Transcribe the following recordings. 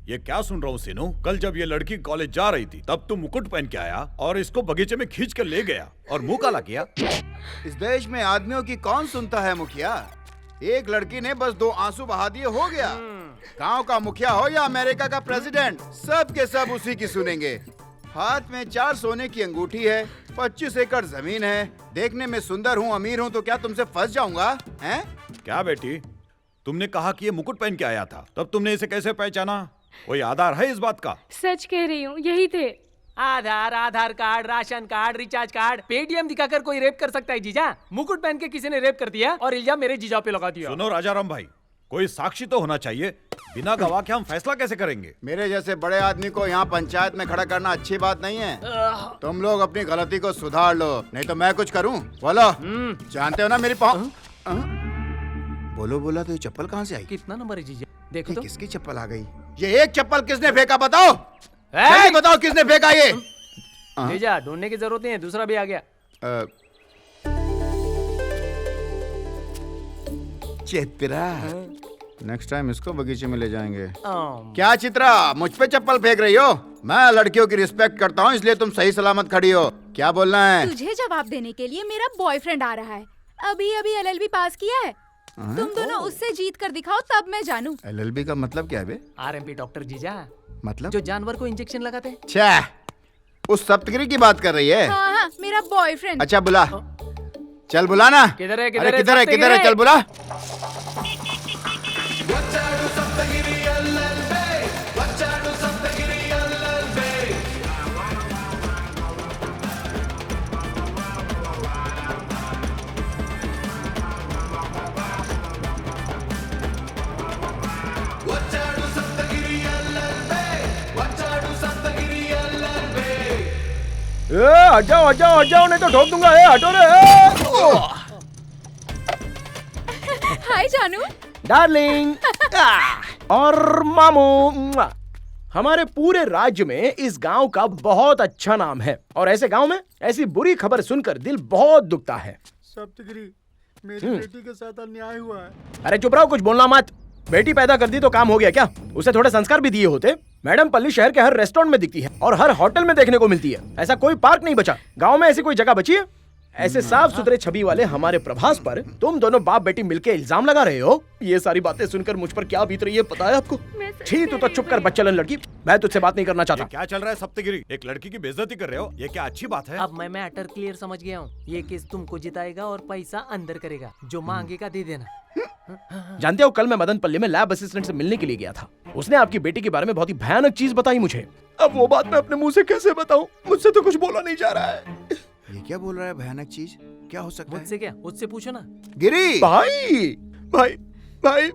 ये क्या सुन रहा हूँ सीनू? कल जब ये लड़की कॉलेज जा रही थी तब तू मुकुट पहन के आया और इसको बगीचे में खींच कर ले गया और मुंह काला किया। इस देश में आदमियों की कौन सुनता है मुखिया? एक लड़की ने बस 2 आंसू बहा दिए, हो गया। गांव का मुखिया हो या अमेरिका का प्रेसिडेंट, सब के सब उसी की सुनेंगे। हाथ में 4 सोने की अंगूठी है, 25 एकड़ जमीन है, देखने में सुंदर हूँ, अमीर हूँ, तो क्या तुमसे फंस जाऊंगा? हैं? क्या बेटी, तुमने कहा कि ये मुकुट पहन के आया था, तब तुमने इसे कैसे पहचाना? कोई आधार है इस बात का? सच कह रही हूँ, यही थे। Aadhaar card, ration card, recharge card, Paytm दिखाकर कोई रेप कर सकता है जीजा? मुकुट पहन के किसी ने रेप कर दिया और इल्जाम मेरे जीजा पे लगा दिया। सुनो राजाराम भाई, कोई साक्षी तो होना चाहिए। बिना गवाह के हम फैसला कैसे करेंगे? मेरे जैसे बड़े आदमी को यहाँ पंचायत में खड़ा करना अच्छी बात नहीं है। तुम लोग अपनी गलती को सुधार लो, नहीं तो मैं कुछ करूँ। बोलो, जानते हो ना मेरी पाँव। बोलो बोला तो ये चप्पल कहाँ से आई? कितना नंबर है जीजा? देखो तो। किसकी चप्पल आ गई? ये एक चप्पल किसने फेंका बताओ? जल्दी बताओ किसने फेंका ये? जीजा ढूंढने की जरूरत नहीं है, दूसरा भी आ गया। चित्रा, नेक्स्ट टाइम इसको बगीचे में ले जाएंगे। क्या चित्रा, मुझ पे चप्पल फेंक रही हो? मैं लड़कियों की रिस्पेक्ट करता हूँ, इसलिए तुम सही सलामत खड़ी हो। क्या बोलना है? तुझे जवाब देने के लिए मेरा बॉयफ्रेंड आ रहा है। अभी अभी LLB पास किया है। तुम दोनों उससे जीत कर दिखाओ, तब मैं जानूं। LLB का मतलब क्या है बे? RMP डॉक्टर जीजा, मतलब जो जानवर को इंजेक्शन लगाते हैं। छह, उस सप्तगिरी की बात कर रही है? हाँ, मेरा बॉयफ्रेंड। अच्छा बुला, चल बुला ना। किधर है? किधर है? चल बुला। हट जाओ नहीं तो ठोक दूंगा। हटो रे। हाय जानू। डार्लिंग और मामू। हमारे पूरे राज्य में इस गांव का बहुत अच्छा नाम है और ऐसे गांव में ऐसी बुरी खबर सुनकर दिल बहुत दुखता है। सप्तगिरी, मेरी बेटी के साथ अन्याय हुआ है। अरे चुप रहो, कुछ बोलना मत। बेटी पैदा कर दी तो काम हो गया क्या? उसे थोड़े संस्कार भी दिए होते। मैडम पल्ली शहर के हर रेस्टोरेंट में दिखती है और हर होटल में देखने को मिलती है। ऐसा कोई पार्क नहीं बचा। गांव में ऐसी कोई जगह बची है? ऐसे साफ सुथरे छवि वाले हमारे प्रभास पर तुम दोनों बाप बेटी मिलके इल्जाम लगा रहे हो। ये सारी बातें सुनकर मुझ पर क्या बीत रही है पता है आपको? छी, तू तो चुप कर बच्चलन लड़की, मैं तुझसे बात नहीं करना चाहता। क्या चल रहा है सप्तगिरी? एक लड़की की बेइज्जती कर रहे हो, ये क्या अच्छी बात है? अब मैं मैटर क्लियर समझ गया हूँ। ये केस तुमको जिताएगा और पैसा अंदर करेगा, जो मांगेगा दे देना। जानते हो, कल मैं मदन पल्ली में लैब असिस्टेंट से मिलने के लिए गया था। उसने आपकी बेटी के बारे में बहुत ही भयानक चीज बताई मुझे। अब वो बात मैं अपने मुंह से कैसे बताऊं? मुझसे तो कुछ बोला नहीं जा रहा है। ये क्या बोल रहा है? भयानक चीज क्या हो सकता है? मुझसे क्या? उससे पूछो ना। गिरी भाई भाई भाई,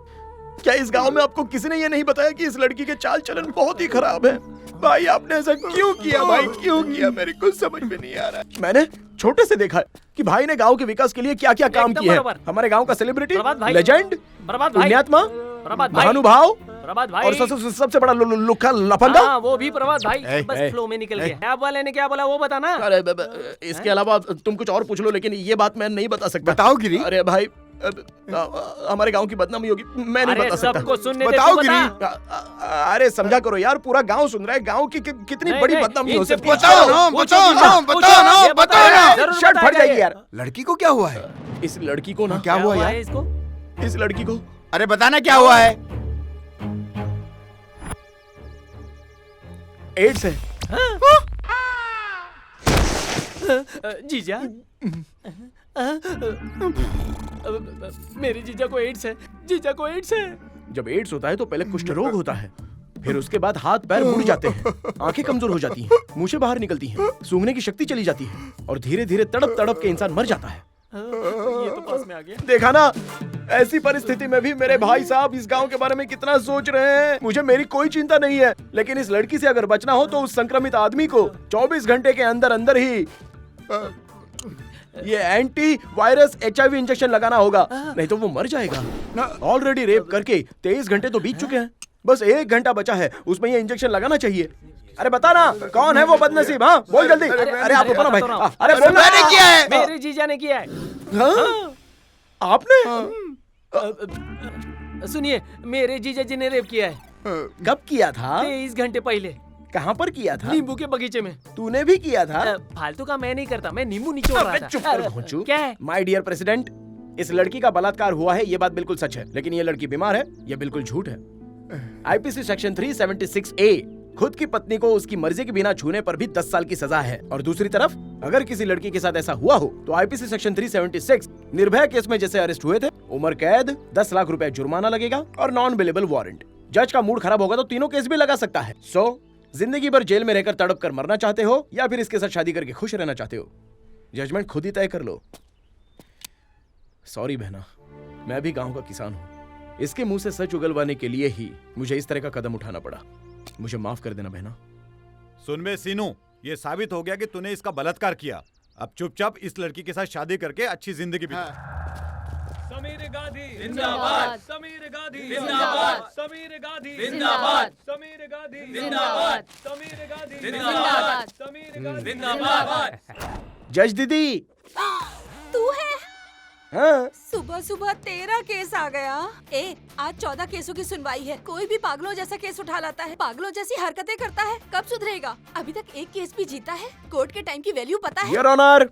क्या इस गांव में आपको किसी ने ये नहीं बताया कि इस लड़की के चाल चलन बहुत ही खराब है? भाई आपने ऐसा क्यों किया? भाई क्यों किया? मेरे को समझ में नहीं आ रहा है। मैंने छोटे से देखा है कि भाई ने गांव के विकास के लिए क्या क्या काम किए हैं। हमारे गांव का सेलिब्रिटी, लेजेंड, पुण्यात्मा, महानुभाव और सबसे बड़ा लुक्का लफंगा। हाँ, वो भी प्रभात भाई। बस फ्लो में निकल गया। क्या वाले ने क्या बोला वो बताना। अरे इसके अलावा तुम कुछ और पूछ लो, लेकिन ये बात मैं नहीं बता सकता। बताओ गिरी। अरे भाई, हमारे गांव की बदनामी होगी, मैं नहीं बता सकता। सबको सुनने दे, बताओ तू गिरी। बता। अरे समझा करो यार, पूरा गांव सुन रहा है। गांव की कितनी बड़ी बदनामी हो सकती है। बताओ। शर्ट फट जाएगी यार। लड़की को क्या हुआ है? इस लड़की को ना क्या हुआ यार? इसको? इस लड़की को अरे बताना क्या हुआ है? एड्स है। जीजा, मेरे जीजा को एड्स है। जीजा को एड्स है। जब एड्स होता है तो पहले कुष्ठ रोग होता है, फिर उसके बाद हाथ पैर मुड़ जाते हैं, आंखें कमजोर हो जाती हैं, मुंह बाहर निकलती हैं, सूंघने की शक्ति चली जाती है और धीरे धीरे तड़प तड़प के इंसान मर जाता है। ये तो पास में आ गया। देखा ना, ऐसी परिस्थिति में भी मेरे भाई साहब इस गांव के बारे में कितना सोच रहे हैं। मुझे मेरी कोई चिंता नहीं है, लेकिन इस लड़की से अगर बचना हो तो उस संक्रमित आदमी को 24 घंटे के अंदर अंदर ही ये एंटी वायरस HIV इंजेक्शन लगाना होगा, नहीं तो वो मर जाएगा। ऑलरेडी रेप करके 23 घंटे तो बीत चुके हैं, बस 1 घंटा बचा है, उसमें ये इंजेक्शन लगाना चाहिए। अरे बता ना, कौन है वो बदनसीब? हाँ बोल जल्दी। अरे आप बताओ ना भाई। अरे मैंने किया है। मेरे जीजा ने किया है। आपने? सुनिए, मेरे जीजा जी ने रेप किया है। कब किया था? 23 घंटे पहले कहाँ पर किया था? नींबू के बगीचे में। तूने भी किया था? फालतू का मैं नहीं करता, मैं नींबू निचोड़ रहा अबे था। चुप कर घोंचू। क्या है? माय डियर प्रेसिडेंट, इस लड़की का बलात्कार हुआ है, ये बात बिल्कुल सच है, लेकिन ये लड़की बीमार है, ये बिल्कुल झूठ है। आईपीसी सेक्शन 376A खुद की पत्नी को उसकी मर्जी के बिना छूने पर भी 10 साल की सजा है। और दूसरी तरफ अगर किसी लड़की के साथ ऐसा हुआ हो तो आईपीसी सेक्शन 376 निर्भया केस में जैसे अरेस्ट हुए थे, उम्र कैद, 10 लाख रुपए जुर्माना लगेगा और नॉन बेलेबल वारंट। जज का मूड खराब होगा तो तीनों केस भी लगा सकता है। जिंदगी भर जेल में रहकर तड़प कर मरना चाहते हो या फिर इसके साथ शादी करके खुश रहना चाहते हो? जजमेंट खुद ही तय कर लो। सॉरी बहना, मैं भी गांव का किसान हूं। इसके मुंह से सच उगलवाने के लिए ही मुझे इस तरह का कदम उठाना पड़ा। मुझे माफ कर देना बहना। सुन बे सीनू, ये साबित हो गया कि तूने इसका बलात्कार किया। अब चुपचाप इस लड़की के साथ शादी करके अच्छी जिंदगी बिता। समीर गांधी जिंदाबाद। समीर गांधी जिंदाबाद। समीर गांधी जिंदाबाद। समीर गांधी जिंदाबाद। समीर गांधी जिंदाबाद। समीर गांधी जिंदाबाद। जज दीदी। तू है? हाँ, सुबह सुबह 13 केस आ गया। आज 14 केसों की सुनवाई है। कोई भी पागलों जैसा केस उठा लाता है, पागलों जैसी हरकतें करता है। कब सुधरेगा? अभी तक एक केस भी जीता है। कोर्ट के टाइम की वैल्यू पता है? योर ऑनर,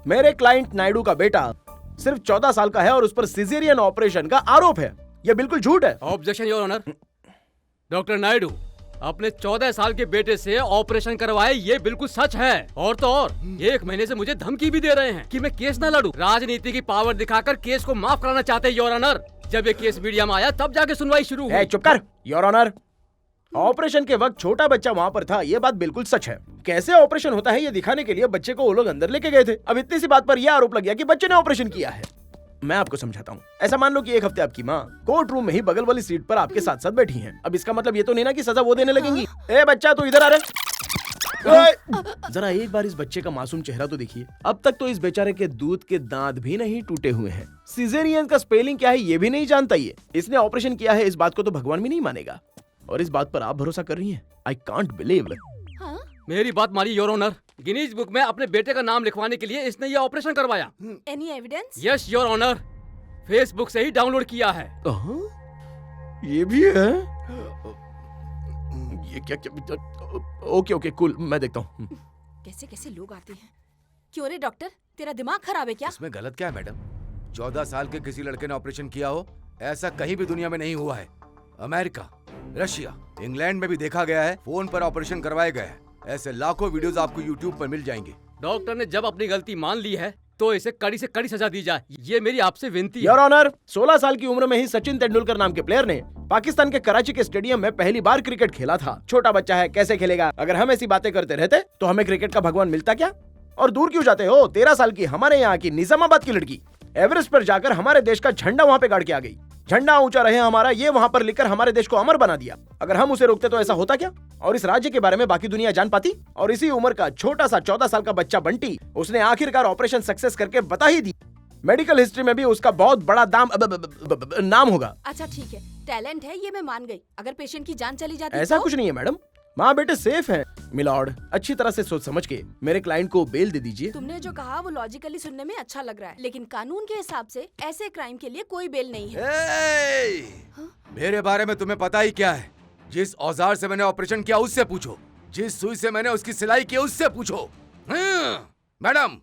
मेरे क्लाइंट नायडू का बेटा सिर्फ 14 साल का है और उस पर सिजेरियन ऑपरेशन का आरोप है। यह बिल्कुल झूठ है। Objection your honour. Doctor Naidu अपने 14 साल के बेटे से ऑपरेशन करवाए, ये बिल्कुल सच है। और तो और 1 महीने से मुझे धमकी भी दे रहे हैं कि मैं केस ना लड़ूं। राजनीति की पावर दिखाकर केस को माफ कराना चाहते हैं योर ऑनर। जब ये केस मीडिया में आया तब जाके सुनवाई शुरू हुई। चुप कर योर ऑनर। ऑपरेशन के वक्त छोटा बच्चा वहाँ पर था, ये बात बिल्कुल सच है। कैसे ऑपरेशन होता है ये दिखाने के लिए बच्चे को वो लोग अंदर लेके गए थे। अब इतनी सी बात पर यह आरोप लग गया कि बच्चे ने ऑपरेशन किया है। मैं आपको समझाता हूँ। ऐसा मान लो कि एक हफ्ते आपकी माँ कोर्ट रूम में ही बगल वाली सीट पर आपके साथ साथ बैठी हैं। अब इसका मतलब ये तो नहीं ना कि सजा वो देने लगेंगी। ए बच्चा, तू इधर आ रहा। जरा एक बार इस बच्चे का मासूम चेहरा तो देखिए। अब तक तो इस बेचारे के दूध के दांत भी नहीं टूटे हुए हैं। सिजेरियन का स्पेलिंग क्या है ये भी नहीं जानता ये। इसने ऑपरेशन किया है, इस बात को तो भगवान भी नहीं मानेगा। और इस बात पर आप भरोसा कर रही हैं? I can't believe. मेरी बात मानिए योर ऑनर। गिनीज बुक में अपने बेटे का नाम लिखवाने के लिए इसने ये ऑपरेशन करवाया। Any evidence? Yes your honour, Facebook से ही डाउनलोड किया है। ये भी है? ये क्या? ओके ओके कूल, मैं देखता हूँ। कैसे कैसे लोग आते हैं। क्यों रे डॉक्टर, तेरा दिमाग खराब है क्या? इसमें गलत क्या है मैडम? 14 साल के किसी लड़के ने ऑपरेशन किया हो, ऐसा कहीं भी दुनिया में नहीं हुआ है। अमेरिका, रशिया, इंग्लैंड में भी देखा गया है, फोन पर ऑपरेशन करवाए गए हैं। ऐसे लाखों वीडियोस आपको यूट्यूब पर मिल जाएंगे। डॉक्टर ने जब अपनी गलती मान ली है तो इसे कड़ी से कड़ी सजा दी जाए, ये मेरी आपसे विनती है। योर ऑनर, 16 साल की उम्र में ही सचिन तेंदुलकर नाम के प्लेयर ने पाकिस्तान के कराची के स्टेडियम में पहली बार क्रिकेट खेला था। छोटा बच्चा है, कैसे खेलेगा? अगर हम ऐसी बातें करते रहते तो हमें क्रिकेट का भगवान मिलता क्या? और दूर क्यों जाते हो? 13 साल की हमारे यहाँ की निजामाबाद की लड़की एवरेस्ट पर जाकर हमारे देश का झंडा वहाँ पे गाड़ के आ गई। झंडा ऊंचा रहे हमारा, ये वहाँ पर लिखकर हमारे देश को अमर बना दिया। अगर हम उसे रोकते तो ऐसा होता क्या? और इस राज्य के बारे में बाकी दुनिया जान पाती? और इसी उम्र का छोटा सा 14 साल का बच्चा बंटी, उसने आखिरकार ऑपरेशन सक्सेस करके बता ही दी। मेडिकल हिस्ट्री में भी उसका बहुत बड़ा नाम होगा। अच्छा ठीक है, टैलेंट है ये मैं मान गई। अगर पेशेंट की जान चली जाती ऐसा तो? कुछ नहीं है मैडम, माँ बेटे सेफ हैं। मिलॉर्ड, अच्छी तरह से सोच समझ के मेरे क्लाइंट को बेल दे दीजिए। तुमने जो कहा वो लॉजिकली सुनने में अच्छा लग रहा है, लेकिन कानून के हिसाब से ऐसे क्राइम के लिए कोई बेल नहीं है। मेरे बारे में तुम्हें पता ही क्या है? जिस औजार से मैंने ऑपरेशन किया उससे पूछो, जिस सुई से मैंने उसकी सिलाई की उससे पूछो। मैडम,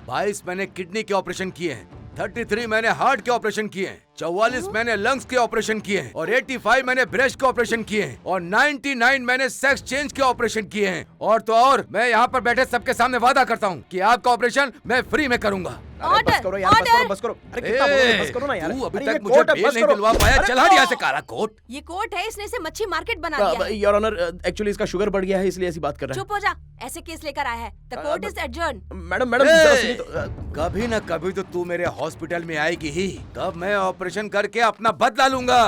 22 मैंने किडनी के ऑपरेशन किए हैं, 33 मैंने हार्ट के ऑपरेशन किए हैं, 44 मैंने लंग्स के ऑपरेशन किए हैं, और 85 मैंने ब्रेस्ट के ऑपरेशन किए हैं, और 99 मैंने सेक्स चेंज के ऑपरेशन किए हैं। और तो और मैं यहाँ पर बैठे सबके सामने वादा करता हूँ कि आपका ऑपरेशन मैं फ्री में करूँगा। बस करो यार, बस करो। अरे कितना बोल रहे हैं? बस करो ना यार। तू अभी अरे ये तक मुझे कोर्ट है, बेल बस नहीं करो। दिलवा पाया। अरे चल हट यहाँ से काला कोट। ये कोर्ट है, इसने इसे मच्छी मार्केट बना दिया है। योर ऑनर, एक्चुअली इसका शुगर बढ़ गया है इसलिए ऐसी बात कर रहा है। चुप हो जा, ऐसे केस लेकर आया है। The court is adjourn. Madam जरा सुनिए तो। कभी न कभी तो तू मेरे हॉस्पिटल में आएगी ही, तब मैं ऑपरेशन करके अपना बदला लूंगा।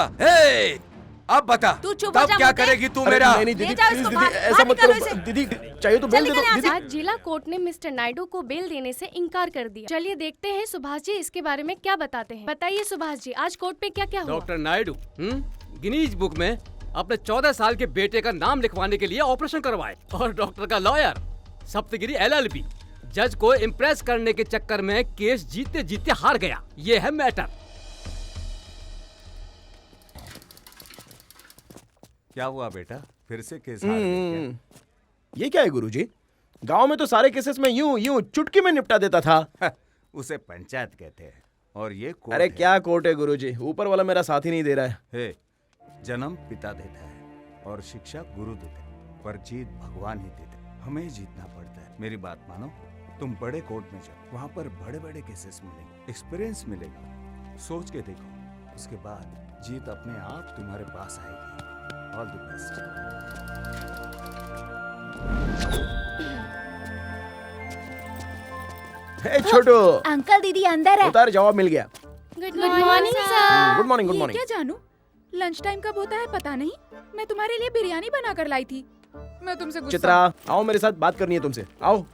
अब बता, तू चुप हो तब जा क्या मुझे। करेगी तू अरे मेरा? नहीं नहीं दीदी, ले जाओ प्लीज इसको दीदी, बाहर, ऐसा बाहर मत निकालो करो इसे। दीदी, चाहिए तो बेल दे निकल दो यहाँ दीदी। आज जिला कोर्ट ने मिस्टर नायडू को बेल देने से इनकार कर दिया। चलिए देखते हैं सुभाष जी इसके बारे में क्या बताते हैं। बताइए सुभाष जी, आज कोर्ट पे क्या क्या हुआ? डॉक्टर नायडू गिनीज बुक में अपने 14 साल के बेटे का नाम लिखवाने के लिए ऑपरेशन करवाए, और डॉक्टर का लॉयर सप्तगिरी LLB जज को इम्प्रेस करने के चक्कर में केस जीतते जीतते हार गया। ये है मैटर। क्या हुआ बेटा, फिर से केस हार गए क्या? ये क्या है गुरुजी? गांव में तो सारे केसेस में यूं चुटकी में निपटा देता था। उसे पंचायत कहते हैं और ये कोर्ट अरे है। क्या कोर्ट है गुरुजी, ऊपर वाला मेरा साथ ही नहीं दे रहा है। हे, जन्म पिता देता है और शिक्षा गुरु देते हैं, पर जीत भगवान ही देते हैं। हमें जीतना पड़ता है। मेरी बात मानो, तुम बड़े कोर्ट में जाओ, वहाँ पर बड़े बड़े केसेस मिलेंगे, एक्सपीरियंस मिलेगा। सोच के देखो, उसके बाद जीत अपने आप तुम्हारे पास आएगी। All the best. हे छोटू, अंकल दीदी अंदर है। उतार, जवाब मिल गया। Good morning sir. Good morning, good ये मॉर्निंग। क्या जानू, लंच टाइम कब होता है पता नहीं। मैं तुम्हारे लिए बिरयानी बना कर लाई थी। मैं तुमसे गुस्सा। चित्रा, आओ मेरे साथ बात करनी है तुमसे, आओ।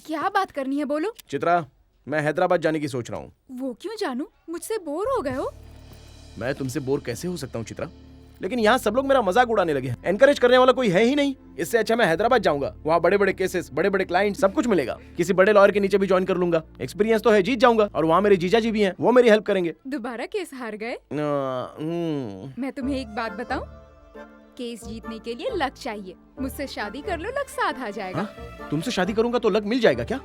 क्या बात करनी है बोलो। चित्रा, मैं हैदराबाद जाने की सोच रहा हूँ। वो क्यों जानू, मुझसे बोर हो गए हो? मैं तुमसे बोर कैसे हो सकता हूँ चित्रा? लेकिन यहाँ सब लोग मेरा मजाक उड़ाने लगे हैं। एनकरेज करने वाला कोई है ही नहीं। इससे अच्छा मैं हैदराबाद जाऊंगा, वहाँ बड़े बड़े केसेस, बड़े बड़े क्लाइंट, सब कुछ मिलेगा। किसी बड़े लॉयर के नीचे भी ज्वाइन कर लूंगा। एक्सपीरियंस तो है, जीत जाऊंगा। और वहाँ मेरे जीजा जी भी हैं, वो मेरी हेल्प करेंगे। दोबारा केस हार गए? मैं तुम्हें एक बात बताऊं, केस जीतने के लिए लक चाहिए। मुझसे शादी कर लो, लक साथ आ जाएगा। हाँ? तुमसे शादी करूंगा तो लक मिल जाएगा क्या?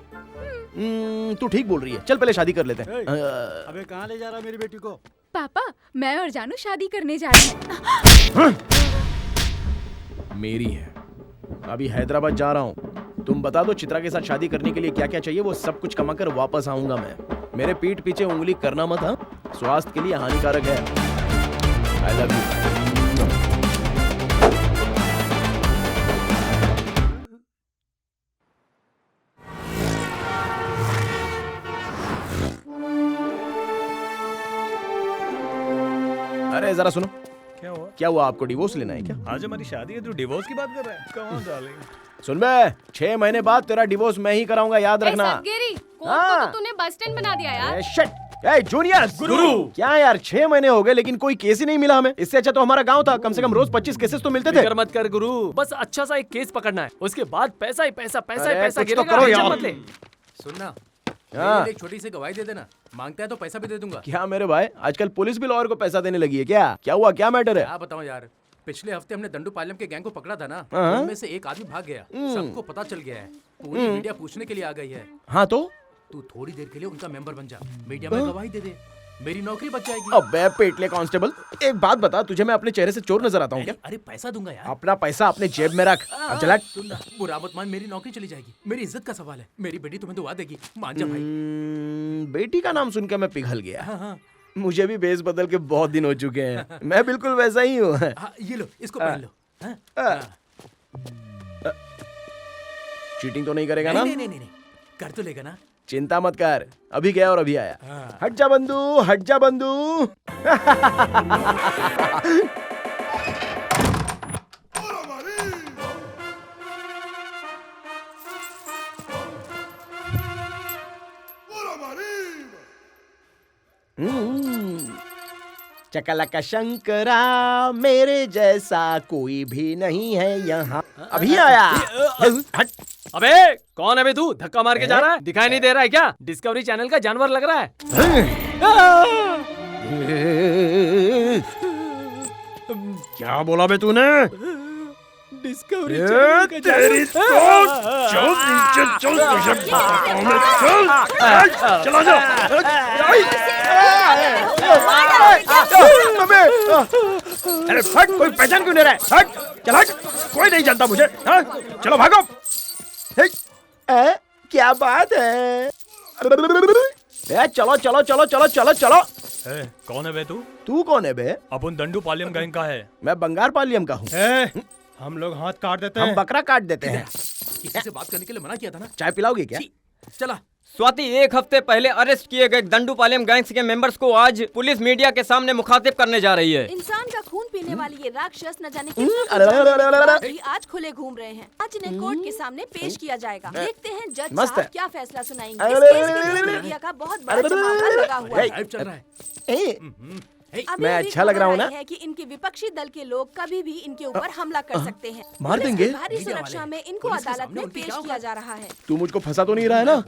तू ठीक बोल रही है, चल पहले शादी कर लेते हैं। अबे कहाँ ले जा रहा मेरी बेटी को? पापा, मैं और जानू शादी करने जा रहे हैं। मेरी है, अभी हैदराबाद जा रहा हूँ। तुम बता दो चित्रा के साथ शादी करने के लिए क्या क्या चाहिए, वो सब कुछ कमा कर वापस आऊंगा मैं। मेरे पीठ पीछे उंगली करना मत, हाँ? स्वास्थ्य के लिए हानिकारक है। I love you. अरे जरा सुनो, क्या हुआ आपको डिवोर्स लेना है क्या? आज हमारी शादी है, तू डिवोर्स की बात कर रहा है? कौन डालेगा? सुन बे, 6 महीने बाद तेरा डिवोर्स मैं ही कराऊंगा, याद रखना। कोर्ट को तो तूने बस स्टैंड बना दिया यार। शिट, ए जूनियर गुरु, क्या यार 6 महीने हो गए लेकिन कोई केस ही नहीं मिला हमें। इससे अच्छा तो हमारा गांव था, कम से कम रोज 25 केसेस तो मिलते थे। फिक्र मत कर गुरु, बस अच्छा सा एक केस पकड़ना है, उसके बाद पैसा ही पैसा, पैसा ही अरे, पैसा कुछ तो गिरेगा। करो टेंशन यार। मत ले। सुनना, हाँ। मेरे लिए एक छोटी सी गवाही दे देना, मांगता है तो पैसा भी दे दूंगा। क्या मेरे भाई, आजकल पुलिस भी लॉयर को पैसा देने लगी है क्या? क्या हुआ, क्या मैटर है? क्या बताऊं यार, पिछले हफ्ते हमने दंडूपालम के गैंग को पकड़ा था ना, हाँ। उनमें से एक आदमी भाग गया। सबको पता चल गया है, पूरी मीडिया पूछने के लिए आ गई है। हाँ तो तू थोड़ी देर के लिए उनका मेंबर बन जा, मीडिया में गवाही दे दे, मेरी नौकरी बच जाएगी। अबे पेटले कांस्टेबल, एक बात बता, तुझे मैं अपने चेहरे से चोर नजर आता हूँ क्या? अरे पैसा दूंगा यार। अपना पैसा अपने जेब में रख। अब चला। सुनना, बुरा मत मान, मेरी नौकरी चली जाएगी, मेरी इज्जत का सवाल है। मेरी बेटी तुम्हें दुआ देगी, मान जा भाई। बेटी का नाम सुनकर मैं पिघल गया। हाँ। मुझे भी बेस बदल के बहुत दिन हो चुके हैं। मैं बिल्कुल वैसा ही हूँ। हाँ, ये लो, इसको पहन लो। चीटिंग तो नहीं करेगा ना? नहीं, कर तो लेगा ना। चिंता मत कर, अभी गया और अभी आया। हट जा बंधु, हट जा बंधु। चकलका शंकरा, मेरे जैसा कोई भी नहीं है यहाँ। अभी आया। हट। अबे कौन है बे तू, धक्का मार के जा रहा है? दिखाई नहीं दे रहा है क्या? डिस्कवरी चैनल का जानवर लग रहा है। क्या बोला बे तूने? डिस्कवरी तेरी तो चल नीचे चल, तुझे बताता हूं मैं, चल चला जा। अरे हट, कोई पहचान क्यों नहीं रहा है? हट, चल हट, कोई नहीं जानता मुझे। हाँ? चलो भागो। क्या बात है? चलो चलो चलो चलो चलो चलो। कौन है बे तू? तू कौन है बे? अपन दंडूपालयम गैंग का है। मैं बंगार पालियम का हूँ। हम लोग हाथ काट देते हम हैं। बकरा काट देते हैं। किसी से बात करने के लिए मना किया था ना। चाय पिलाओगे क्या? चला। स्वाति, 1 हफ्ते पहले अरेस्ट किए गए दंडूपालयम गैंग्स के मेंबर्स को आज पुलिस मीडिया के सामने मुखातिब करने जा रही है। इंसान का खून पीने वाली ये राक्षस न जाने कितने आज खुले घूम रहे हैं। आज इन्हें कोर्ट के सामने पेश किया जाएगा। देखते हैं जज साहब क्या फैसला सुनाएंगे। इस केस के लिए मीडिया का बहुत बड़ा जमावड़ा लगा हुआ है। चल रहा है। मैं अच्छा लग रहा हूँ ना? है कि इनके विपक्षी दल के लोग कभी भी इनके ऊपर हमला कर सकते हैं। मार देंगे? भारी सुरक्षा में इनको अदालत में पेश किया जा रहा है। तू मुझको फंसा तो नहीं रहा है ना?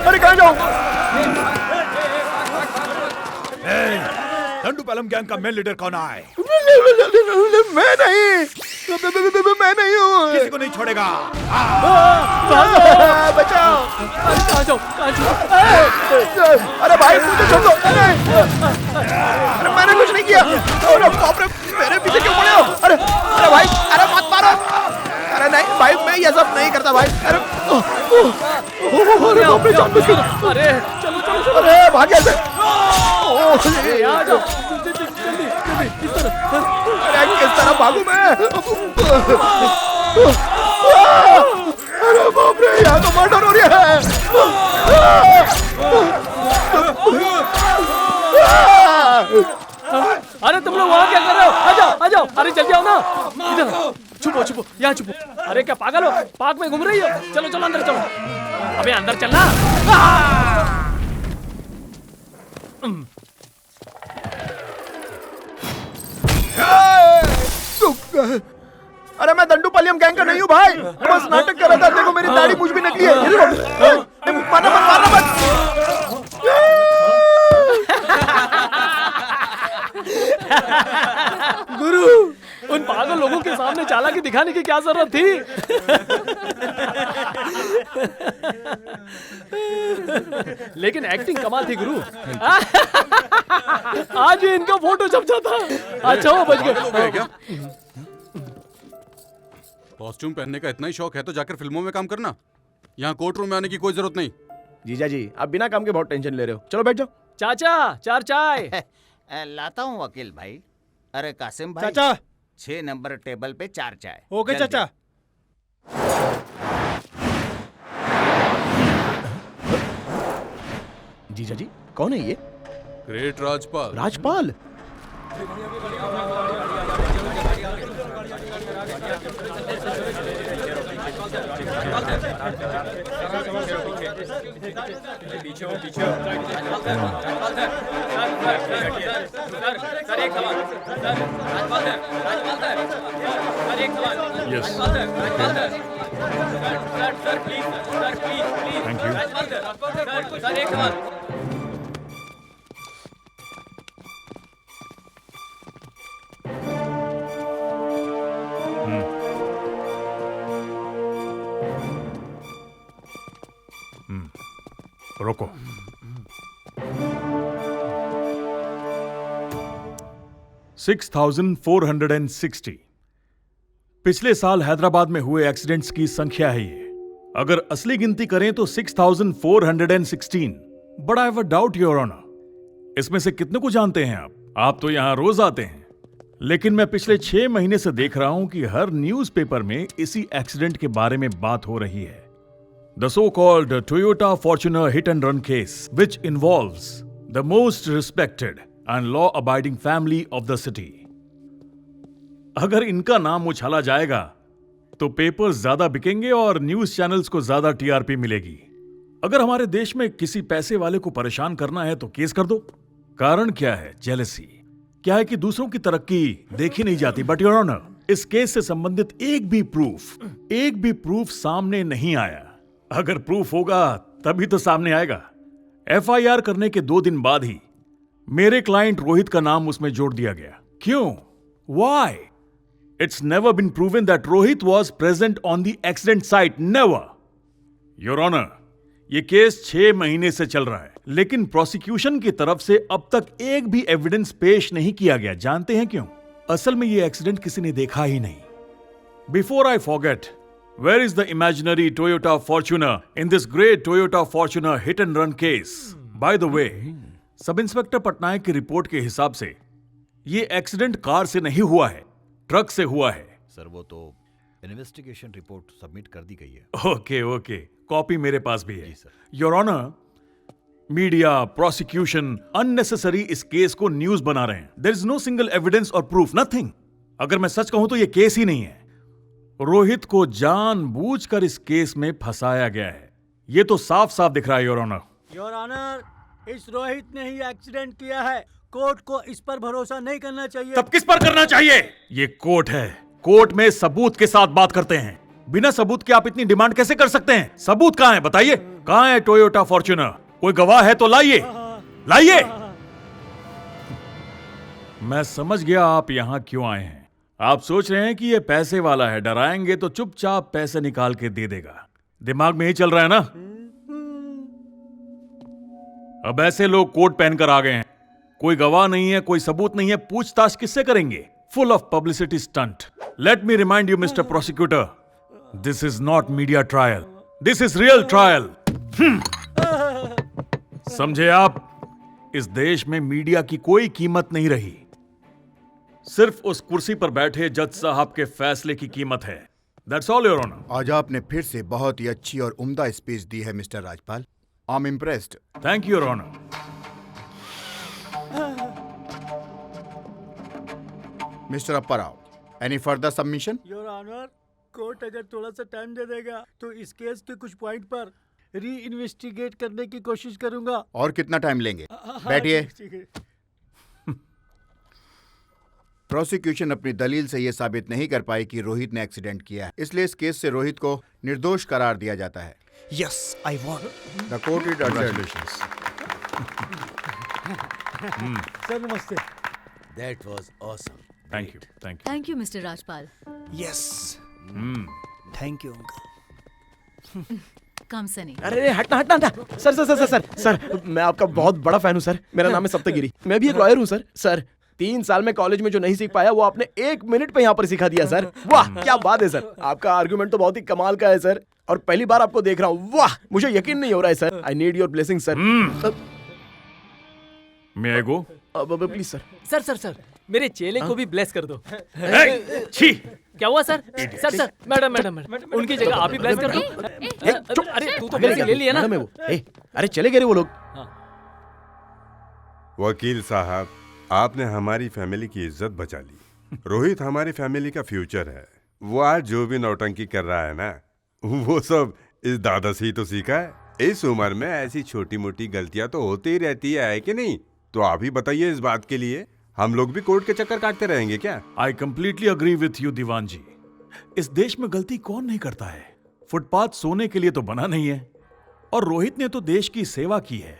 अरे कहाँ जाऊँ? पालम गैंग का मेन लीडर कौन है? मैं नहीं हूँ। किसी को नहीं छोड़ेगा। बचाओ। अरे भाई मुझे छोड़ दो। अरे मैंने कुछ नहीं किया। अरे बाप रे, मेरे पीछे क्यों पड़े हो? अरे भाई, अरे मत मारो। अरे नहीं भाई, मैं ये सब नहीं करता भाई। अरे बाप रे, जान बच गई। अरे चलो अरे भाग ऐसे। अरे किस तरह भागूं मैं? अरे बाप रे, यहाँ तो मर्डर हो रहा है। अरे तुम लोग वहाँ क्या कर रहे हो? आ जाओ, अरे जल्दी आओ ना। इधर छुपो, यहाँ छुपो। अरे क्या पागल हो? पार्क में घूम रही हो? चलो अंदर चलो। अबे अंदर चलना। अरे मैं दंडूपालियम गैंग का नहीं हूँ भाई, बस नाटक कर रहा था। देखो मेरी दाढ़ी मुझ भी निकली है। मारना मत। गुरु, उन पागल लोगों के सामने चालाकी दिखाने की क्या जरूरत थी? लेकिन एक्टिंग कमाल थी गुरु। आज ही इनका फोटो छप जाता। अच्छा वो बच गए। कॉस्ट्यूम पहनने का इतना ही शौक है तो जाकर फिल्मों में काम करना। यहाँ कोर्ट रूम में आने की कोई जरूरत नहीं। जीजा जी, आप बिना काम के बहुत टेंशन ले रहे हो। चलो बैठ जाओ। चाचा, 4 चाय। लाता हूँ वकील भाई। अरे कासिम भाई, चाचा 6 नंबर टेबल पे 4 चाय। ओके चाचा। जीजा जी, कौन है ये? Great Rajpal. Rajpal? Yes. Thank you. रोको। $6,460 पिछले साल हैदराबाद में हुए एक्सीडेंट्स की संख्या है ये। अगर असली गिनती करें तो 6,416। But I have a doubt your honour, इसमें से कितने को जानते हैं आप तो यहां रोज आते हैं, लेकिन मैं पिछले 6 महीने से देख रहा हूं कि हर न्यूज़पेपर में इसी एक्सीडेंट के बारे में बात हो रही है। The so-called Toyota Fortuner hit and run case, which involves the most respected and law-abiding family of the city. अगर इनका नाम उछाला जाएगा तो पेपर्स ज्यादा बिकेंगे और न्यूज चैनल्स को ज्यादा टीआरपी मिलेगी। अगर हमारे देश में किसी पैसे वाले को परेशान करना है तो केस कर दो। कारण क्या है? जेलसी। क्या है कि दूसरों की तरक्की देखी नहीं जाती। बट योर ऑनर, इस केस से संबंधित एक भी प्रूफ सामने नहीं आया। अगर प्रूफ होगा तभी तो सामने आएगा। एफआईआर करने के 2 दिन बाद ही मेरे क्लाइंट रोहित का नाम उसमें जोड़ दिया गया। क्यों? Why? It's never been proven that Rohit was present on the accident site. Never. Your Honor, ये केस 6 महीने से चल रहा है, लेकिन प्रोसिक्यूशन की तरफ से अब तक एक भी एविडेंस पेश नहीं किया गया। जानते हैं क्यों? असल में ये एक्सीडेंट किसी ने देखा ही नहीं। Before I forget, where is the imaginary Toyota Fortuner in this great Toyota Fortuner hit and run case? By the way, sub inspector Patnaik की रिपोर्ट के हिसाब से ये एक्सीडेंट कार से नहीं हुआ है, ट्रक से हुआ है। सर वो तो इन्वेस्टिगेशन रिपोर्ट सबमिट कर दी गई है। ओके, कॉपी मेरे पास भी है। Your honour, media, prosecution unnecessary इस केस को न्यूज बना रहे हैं। There is no single evidence और प्रूफ, नथिंग। अगर मैं सच कहूं तो ये केस ही नहीं है। रोहित को जानबूझकर इस केस में फंसाया गया है। ये तो साफ साफ दिख रहा है योर ऑनर। योर ऑनर, इस रोहित ने ही एक्सीडेंट किया है। कोर्ट को इस पर भरोसा नहीं करना चाहिए। तब किस पर करना चाहिए? ये कोर्ट है, कोर्ट में सबूत के साथ बात करते हैं। बिना सबूत के आप इतनी डिमांड कैसे कर सकते हैं? सबूत कहां है बताइए? कहां है टोयोटा फॉर्च्यूनर? कोई गवाह है तो लाइए। मैं समझ गया आप यहाँ क्यों आए हैं। आप सोच रहे हैं कि ये पैसे वाला है, डराएंगे तो चुपचाप पैसे निकाल के दे देगा। दिमाग में ही चल रहा है ना? अब ऐसे लोग कोट पहनकर आ गए हैं, कोई गवाह नहीं है, कोई सबूत नहीं है, पूछताछ किससे करेंगे? Full of publicity stunt. Let me remind you mister prosecutor, this is not media trial, this is real trial. समझे आप? इस देश में मीडिया की कोई कीमत नहीं रही, सिर्फ उस कुर्सी पर बैठे जज साहब के फैसले की कीमत है। That's all your honour. आज आपने फिर से बहुत ही अच्छी और उम्दा स्पीच दी है mister Rajpal. I am impressed. Thank you your honour. Mister Appa Rao, any further submission? Your honour, court अगर थोड़ा सा टाइम दे देगा तो इस केस के कुछ पॉइंट पर री इन्वेस्टिगेट करने की कोशिश करूंगा। और कितना टाइम लेंगे? बैठिए। ठीक है। प्रोसिक्यूशन अपनी दलील से यह साबित नहीं कर पाई कि रोहित ने एक्सीडेंट किया है, इसलिए इस केस से रोहित को निर्दोष करार दिया जाता है। Yes, I won. The court is Congratulations. Sir नमस्ते। That was awesome. Thank you, thank you. Thank you mister Rajpal. Yes. Thank you, uncle. कम सनी। अरे हटना हटना हटना। Sir sir sir sir sir मैं आपका बहुत बड़ा फैन हूँ सर। मेरा नाम है सप्तगिरी, मैं भी एक लॉयर हूँ सर। सर 3 साल में कॉलेज में जो नहीं सीख पाया वो आपने 1 मिनट पे यहाँ पर सिखा दिया सर। वाह क्या बात है सर, आपका आर्गुमेंट तो बहुत ही कमाल का है सर, और पहली बार आपको देख रहा हूँ। वाह मुझे यकीन नहीं हो रहा है sir. I need your blessing sir. May I go? Please sir. Sir sir sir मेरे चेले को भी ब्लेस कर दो। छी! क्या हुआ sir? Sir sir madam madam madam उनकी जगह आप ही ब्लेस कर दो। अरे तू तो ब्लेसिंग ले लिया ना। मैडम है वो। अरे चले गए वो लोग। वकील साहब, आपने हमारी फैमिली की इज्जत बचा ली। रोहित हमारी फैमिली का फ्यूचर है। वो आज जो भी नौटंकी कर रहा है ना, वो सब इस दादा से ही तो सीखा है। इस उम्र में ऐसी छोटी मोटी गलतियां तो होती ही रहती है कि नहीं? तो आप ही बताइए, इस बात के लिए हम लोग भी कोर्ट के चक्कर काटते रहेंगे क्या? I completely agree with you Diwan ji. इस देश में गलती कौन नहीं करता है? फुटपाथ सोने के लिए तो बना नहीं है, और रोहित ने तो देश की सेवा की है,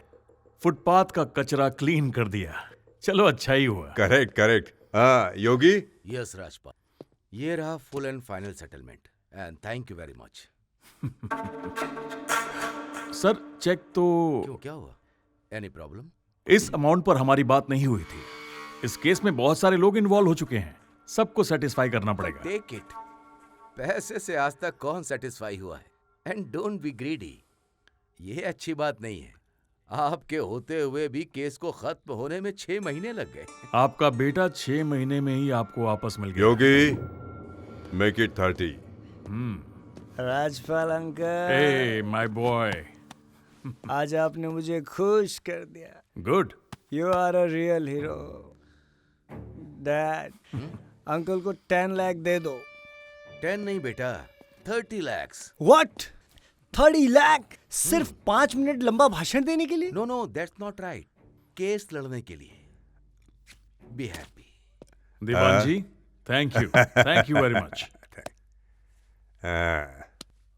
फुटपाथ का कचरा क्लीन कर दिया। चलो अच्छा ही हुआ। Correct correct. हाँ योगी। यस राजपाल, ये रहा full and final settlement and thank you very much. Sir check तो क्यों, क्या हुआ? Any problem? इस अमाउंट पर हमारी बात नहीं हुई थी। इस केस में बहुत सारे लोग इन्वॉल्व हो चुके हैं, सबको सेटिस्फाई करना पड़ेगा। Take it. पैसे से आज तक कौन सेटिस्फाई हुआ है? And don't be greedy. ये अच्छी बात नहीं है। आपके होते हुए भी केस को खत्म होने में 6 महीने लग गए। आपका बेटा 6 महीने में ही आपको वापस मिल गया। Yogi, make it 30। Rajpal uncle. Hey my boy, आज आपने मुझे खुश कर दिया। Good. You are a real hero. Dad, uncle को 10 लाख दे दो। 10 नहीं बेटा, 30 लाख। व्हाट? 30 लाख सिर्फ 5 मिनट लंबा भाषण देने के लिए? No no, that's not right. Case लड़ने के लिए। Be happy. Diwan ji, thank you very much.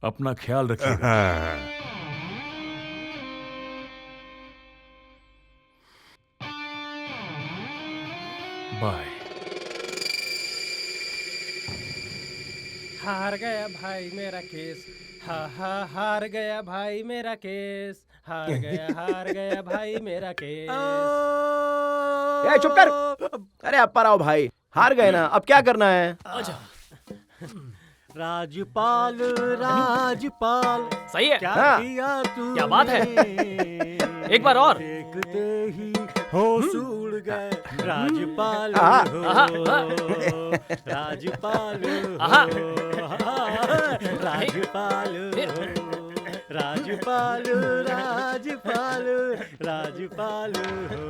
अपना ख्याल रखिएगा। बाय। हार गया भाई मेरा केस, हा हा हार गया भाई मेरा केस, हार गया भाई मेरा केस। ए चुप कर। अरे अप्पा राव भाई, हार गए ना, अब क्या करना है? राजपाल राजपाल। सही है। क्या हाँ। किया तूने? क्या बात है? एक बार और। देखते ही होश उड़ गए। राजपाल आहा, हो, आहा, राजपाल आहा। राजपाल राजपाल राजपाल राजपाल हो।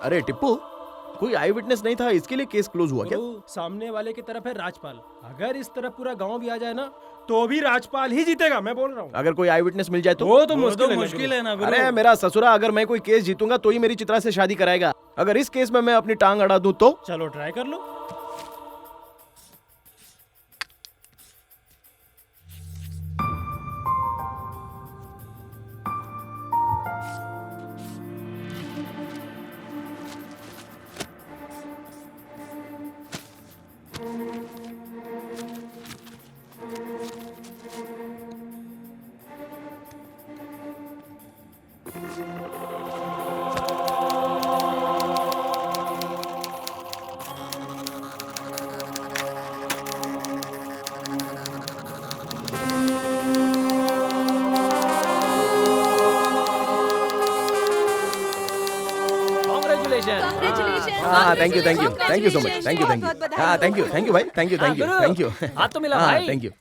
अरे टिप्पू, कोई आई विटनेस नहीं था, इसके लिए केस क्लोज हुआ क्या? सामने वाले की तरफ है राजपाल, अगर इस तरफ पूरा गांव भी आ जाए ना तो भी राजपाल ही जीतेगा, मैं बोल रहा हूँ। अगर कोई आई विटनेस मिल जाए तो? वो तो मुश्किल है ना गुरु। अरे मेरा ससुरा, अगर मैं कोई केस जीतूंगा तो ही मेरी चित्रा से शादी कराएगा। अगर इस केस में मैं अपनी टांग अड़ा दूं तो? चलो ट्राई कर लो। हाँ, thank you so much, thank you. हाँ, थैंक यू भाई, थैंक यू। हाथ तो मिला भाई। Thank you.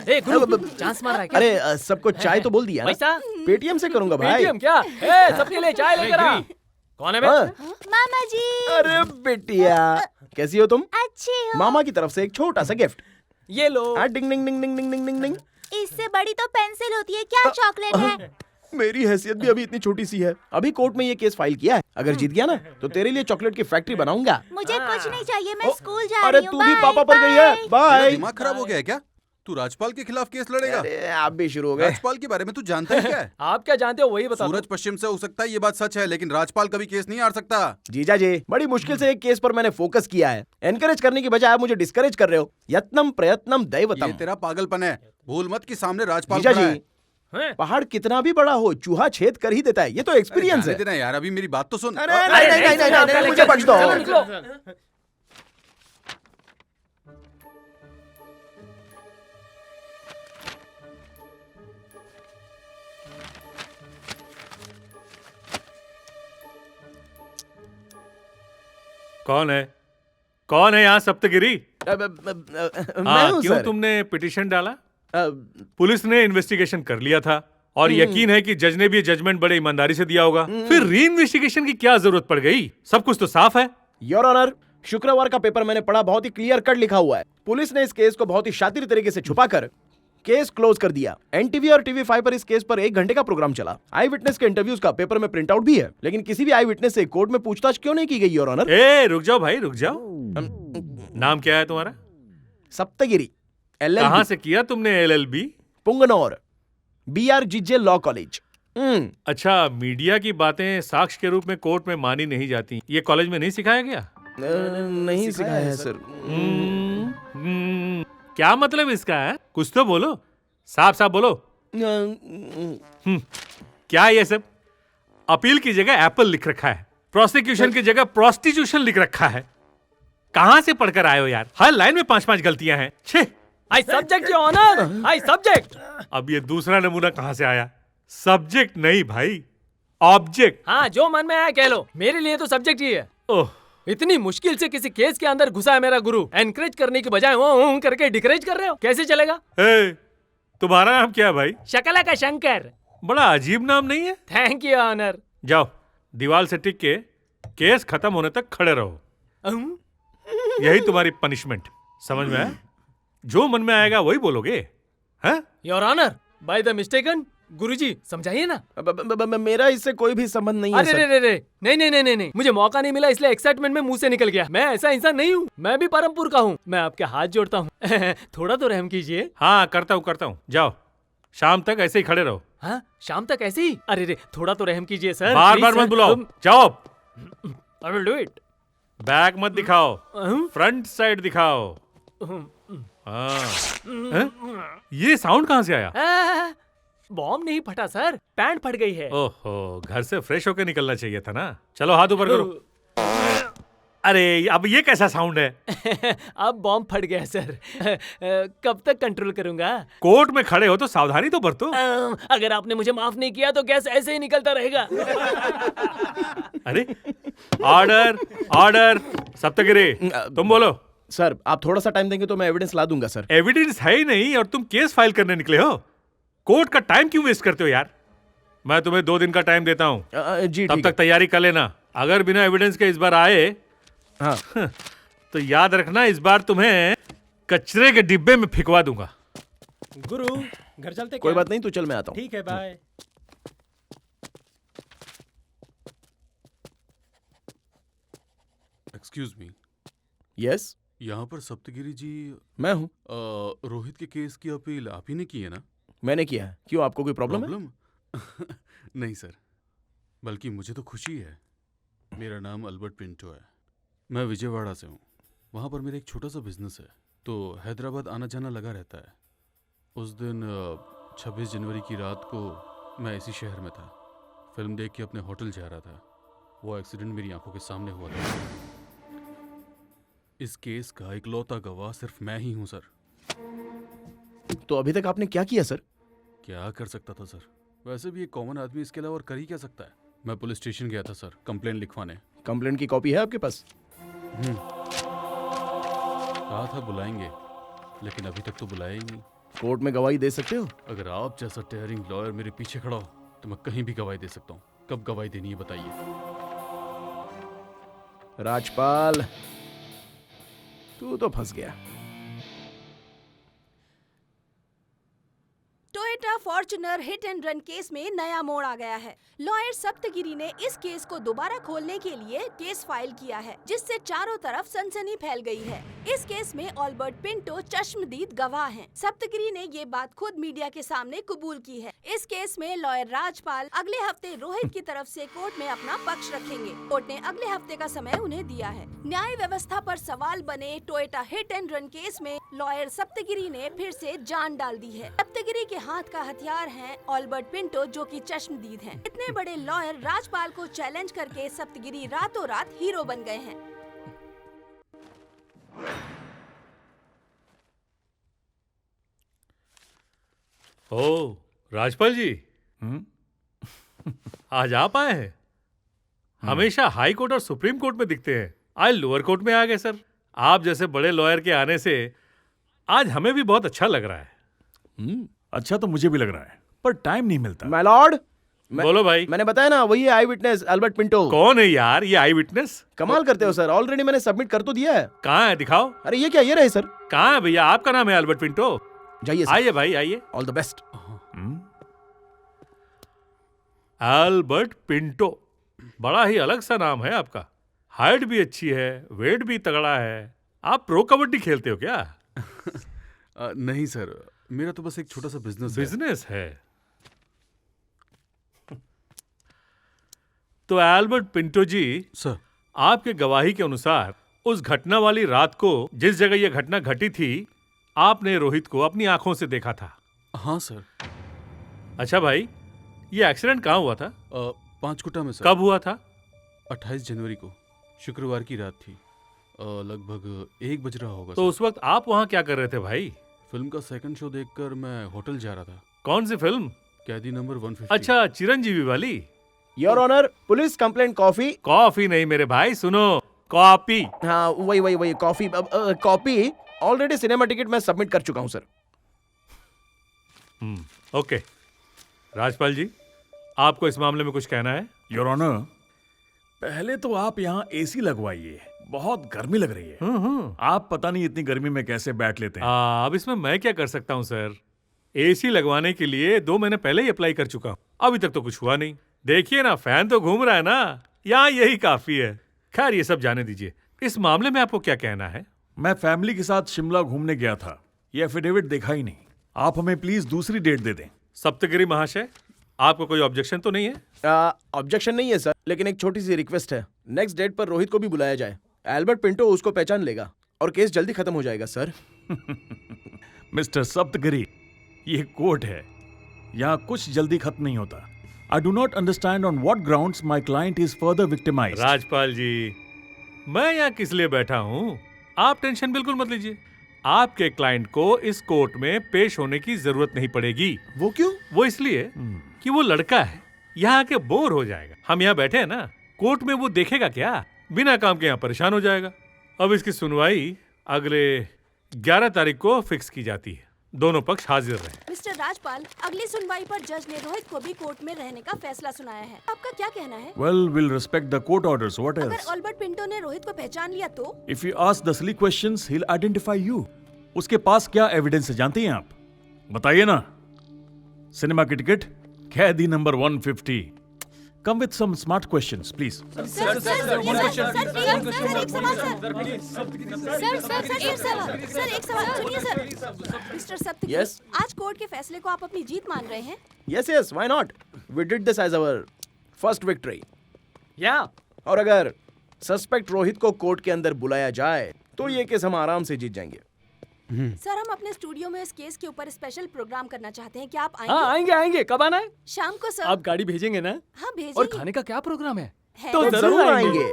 A Guru, chance मार रहा है क्या? अरे सबको चाय तो बोल दिया ना? पैसा पेटीएम से करूंगा भाई। पेटीएम क्या? ए सबके लिए चाय लेकर आ। कौन है बे? मामा जी। अरे बेटिया, कैसी हो तुम? अच्छी हो। मामा की तरफ से एक छोटा सा गिफ्ट। ये लो। डिंग डिंग डिंग डिंग डिंग डिंग डिंग। इससे बड़ी तो पेंसिल होती है, क्या चॉकलेट है? मेरी हैसियत भी अभी इतनी छोटी सी है। अभी कोर्ट में ये केस फाइल किया है, अगर जीत गया ना तो तेरे लिए चॉकलेट की फैक्ट्री बनाऊंगा। मुझे कुछ नहीं चाहिए, मैं स्कूल जा अरे रही हूँ। तू भी पापा पर गई है। बाय। दिमाग खराब हो गया है क्या? तू राजपाल के खिलाफ केस लड़ेगा? अरे आप भी शुरू हो गए। राजपाल के बारे में तू जानता है क्या? आप क्या जानते हो वही बताओ। सूरज पश्चिम से हो सकता है, ये बात सच है, लेकिन राजपाल कभी केस नहीं हार सकता। जीजा जी, बड़ी मुश्किल से एक केस पर मैंने फोकस किया है। एनकरेज करने की बजाय आप मुझे डिस्करेज कर रहे हो। यत्नम प्रयत्नम दैवतम। ये तेरा पागलपन है। भूल मत कि सामने राजपाल जीजा खड़ा जी, है। पहाड़ कितना भी बड़ा हो, चूहा छेद कर ही देता है। ये तो एक्सपीरियंस है। देना यार, अभी मेरी बात तो सुन। अरे नहीं, मुझे बख्श दो। कौन है? कौन है यहाँ सप्तगिरी? मैं क्यों तुमने पिटीशन डाला? पुलिस ने इन्वेस्टिगेशन कर लिया था और यकीन है कि जज ने भी जजमेंट बड़े ईमानदारी से दिया होगा। फिर री इन्वेस्टिगेशन की क्या जरूरत पड़ गई? सब कुछ तो साफ है। योर ऑनर, शुक्रवार का पेपर मैंने पढ़ा, बहुत ही क्लियर कट लिखा हुआ है। पुलिस ने इस केस को बहुत ही शातिर तरीके से छुपाकर केस क्लोज कर दिया। एनटीवी और टीवी5 पर इस केस पर 1 घंटे का प्रोग्राम चला। आई विटनेस के इंटरव्यूज का पेपर में प्रिंट आउट भी है, लेकिन किसी भी आई विटनेस से कोर्ट में पूछताछ क्यों नहीं की गई योर ऑनर? रुक जाओ भाई, रुक जाओ। नाम क्या है तुम्हारा? सप्तगिरी। कहाँ से किया तुमने LLB? पुंगनौर, BRGJ law college. अच्छा, मीडिया की बातें साक्ष्य के रूप में कोर्ट में मानी नहीं जाती, ये कॉलेज में नहीं सिखाया गया? नहीं सिखाया है सर। क्या मतलब इसका है? कुछ तो बोलो, साफ साफ बोलो। क्या है ये सब? अपील की जगह एप्पल लिख रखा है, प्रोसिक्यूशन की जगह प्रोस्टिट्यूशन लिख रखा है। कहां से पढ़कर आए हो यार? हर लाइन में 5-5 गलतियां हैं। छे। I subject your honour, I subject. अब ये दूसरा नमूना कहां से आया? सब्जेक्ट नहीं भाई, ऑब्जेक्ट। हाँ, जो मन में आया कह लो, मेरे लिए तो सब्जेक्ट ही है। ओह, इतनी मुश्किल से किसी केस के अंदर घुसा है मेरा गुरु, एनकरेज करने की बजाय वो करके डिकरेज कर रहे हो, कैसे चलेगा? तुम्हारा नाम क्या है भाई? शकला का शंकर। बड़ा अजीब नाम नहीं है? Thank you honour. जाओ, दीवार से टिक के केस खत्म होने तक खड़े रहो। यही तुम्हारी पनिशमेंट, समझ में आया? जो मन में आएगा वही बोलोगे। हाँ? Your honour, by the mistaken Guruji समझाइए ना। मेरा इससे कोई भी संबंध नहीं है। अरे रे, नहीं, मुझे मौका नहीं मिला इसलिए एक्साइटमेंट में मुंह से निकल गया। मैं ऐसा इंसान नहीं हूँ, मैं भी परमपुर का हूँ। मैं आपके हाथ जोड़ता हूँ थोड़ा तो रहम कीजिए। हाँ, करता हूँ। जाओ, शाम तक ऐसे ही खड़े रहो। हाँ, शाम तक ऐसे ही? अरे रे, थोड़ा तो रहम कीजिए सर। बार मत बुलाओ, जाओ। I will do it. Back मत दिखाओ, फ्रंट साइड दिखाओ। ये साउंड कहाँ से आया? बॉम्ब नहीं फटा सर, पैंट फट गई है। ओहो, घर से फ्रेश होकर निकलना चाहिए था ना। चलो हाथ ऊपर करो। अरे अब ये कैसा साउंड है? अब बॉम्ब फट गया सर। कब तक कंट्रोल करूंगा? कोर्ट में खड़े हो तो सावधानी तो बरतो। अगर आपने मुझे माफ नहीं किया तो गैस ऐसे ही निकलता रहेगा। अरे ऑर्डर सप्तगिरी, तुम बोलो। सर, आप थोड़ा सा टाइम देंगे तो मैं एविडेंस ला दूंगा सर। एविडेंस है ही नहीं और तुम केस फाइल करने निकले हो। कोर्ट का टाइम क्यों वेस्ट करते हो यार? मैं तुम्हें 2 दिन का टाइम देता हूँ, जी तब ठीक तक तैयारी कर लेना। अगर बिना एविडेंस के इस बार आए तो याद रखना, इस बार तुम्हें कचरे के डिब्बे में फिकवा दूंगा। गुरु घर चलते कोई क्या? बात नहीं, तू चल, मैं आता हूँ। ठीक है, बाय। Excuse me. यस, यहाँ पर सप्तगिरी जी। मैं हूँ। रोहित के केस की अपील आप ही ने की है ना? मैंने किया है। क्यों, आपको कोई प्रॉब्लम है? नहीं सर, बल्कि मुझे तो खुशी है। मेरा नाम अल्बर्ट पिंटो है, मैं विजयवाड़ा से हूँ। वहाँ पर मेरा एक छोटा सा बिजनेस है, तो हैदराबाद आना जाना लगा रहता है। उस दिन 26 जनवरी की रात को मैं इसी शहर में था, फिल्म देख के अपने होटल जा रहा था। वो एक्सीडेंट मेरी आंखों के सामने हुआ था। इस केस का इकलौता गवाह सिर्फ मैं ही हूँ सर। तो अभी तक आपने क्या किया सर? क्या कर सकता था सर, वैसे भी एक कॉमन आदमी इसके अलावा और कर ही क्या सकता है। मैं पुलिस स्टेशन गया था सर, कंप्लेंट लिखवाने। कंप्लेंट की कॉपी है आपके पास? कहा था बुलाएंगे, लेकिन अभी तक तो बुलाया ही नहीं। कोर्ट में गवाही दे सकते हो? अगर आप जैसा टेयरिंग लॉयर मेरे पीछे खड़ा हो तो मैं कहीं भी गवाही दे सकता हूँ। कब गवाही देनी है बताइए। राजपाल, तू तो फंस गया। Toyota Fortuner hit and run case में नया मोड़ आ गया है। लॉयर सप्तगिरी ने इस केस को दोबारा खोलने के लिए केस फाइल किया है, जिससे चारों तरफ सनसनी फैल गई है। इस केस में अल्बर्ट पिंटो चश्मदीद गवाह हैं। सप्तगिरी ने ये बात खुद मीडिया के सामने कबूल की है। इस केस में लॉयर राजपाल अगले हफ्ते रोहित की तरफ से कोर्ट में अपना पक्ष रखेंगे। कोर्ट ने अगले हफ्ते का समय उन्हें दिया है। न्याय व्यवस्था पर सवाल बने Toyota hit and run case में लॉयर सप्तगिरी ने फिर से जान डाल दी है। सप्तगिरी के हाथ का हथियार है अल्बर्ट पिंटो, जो कि चश्मदीद हैं। इतने बड़े लॉयर राजपाल को चैलेंज करके सप्तगिरी रातों रात हीरो बन गए हैं। ओ राजपाल जी, आज आप आए हैं? हमेशा हाई कोर्ट और सुप्रीम कोर्ट में दिखते हैं, आज लोअर कोर्ट में आ गए सर। आप जैसे बड़े लॉयर के आने से आज हमें भी बहुत अच्छा लग रहा है। अच्छा तो मुझे भी लग रहा है, पर टाइम नहीं मिलता। माय लॉर्ड, बोलो भाई। मैंने बताया ना, वही है आई विटनेस अल्बर्ट पिंटो। कौन है यार ये आई विटनेस? कमाल करते हो सर, ऑलरेडी मैंने सबमिट कर तो दिया है। कहाँ है, दिखाओ। अरे ये क्या, ये रहे सर। कहाँ है भैया? आपका नाम है अल्बर्ट पिंटो? जाइए, आइए भाई आइए। All the best. Albert Pinto, बड़ा ही अलग सा नाम है आपका। हाइट भी अच्छी है, वेट भी तगड़ा है। आप प्रो कबड्डी खेलते हो क्या? नहीं सर, मेरा तो बस एक छोटा सा बिजनेस है। तो एल्बर्ट पिंटो जी सर, आपके गवाही के अनुसार उस घटना वाली रात को जिस जगह यह घटना घटी थी, आपने रोहित को अपनी आंखों से देखा था। हाँ सर। अच्छा भाई, ये एक्सीडेंट कहाँ हुआ था? पांचकुटा में सर। कब हुआ था? 28 जनवरी को, शुक्रवार की रात थी। लगभग 1 बज रहा होगा। तो उस वक्त आप वहाँ क्या कर रहे थे भाई? फिल्म का सेकंड शो देखकर मैं होटल जा रहा था। कौन सी फिल्म? कैदी नंबर 150। अच्छा, चिरंजीवी वाली। Your honour, police complaint coffee. Coffee नहीं मेरे भाई, सुनो, कॉपी। हाँ वही coffee. Copy already cinema ticket मैं सबमिट कर चुका हूँ सर। ओके राजपाल जी, आपको इस मामले में कुछ कहना है? योर ऑनर, पहले तो आप यहाँ एसी लगवाइए, बहुत गर्मी लग रही है। आप पता नहीं इतनी गर्मी में कैसे बैठ लेते हैं। अब इसमें मैं क्या कर सकता हूँ सर? एसी लगवाने के लिए 2 महीने पहले ही अप्लाई कर चुका हूँ, अभी तक तो कुछ हुआ नहीं। देखिए ना, फैन तो घूम रहा है ना, यहाँ यही काफी है। खैर ये सब जाने दीजिए, इस मामले में आपको क्या कहना है? मैं फैमिली के साथ शिमला घूमने गया था, ये एफिडेविट देखा ही नहीं। आप हमें प्लीज दूसरी डेट दे दें। सप्तगिरी महाशय, आपको कोई ऑब्जेक्शन तो नहीं है? ऑब्जेक्शन नहीं है सर, लेकिन एक छोटी सी रिक्वेस्ट है। नेक्स्ट डेट पर रोहित को भी बुलाया जाए। एल्बर्ट पिंटो उसको पहचान लेगा और केस जल्दी खत्म हो जाएगा सर। मिस्टर सप्तगिरी, ये कोर्ट है, यहाँ कुछ जल्दी खत्म नहीं होता। I do not understand on what grounds my client is further victimized. Rajpal जी, मैं यहाँ किस लिए बैठा हूँ, आप टेंशन बिल्कुल मत लीजिए। आपके क्लाइंट को इस कोर्ट में पेश होने की जरूरत नहीं पड़ेगी। वो क्यों? वो इसलिए कि वो लड़का है, यहाँ आके बोर हो जाएगा। हम यहाँ बैठे हैं ना, कोर्ट में वो देखेगा क्या? बिना काम के यहाँ परेशान हो जाएगा। अब इसकी सुनवाई अगले 11 तारीख को फिक्स की जाती है। दोनों पक्ष हाजिर रहे। मिस्टर राजपाल, अगली सुनवाई पर जज ने रोहित को भी कोर्ट में रहने का फैसला सुनाया है। आपका क्या कहना है? Well, we'll respect the court orders. What अगर else? ऑल्बर्ट पिंटो ने रोहित को पहचान लिया तो? If you ask the silly questions, he'll identify you. उसके पास क्या एविडेंस है जानती हैं आप? बताइए ना। सिनेमा की टिकट, कैदी number 150। Come with some smart questions, please. Sir, एक सवाल सुनिए सर। Mister Saptagiri, Yes? आज कोर्ट के फैसले को आप अपनी जीत मान रहे हैं? Yes, why not? We did this as our first victory. Yeah. और अगर सस्पेक्ट रोहित को कोर्ट के अंदर बुलाया जाए तो ये केस हम आराम से जीत जाएंगे। सर, हम अपने स्टूडियो में इस केस के ऊपर स्पेशल प्रोग्राम करना चाहते हैं। क्या आप आएंगे? हाँ, आएंगे। कब आना है? शाम को सर। आप गाड़ी भेजेंगे ना? हाँ, भेजेंगे। और खाने का क्या प्रोग्राम है? है। तो जरूर आएंगे।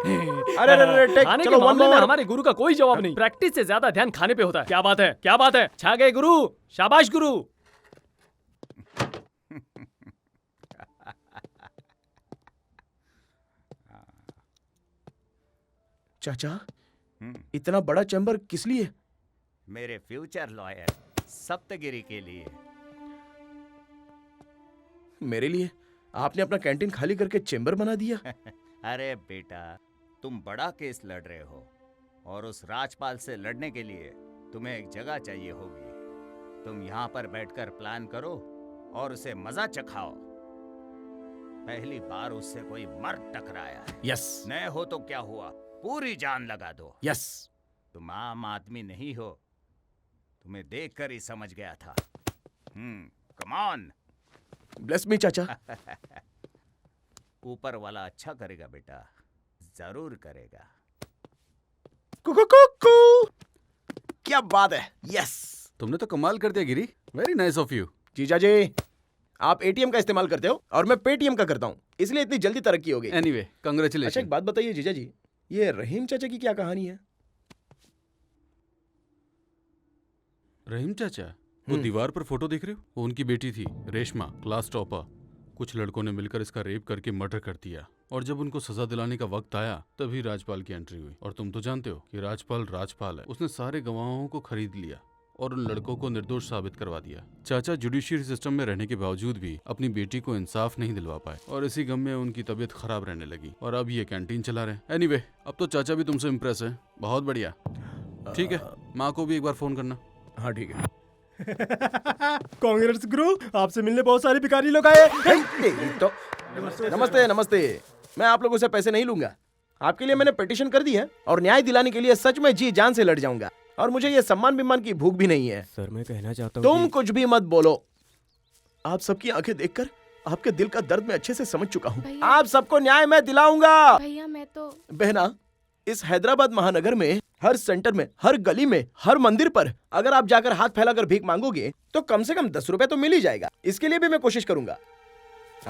अरे खाने चलो के one मामले में more। हमारे गुरु का कोई जवाब नहीं। प्रैक्टिस से ज्यादा ध्यान खाने पे होता है। क्या बात है? छा गए गुरु, शाबाश गुरु। चाचा, इतना बड़ा चैम्बर किस लिए? मेरे फ्यूचर लॉयर सप्तगिरी के लिए। मेरे लिए? आपने अपना कैंटीन खाली करके चैम्बर बना दिया? अरे बेटा, तुम बड़ा केस लड़ रहे हो और उस राजपाल से लड़ने के लिए तुम्हें एक जगह चाहिए होगी। तुम यहाँ पर बैठकर प्लान करो और उसे मजा चखाओ। पहली बार उससे कोई मर्द टकराया है। यस। नए हो तो क्या हुआ, पूरी जान लगा दो। यस। तुम आम आदमी नहीं हो, तुम्हें देखकर ही समझ गया था। Come on. ब्लेस मी चाचा। ऊपर वाला अच्छा करेगा बेटा, जरूर करेगा। कुकु। क्या बात है। यस। तुमने तो कमाल कर दिया Giri. Very nice of you. जीजा जी, आप एटीएम का इस्तेमाल करते हो और मैं पेटीएम का करता हूँ, इसलिए इतनी जल्दी तरक्की हो गई। Anyway, congratulation. अच्छा, एक बात बताइए जीजा जी, ये रहीम चाचा की क्या कहानी है? रहीम चाचा, वो दीवार पर फोटो देख रहे हो? वो उनकी बेटी थी, रेशमा, क्लास टॉपर। कुछ लड़कों ने मिलकर इसका रेप करके मर्डर कर दिया और जब उनको सजा दिलाने का वक्त आया तभी राजपाल की एंट्री हुई। और तुम तो जानते हो कि राजपाल है। उसने सारे गवाहों को खरीद लिया और उन लड़कों को निर्दोष साबित करवा दिया। चाचा जुडिशियरी सिस्टम में रहने के बावजूद भी अपनी बेटी को इंसाफ नहीं दिलवा पाए और इसी गम में उनकी तबीयत खराब रहने लगी और अब ये कैंटीन चला रहे हैं। एनीवे, अब तो चाचा भी तुमसे इम्प्रेस है। बहुत बढ़िया। ठीक है, माँ को भी एक बार फोन करना। हाँ ठीक है। कांग्रेस गुरु, आपसे मिलने बहुत सारे भिखारी लोग आए। तो नमस्ते। मैं आप लोगों से पैसे नहीं लूंगा। आपके लिए मैंने पिटीशन कर दी है और न्याय दिलाने के लिए सच में जी जान से लड़ जाऊंगा। और मुझे ये सम्मान विमान की भूख भी नहीं है। सर, मैं कहना चाहता हूँ तुम कुछ भी मत बोलो। आप सबकी आंखें देखकर आपके दिल का दर्द मैं अच्छे से समझ चुका हूँ। आप सबको न्याय मैं दिलाऊंगा। भैया, मैं तो बहना, इस हैदराबाद महानगर में हर सेंटर में, हर गली में, हर मंदिर पर अगर आप जाकर हाथ फैलाकर भीख मांगोगे तो कम से कम 10 रुपए तो मिल ही जाएगा। इसके लिए भी मैं कोशिश करूंगा।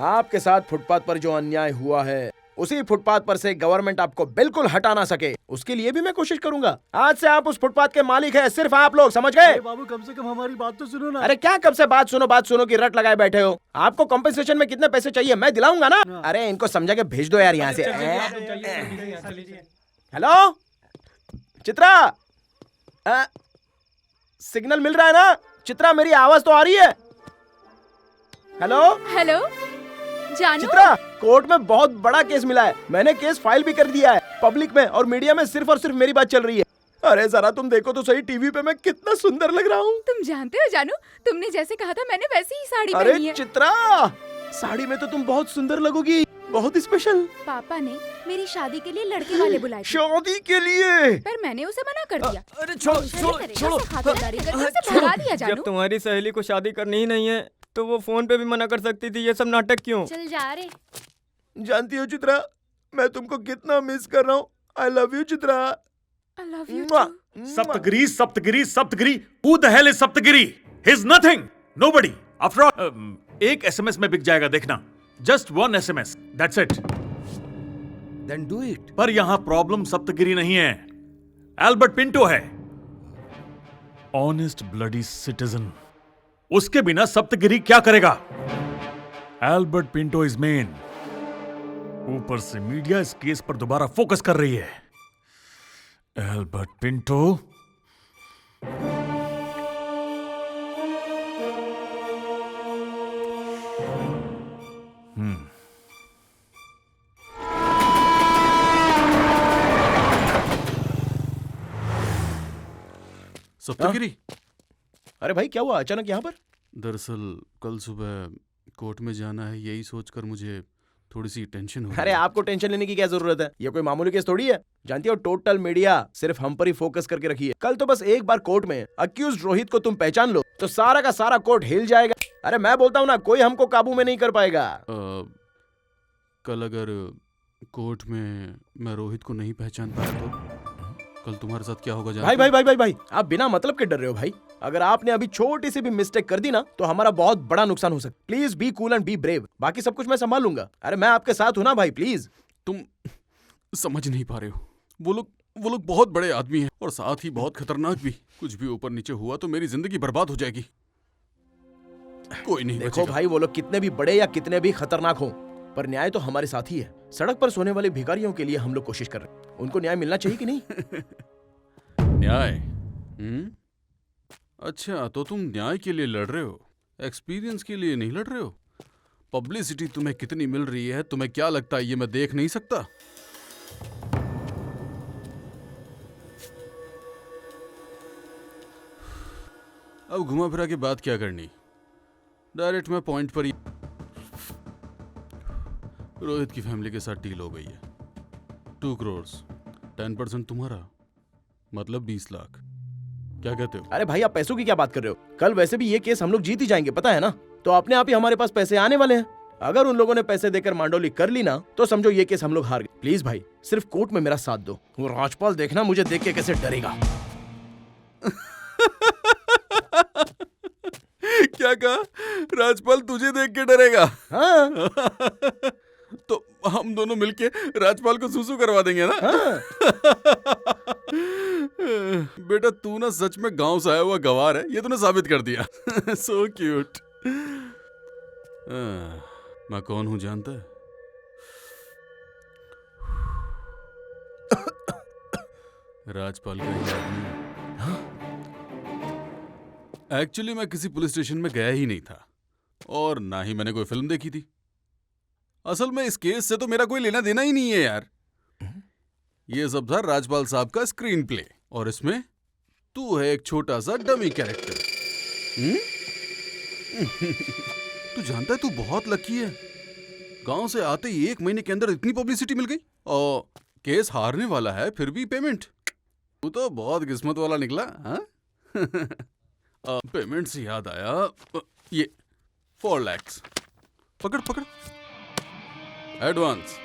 आपके साथ फुटपाथ पर जो अन्याय हुआ है, उसी फुटपाथ पर से गवर्नमेंट आपको बिल्कुल हटा ना सके, उसके लिए भी मैं कोशिश करूंगा। आज से आप उस फुटपाथ के मालिक हैं, सिर्फ आप लोग, समझ गए? बाबू, कम से कम हमारी बात तो सुनो ना। अरे क्या कब से बात सुनो की रट लगाए बैठे हो? आपको कॉम्पेंसेशन में कितने पैसे चाहिए मैं दिलाऊंगा ना। अरे इनको समझा के भेज दो यार यहाँ से। हेलो चित्रा, सिग्नल मिल रहा है ना? चित्रा, मेरी आवाज तो आ रही है? हेलो जानू? चित्रा, कोर्ट में बहुत बड़ा केस मिला है। मैंने केस फाइल भी कर दिया है। पब्लिक में और मीडिया में सिर्फ और सिर्फ मेरी बात चल रही है। अरे जरा तुम देखो तो सही, टीवी पे मैं कितना सुंदर लग रहा हूँ। तुम जानते हो जानू, तुमने जैसे कहा था मैंने वैसी ही साड़ी अरे पहनी है। चित्रा, साड़ी में तो तुम बहुत सुंदर लगोगी, बहुत स्पेशल। पापा ने मेरी शादी के लिए लड़के वाले बुलाए थे। शादी के लिए? पर मैंने उसे मना कर दिया। अरे छोड़ो। खातिरदारी करके उसे भगा दिया जानू। जब तुम्हारी सहेली को शादी करनी ही नहीं है तो वो फोन पे भी मना कर सकती थी। ये सब नाटक क्यों? चल जा रे। जानती हो चित्रा, मैं तुमको कितना मिस कर रहा हूँ। I love you Chitra. I love you too. Saptagiri, who the hell is Saptagiri? He's nothing, nobody. After all, एक SMS में बिक जाएगा, देखना। Just one SMS, that's it. Then do it. पर यहाँ प्रॉब्लम सप्तगिरी नहीं है, एल्बर्ट पिंटो है। Honest bloody citizen. उसके बिना सप्तगिरी क्या करेगा? Albert Pinto is main. ऊपर से मीडिया इस केस पर दोबारा फोकस कर रही है। Albert Pinto. सप्तगिरी। अरे भाई क्या हुआ अचानक यहाँ पर? दरअसल कल सुबह कोर्ट में जाना है, यही सोचकर मुझे थोड़ी सी टेंशन हो। अरे आपको टेंशन लेने की क्या जरूरत है, ये कोई मामूली केस थोड़ी है। जानती हो टोटल मीडिया सिर्फ हम पर ही फोकस करके रखी है। कल तो बस एक बार कोर्ट में अक्यूज्ड रोहित को तुम पहचान लो तो सारा का सारा कोर्ट हिल जाएगा। अरे मैं बोलता हूँ ना, कोई हमको काबू में नहीं कर पाएगा। कल अगर कोर्ट में मैं रोहित को नहीं पहचान पाया तो कल तुम्हारे साथ क्या होगा? भाई भाई भाई भाई भाई आप बिना मतलब के डर रहे हो भाई। अगर आपने अभी छोटी सी भी मिस्टेक कर दी ना तो हमारा बहुत बड़ा नुकसान हो सकता है। Please be cool and be brave, बाकी सब कुछ मैं संभाल लूंगा। अरे मैं आपके साथ हूं ना भाई, प्लीज। तुम समझ नहीं पा रहे हो, वो लोग बहुत बड़े आदमी हैं और साथ ही बहुत खतरनाक भी। कुछ भी ऊपर नीचे हुआ तो मेरी जिंदगी बर्बाद हो जाएगी। कोई नहीं देखो भाई, वो लोग कितने भी बड़े या कितने भी खतरनाक हो, पर न्याय तो हमारे साथ ही है। सड़क पर सोने वाले भिखारियों के लिए हम लोग कोशिश कर रहे हैं, उनको न्याय मिलना चाहिए कि नहीं? न्याय? अच्छा, तो तुम न्याय के लिए लड़ रहे हो, एक्सपीरियंस के लिए नहीं लड़ रहे हो। पब्लिसिटी तुम्हें कितनी मिल रही है, तुम्हें क्या लगता है ये मैं देख नहीं सकता? अब घुमा फिरा के बात क्या करनी, डायरेक्ट मैं पॉइंट पर ही। रोहित की फैमिली के साथ डील हो गई है। 2 करोड़ 10% तुम्हारा, मतलब 20 लाख। क्या कहते हो? अरे भाई आप पैसों की क्या बात कर रहे हो? कल वैसे भी ये केस हम लोग जीत ही जाएंगे, पता है ना। तो अपने आप ही हमारे पास पैसे आने वाले हैं। अगर उन लोगों ने पैसे देकर मांडोली कर ली ना तो समझो ये केस हम लोग हार गए। प्लीज भाई सिर्फ कोर्ट में मेरा साथ दो। वो राजपाल देखना मुझे देख के कैसे डरेगा। क्या कहा? राजपाल तुझे देख के डरेगा? हाँ। तो हम दोनों मिलके राजपाल को सुसु करवा देंगे ना? बेटा तू ना सच में गांव से आया हुआ गवार है, ये तूने साबित कर दिया। So cute. मैं कौन हूं जानता है? राजपाल का ही आदमी। एक्चुअली मैं किसी पुलिस स्टेशन में गया ही नहीं था और ना ही मैंने कोई फिल्म देखी थी। असल में इस केस से तो मेरा कोई लेना देना ही नहीं है यार। ये सब था राजपाल साहब का स्क्रीन प्ले और इसमें तू है एक छोटा सा डमी कैरेक्टर। तू जानता है तू बहुत लकी है, गांव से आते ही 1 महीने के अंदर इतनी पब्लिसिटी मिल गई और केस हारने वाला है फिर भी पेमेंट। तू तो बहुत किस्मत वाला निकला। हाँ? पेमेंट से याद आया, ये 4 लाख पकड़ पकड़ एडवांस।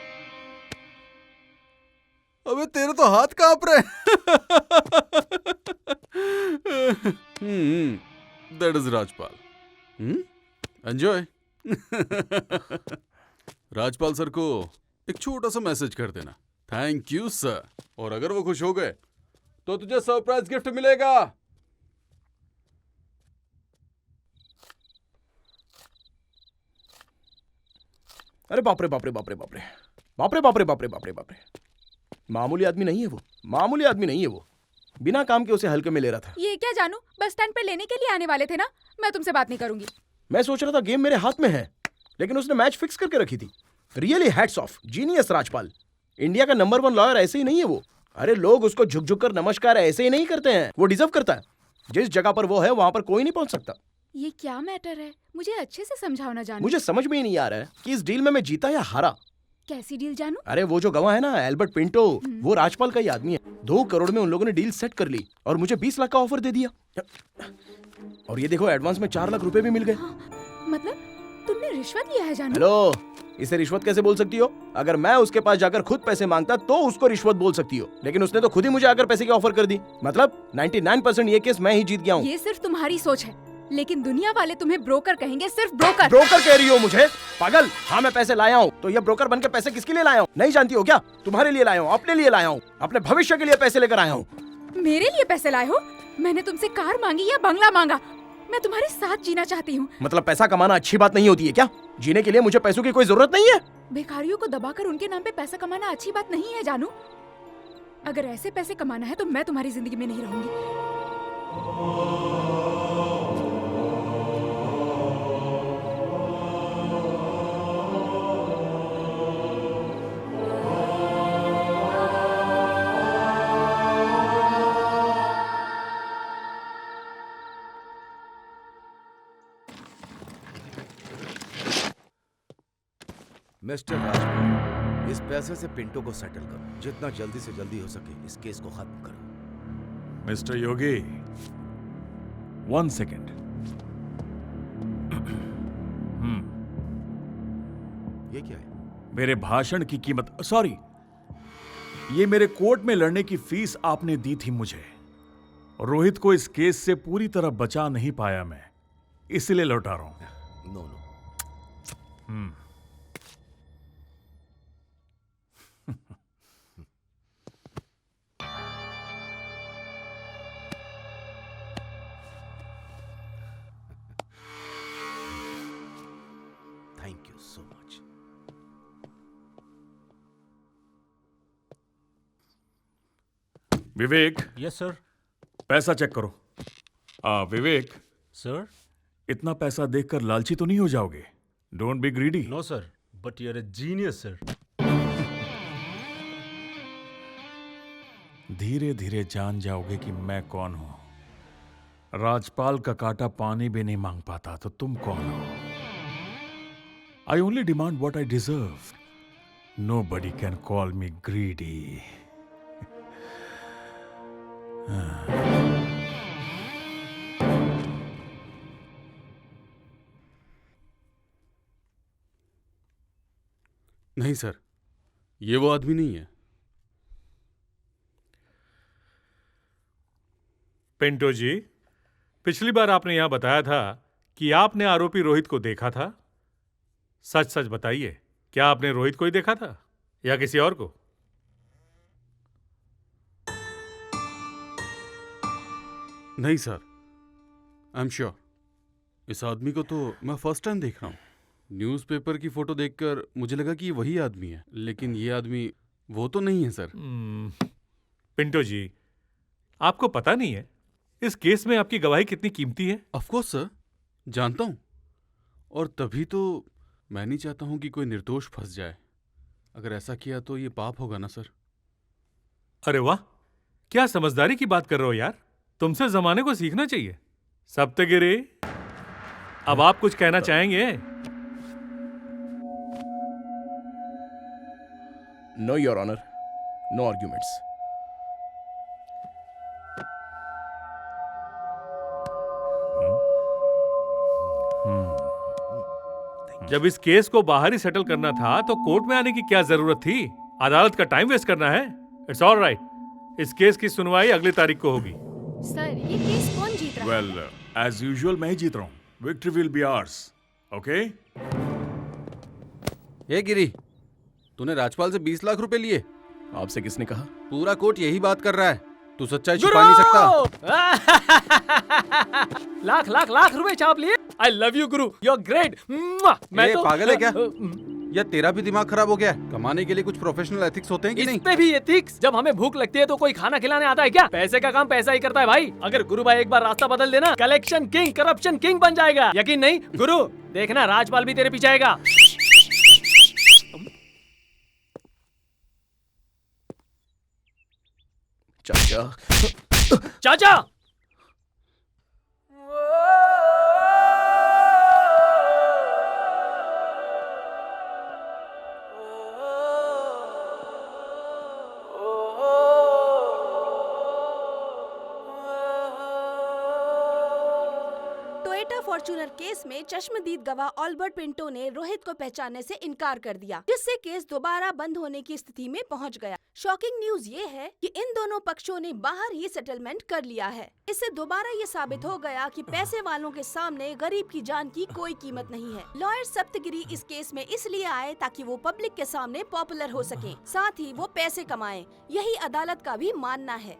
अबे तेरे तो हाथ कांप रहे। That is Rajpal. Enjoy. Rajpal sir को एक छोटा सा मैसेज कर देना, थैंक यू सर, और अगर वो खुश हो गए तो तुझे सरप्राइज गिफ्ट मिलेगा। अरे बाप रे बाप रे बाप रे बाप रे बाप रे बाप रे बाप रे बाप रे बाप रे। मामूली आदमी नहीं है वो, मामूली आदमी नहीं है वो। बिना काम के उसे हल्के में ले रहा था। ये क्या जानू, बस स्टैंड पे लेने के लिए आने वाले थे ना। मैं तुमसे बात नहीं करूंगी। मैं सोच रहा था गेम मेरे हाथ में है, लेकिन उसने मैच फिक्स करके रखी थी। Really hats off, genius Rajpal. India का नंबर 1 लॉयर ऐसे ही नहीं है वो। अरे लोग उसको झुक झुक कर नमस्कार ऐसे ही नहीं करते हैं, वो डिजर्व करता है। जिस जगह पर वो है वहां पर कोई नहीं पहुंच सकता। ये क्या मैटर है, मुझे अच्छे से समझाओ ना जानू। मुझे समझ में ही नहीं आ रहा है कि इस डील में मैं जीता या हारा। कैसी डील जानू? अरे वो जो गवाह है ना एल्बर्ट पिंटो, वो राजपाल का ही आदमी है। 2 करोड़ में उन लोगों ने डील सेट कर ली और मुझे 20 लाख का ऑफर दे दिया। और ये देखो एडवांस में 4 लाख रुपए भी मिल गए। मतलब तुमने रिश्वत लिया है जानू? हेलो, इसे रिश्वत कैसे बोल सकती हो? अगर मैं उसके पास जाकर खुद पैसे मांगता तो उसको रिश्वत बोल सकती हो, लेकिन उसने तो खुद ही मुझे आकर पैसे की ऑफर कर दी। मतलब 99% ये केस मैं ही जीत गया हूँ। ये सिर्फ तुम्हारी सोच है, लेकिन दुनिया वाले तुम्हें ब्रोकर कहेंगे, सिर्फ ब्रोकर। ब्रोकर कह रही हो मुझे? पागल। हाँ मैं पैसे लाया हूँ, तो ये ब्रोकर बनकर पैसे किसके लिए लाया हूँ नहीं जानती हो क्या? तुम्हारे लिए लाया हूँ, अपने लिए लाया हूँ, अपने भविष्य के लिए पैसे लेकर आया हूँ। मेरे लिए पैसे लाए हो? मैंने तुमसे कार मांगी या बंगला मांगा? मैं तुम्हारे साथ जीना चाहती हूँ। मतलब पैसा कमाना अच्छी बात नहीं होती है क्या? जीने के लिए मुझे पैसों की कोई जरूरत नहीं है। भिखारियों को दबाकर उनके नाम पे पैसा कमाना अच्छी बात नहीं है जानू। अगर ऐसे पैसे कमाना है तो मैं तुम्हारी जिंदगी में नहीं रहूंगी। मिस्टर राजपाल, इस पैसे से पिंटो को सेटल करो। जितना जल्दी से जल्दी हो सके इस केस को खत्म करो। मिस्टर योगी, 1 सेकेंड। ये क्या है? मेरे भाषण की कीमत, सॉरी, ये मेरे कोर्ट में लड़ने की फीस आपने दी थी मुझे। रोहित को इस केस से पूरी तरह बचा नहीं पाया मैं, इसलिए लौटा रहा हूं। No no. Thank you so much. Vivek. Yes sir. पैसा चेक करो। विवेक सर। इतना पैसा देखकर लालची तो नहीं हो जाओगे? Don't be greedy. No sir, but you are a genius sir. धीरे धीरे जान जाओगे कि मैं कौन हूं। राजपाल का काटा पानी भी नहीं मांग पाता तो तुम कौन हो? I only demand what I deserve. Nobody can call me greedy. नहीं सर, ये वो आदमी नहीं है। पिंटो जी, पिछली बार आपने यहां बताया था कि आपने आरोपी रोहित को देखा था। सच सच बताइए, क्या आपने रोहित को ही देखा था या किसी और को? नहीं सर, आई एम श्योर। इस आदमी को तो मैं फर्स्ट टाइम देख रहा हूँ। न्यूज़पेपर की फोटो देखकर मुझे लगा कि ये वही आदमी है, लेकिन ये आदमी वो तो नहीं है सर। पिंटो जी, आपको पता नहीं है इस केस में आपकी गवाही कितनी कीमती है? ऑफ कोर्स सर, जानता हूँ, और तभी तो मैं नहीं चाहता हूँ कि कोई निर्दोष फंस जाए। अगर ऐसा किया तो ये पाप होगा ना सर? अरे वाह, क्या समझदारी की बात कर रहे हो यार। तुमसे जमाने को सीखना चाहिए। सप्तगिरी, अब आप कुछ कहना चाहेंगे? No your honour, no arguments. जब इस केस को बाहर ही सेटल करना था तो कोर्ट में आने की क्या जरूरत थी? अदालत का टाइम वेस्ट करना है? It's all right. इस केस की सुनवाई अगली तारीख को होगी। सर, ये केस कौन जीत रहा है? वेल, एज यूजुअल मैं ही जीत रहा हूं। Victory will be hours. Okay? ये गिरी, तूने राजपाल से 20 लाख रुपए लिए? आपसे किसने कहा? पूरा कोर्ट यही बात कर रहा है। तू सच्चाई छुपा नहीं सकता। लाख लाख लाख रुपए छाप लिए। I love you Guru, you are great. मैं तो पागल है क्या? या तेरा भी दिमाग खराब हो गया है? कमाने के लिए कुछ प्रोफेशनल एथिक्स होते हैं कि नहीं? इस पे भी एथिक्स? जब हमें भूख लगती है तो कोई खाना खिलाने आता है क्या? पैसे का काम पैसा ही करता है भाई। अगर गुरु भाई एक बार रास्ता बदल देना, कलेक्शन किंग, करप्शन किंग बन जाएगा। यकीन नहीं गुरु? देखना, राजपाल भी तेरे पीछे आएगा। चाचा। चाचा! टोयोटा फॉर्च्यूनर केस में चश्मदीद गवाह ऑल्बर्ट पिंटो ने रोहित को पहचानने से इनकार कर दिया, जिससे केस दोबारा बंद होने की स्थिति में पहुंच गया। शॉकिंग न्यूज ये है कि इन दोनों पक्षों ने बाहर ही सेटलमेंट कर लिया है। इससे दोबारा ये साबित हो गया कि पैसे वालों के सामने गरीब की जान की कोई कीमत नहीं है। लॉयर सप्तगिरी इस केस में इसलिए आए ताकि वो पब्लिक के सामने पॉपुलर हो सके, साथ ही वो पैसे कमाएं। यही अदालत का भी मानना है।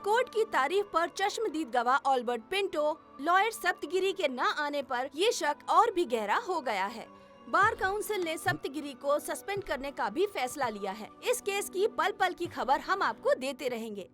कोर्ट की तारीफ पर चश्मदीद गवाह ऑल्बर्ट पिंटो, लॉयर सप्तगिरी के न आने पर ये शक और भी गहरा हो गया है। बार काउंसिल ने सप्तगिरी को सस्पेंड करने का भी फैसला लिया है। इस केस की पल पल की खबर हम आपको देते रहेंगे।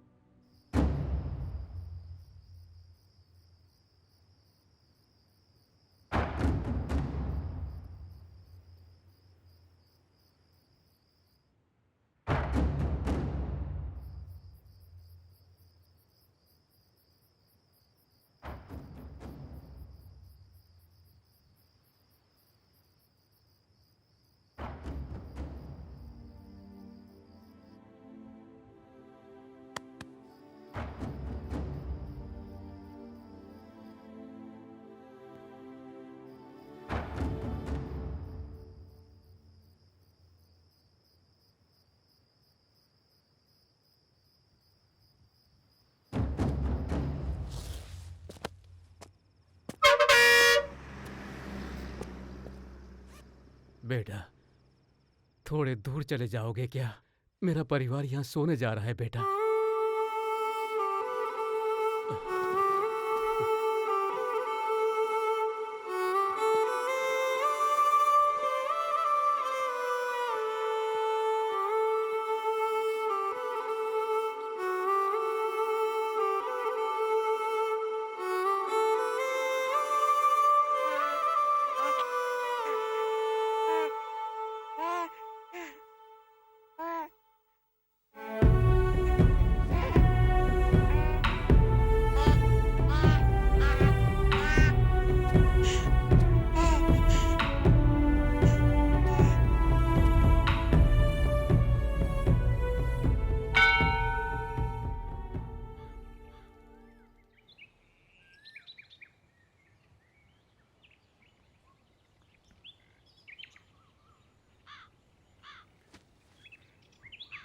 बेटा, थोड़े दूर चले जाओगे क्या? मेरा परिवार यहाँ सोने जा रहा है बेटा।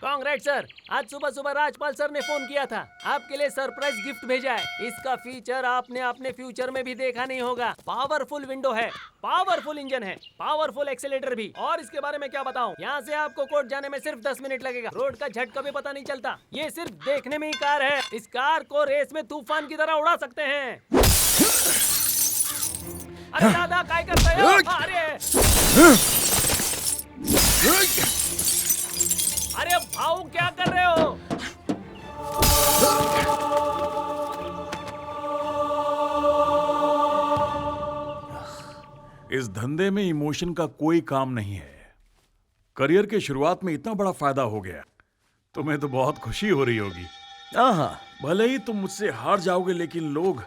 कांग्रेट सर, आज सुबह सुबह राजपाल सर ने फोन किया था, आपके लिए सरप्राइज गिफ्ट भेजा है। इसका फीचर आपने अपने फ्यूचर में भी देखा नहीं होगा। पावरफुल विंडो है, पावरफुल इंजन है, पावरफुल एक्सीलेटर भी। और इसके बारे में क्या बताऊं, यहाँ से आपको कोर्ट जाने में सिर्फ 10 मिनट लगेगा। रोड का झटका भी पता नहीं चलता। ये सिर्फ देखने में ही कार है। इस कार को रेस में तूफान की तरह उड़ा सकते हैं। अरे दादा क्या करते हो? अरे भाऊ क्या कर रहे हो? इस धंधे में इमोशन का कोई काम नहीं है। करियर के शुरुआत में इतना बड़ा फायदा हो गया, तुम्हें तो बहुत खुशी हो रही होगी। हाँ, भले ही तुम मुझसे हार जाओगे, लेकिन लोग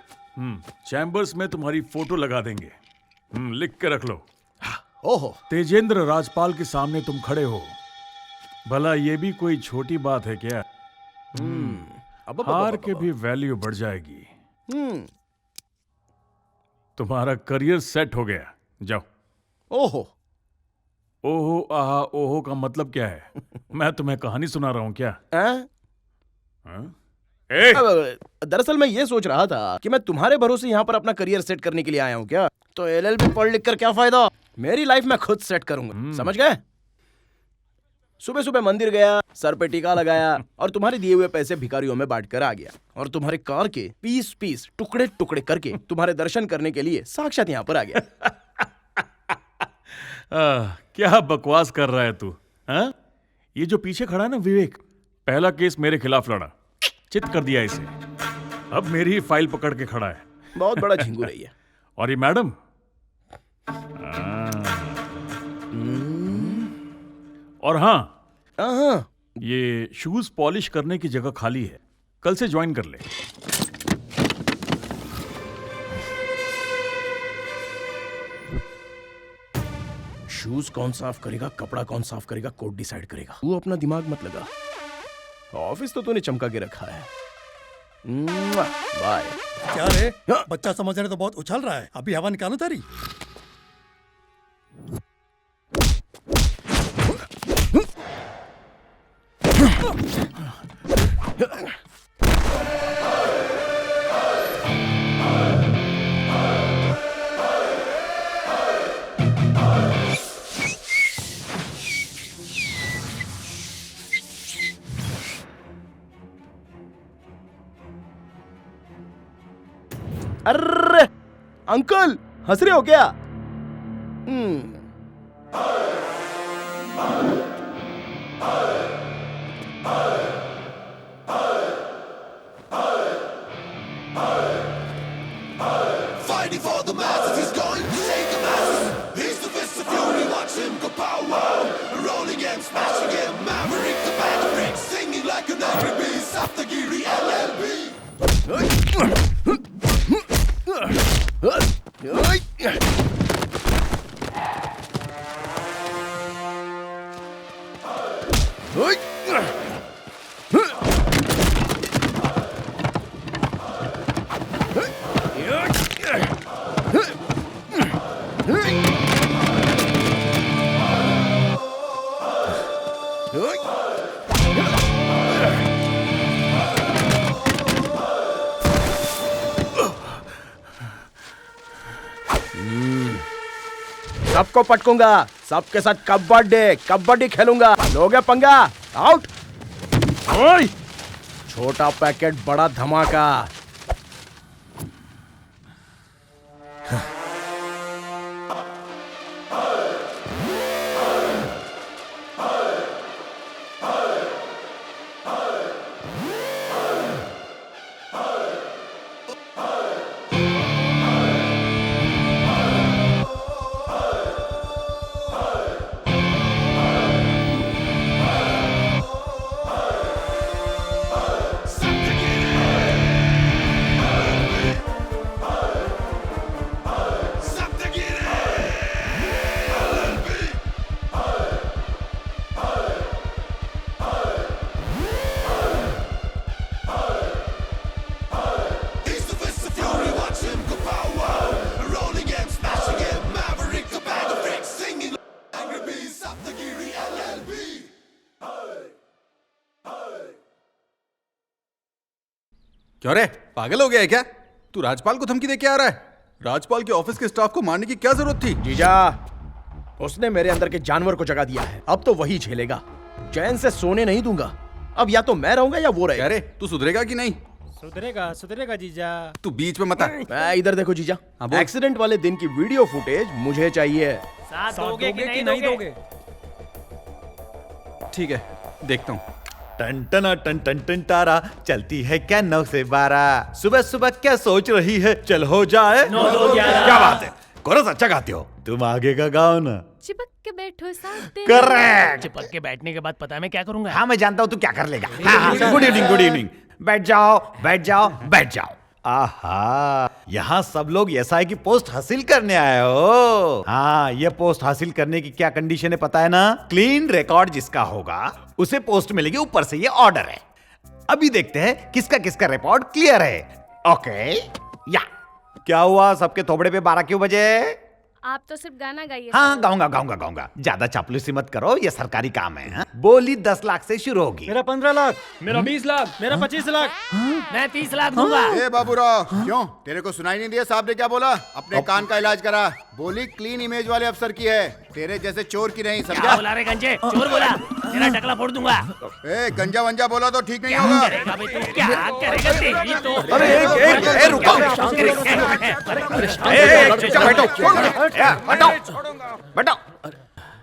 चैम्बर्स में तुम्हारी फोटो लगा देंगे। लिख के रख लो। ओहो, तेजेंद्र राजपाल के सामने तुम खड़े हो। भला ये भी कोई छोटी बात है क्या? हार के भी वैल्यू बढ़ जाएगी। तुम्हारा करियर सेट हो गया, जाओ। ओहो, ओहो, आहा, ओहो का मतलब क्या है? मैं तुम्हें कहानी सुना रहा हूं क्या? दरअसल मैं ये सोच रहा था कि मैं तुम्हारे भरोसे यहाँ पर अपना करियर सेट करने के लिए आया हूँ क्या? तो LLB पढ़ लिख कर क्या फायदा? मेरी लाइफ मैं खुद सेट करूंगा, समझ गए? सुबह सुबह मंदिर गया, सर पे टीका लगाया और तुम्हारे दिए हुए पैसे भिखारियों में बांट कर आ गया। और तुम्हारे कार के पीस पीस टुकड़े टुकड़े करके तुम्हारे दर्शन करने के लिए साक्षात यहाँ पर आ गया। क्या बकवास कर रहा है तू? ये जो पीछे खड़ा है ना विवेक, पहला केस मेरे खिलाफ लड़ा, चित कर दिया इसे। अब मेरी ही फाइल पकड़ के खड़ा है। बहुत बड़ा झिंगू रही है। और ये मैडम, और हाँ, ये शूज पॉलिश करने की जगह खाली है, कल से ज्वाइन कर ले। शूज कौन साफ करेगा, कपड़ा कौन साफ करेगा, कोर्ट डिसाइड करेगा। तू अपना दिमाग मत लगा, ऑफिस तो तूने चमका के रखा है। बाय। क्या रे, बच्चा समझ रहे तो बहुत उछल रहा है। अभी हवा निकालो तारी। अरे अंकल, हंस रहे हो क्या? Fighting for the masses, he's going to shake the masses. He's the fist of fury, watch him go power. Rolling and smashing him, maverick the maverick, singing like an angry beast. Saptagiri LLB. सबको पटकूंगा, सबके साथ कबड्डी खेलूंगा। लोगे पंगा? Out. ओए! छोटा packet बड़ा धमाका। क्यों रे, पागल हो गया है क्या? तू राजपाल को धमकी दे के आ रहा है? राजपाल के ऑफिस के स्टाफ को मारने की क्या जरूरत थी? जीजा, उसने मेरे अंदर के जानवर को जगा दिया है। अब तो वही झेलेगा। चैन से सोने नहीं दूंगा। अब या तो मैं रहूंगा या वो रहेगा। अरे तू सुधरेगा कि नहीं? सुधरेगा जीजा। तू बीच में मत आ। इधर देखो जीजा, एक्सीडेंट वाले दिन की वीडियो फुटेज मुझे चाहिए। साथ दोगे कि नहीं दोगे? ठीक है, देखता हूँ। टन टन टन टन टन तारा चलती है क्या 9 से 12। सुबह सुबह क्या सोच रही है, चल हो जाए 9 2 11। क्या बात है, कोरस अच्छा गाते हो। तुम आगे का गाओ ना। चिपक के बैठो साथ तेरे। करेक्ट। चिपक के बैठने के बाद पता है मैं क्या करूंगा? हाँ मैं जानता हूँ तू क्या कर लेगा। हाँ, गुड इवनिंग गुड इवनिंग। बैठ जाओ बैठ जाओ बैठ जाओ। आहा, यहाँ सब लोग एसआई की पोस्ट हासिल करने आए हो। हाँ, ये पोस्ट हासिल करने की क्या कंडीशन है पता है ना? क्लीन रिकॉर्ड जिसका होगा उसे पोस्ट मिलेगी। ऊपर से ये ऑर्डर है। अभी देखते हैं किसका किसका रिकॉर्ड क्लियर है। ओके या क्या हुआ, सबके थोबड़े पे 12 क्यों बजे? आप तो सिर्फ गाना गाइए। हाँ गाऊंगा। ज्यादा चापलूसी मत करो, ये सरकारी काम है। हाँ? बोली 10 लाख से शुरू होगी। मेरा 15 लाख। मेरा 20 लाख। मेरा 25 लाख। मैं 30 लाख दूंगा। ए बाबूराव, क्यों तेरे को सुनाई नहीं दिया साहब ने क्या बोला? अपने कान का इलाज करा। बोली क्लीन इमेज वाले अफसर की है, तेरे जैसे चोर की नहीं। समझा? क्या बोला रे गंजे? चोर बोला? तेरा टकला फोड़ दूंगा। ए गंजा वंजा बोला तो ठीक नहीं होगा। क्या करेगा तेरी तो? अरे एक रुको।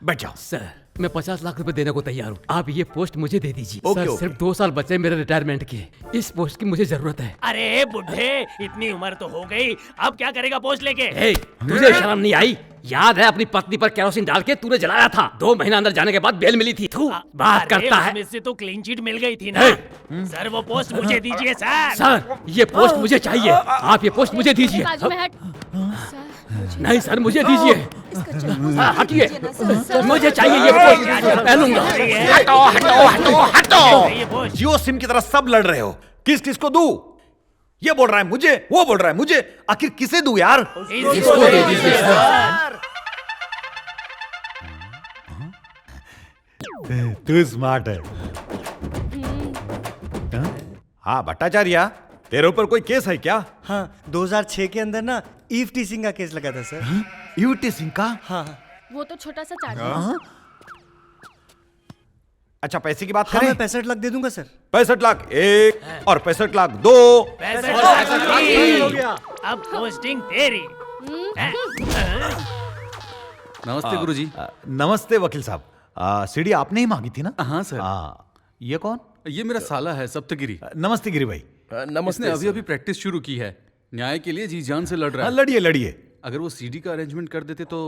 बैठ जाओ। सर मैं 50 लाख रुपए देने को तैयार हूँ। आप ये पोस्ट मुझे दे दीजिए। Sir okay. सिर्फ 2 साल बचे मेरे रिटायरमेंट के। इस पोस्ट की मुझे जरूरत है। अरे बुढ़े, इतनी उम्र तो हो गई, अब क्या करेगा पोस्ट लेके? तुझे शर्म नहीं आई? याद है अपनी पत्नी पर केरोसिन डाल के तूने जलाया था। 2 महीना अंदर जाने के बाद बेल मिली थी। तू बात करता है। उसमें से तो क्लीन चिट मिल गई थी ना। सर वो पोस्ट मुझे दीजिए सर। सर ये पोस्ट मुझे चाहिए। आप ये पोस्ट मुझे दीजिए। बाजू में हट। नहीं सर मुझे दीजिए। हटिए, मुझे चाहिए ये पोस्ट। पहनूंगा। हटो। जियो सिम की तरह सब लड़ रहे हो। किस किस को दूं? ये बोल रहा है मुझे, वो बोल रहा है मुझे। आखिर किसे दूं यार? इसको दे दीजिए सर। तू स्मार्ट है। हाँ भट्टाचार्य, तेरे ऊपर कोई केस है क्या? हाँ, 2006 के अंदर ना ईव टीसिंग का केस लगा था सर। ईव टीसिंग का? हाँ। वो तो छोटा सा चार्ज। अच्छा पैसे की बात हाँ, करें? मैं 65 लाख दे दूंगा सर। 65 लाख 1 और 65 लाख 2। 65 लाख हो गया। अब पोस्टिंग तेरी। नमस्ते गुरुजी। नमस्ते वकील साहब। सीढ़ी आपने ही मांगी थी ना? हाँ सर। ये कौन? ये मेरा साला है सप्तगिरी। नमस्ते गिरी भाई। नमस्ते। अभी अभी प्रैक्टिस शुरू की है, न्याय के लिए जी जान से लड़ रहा है। लड़िए लड़िए। अगर वो सीडी का अरेंजमेंट कर देते तो।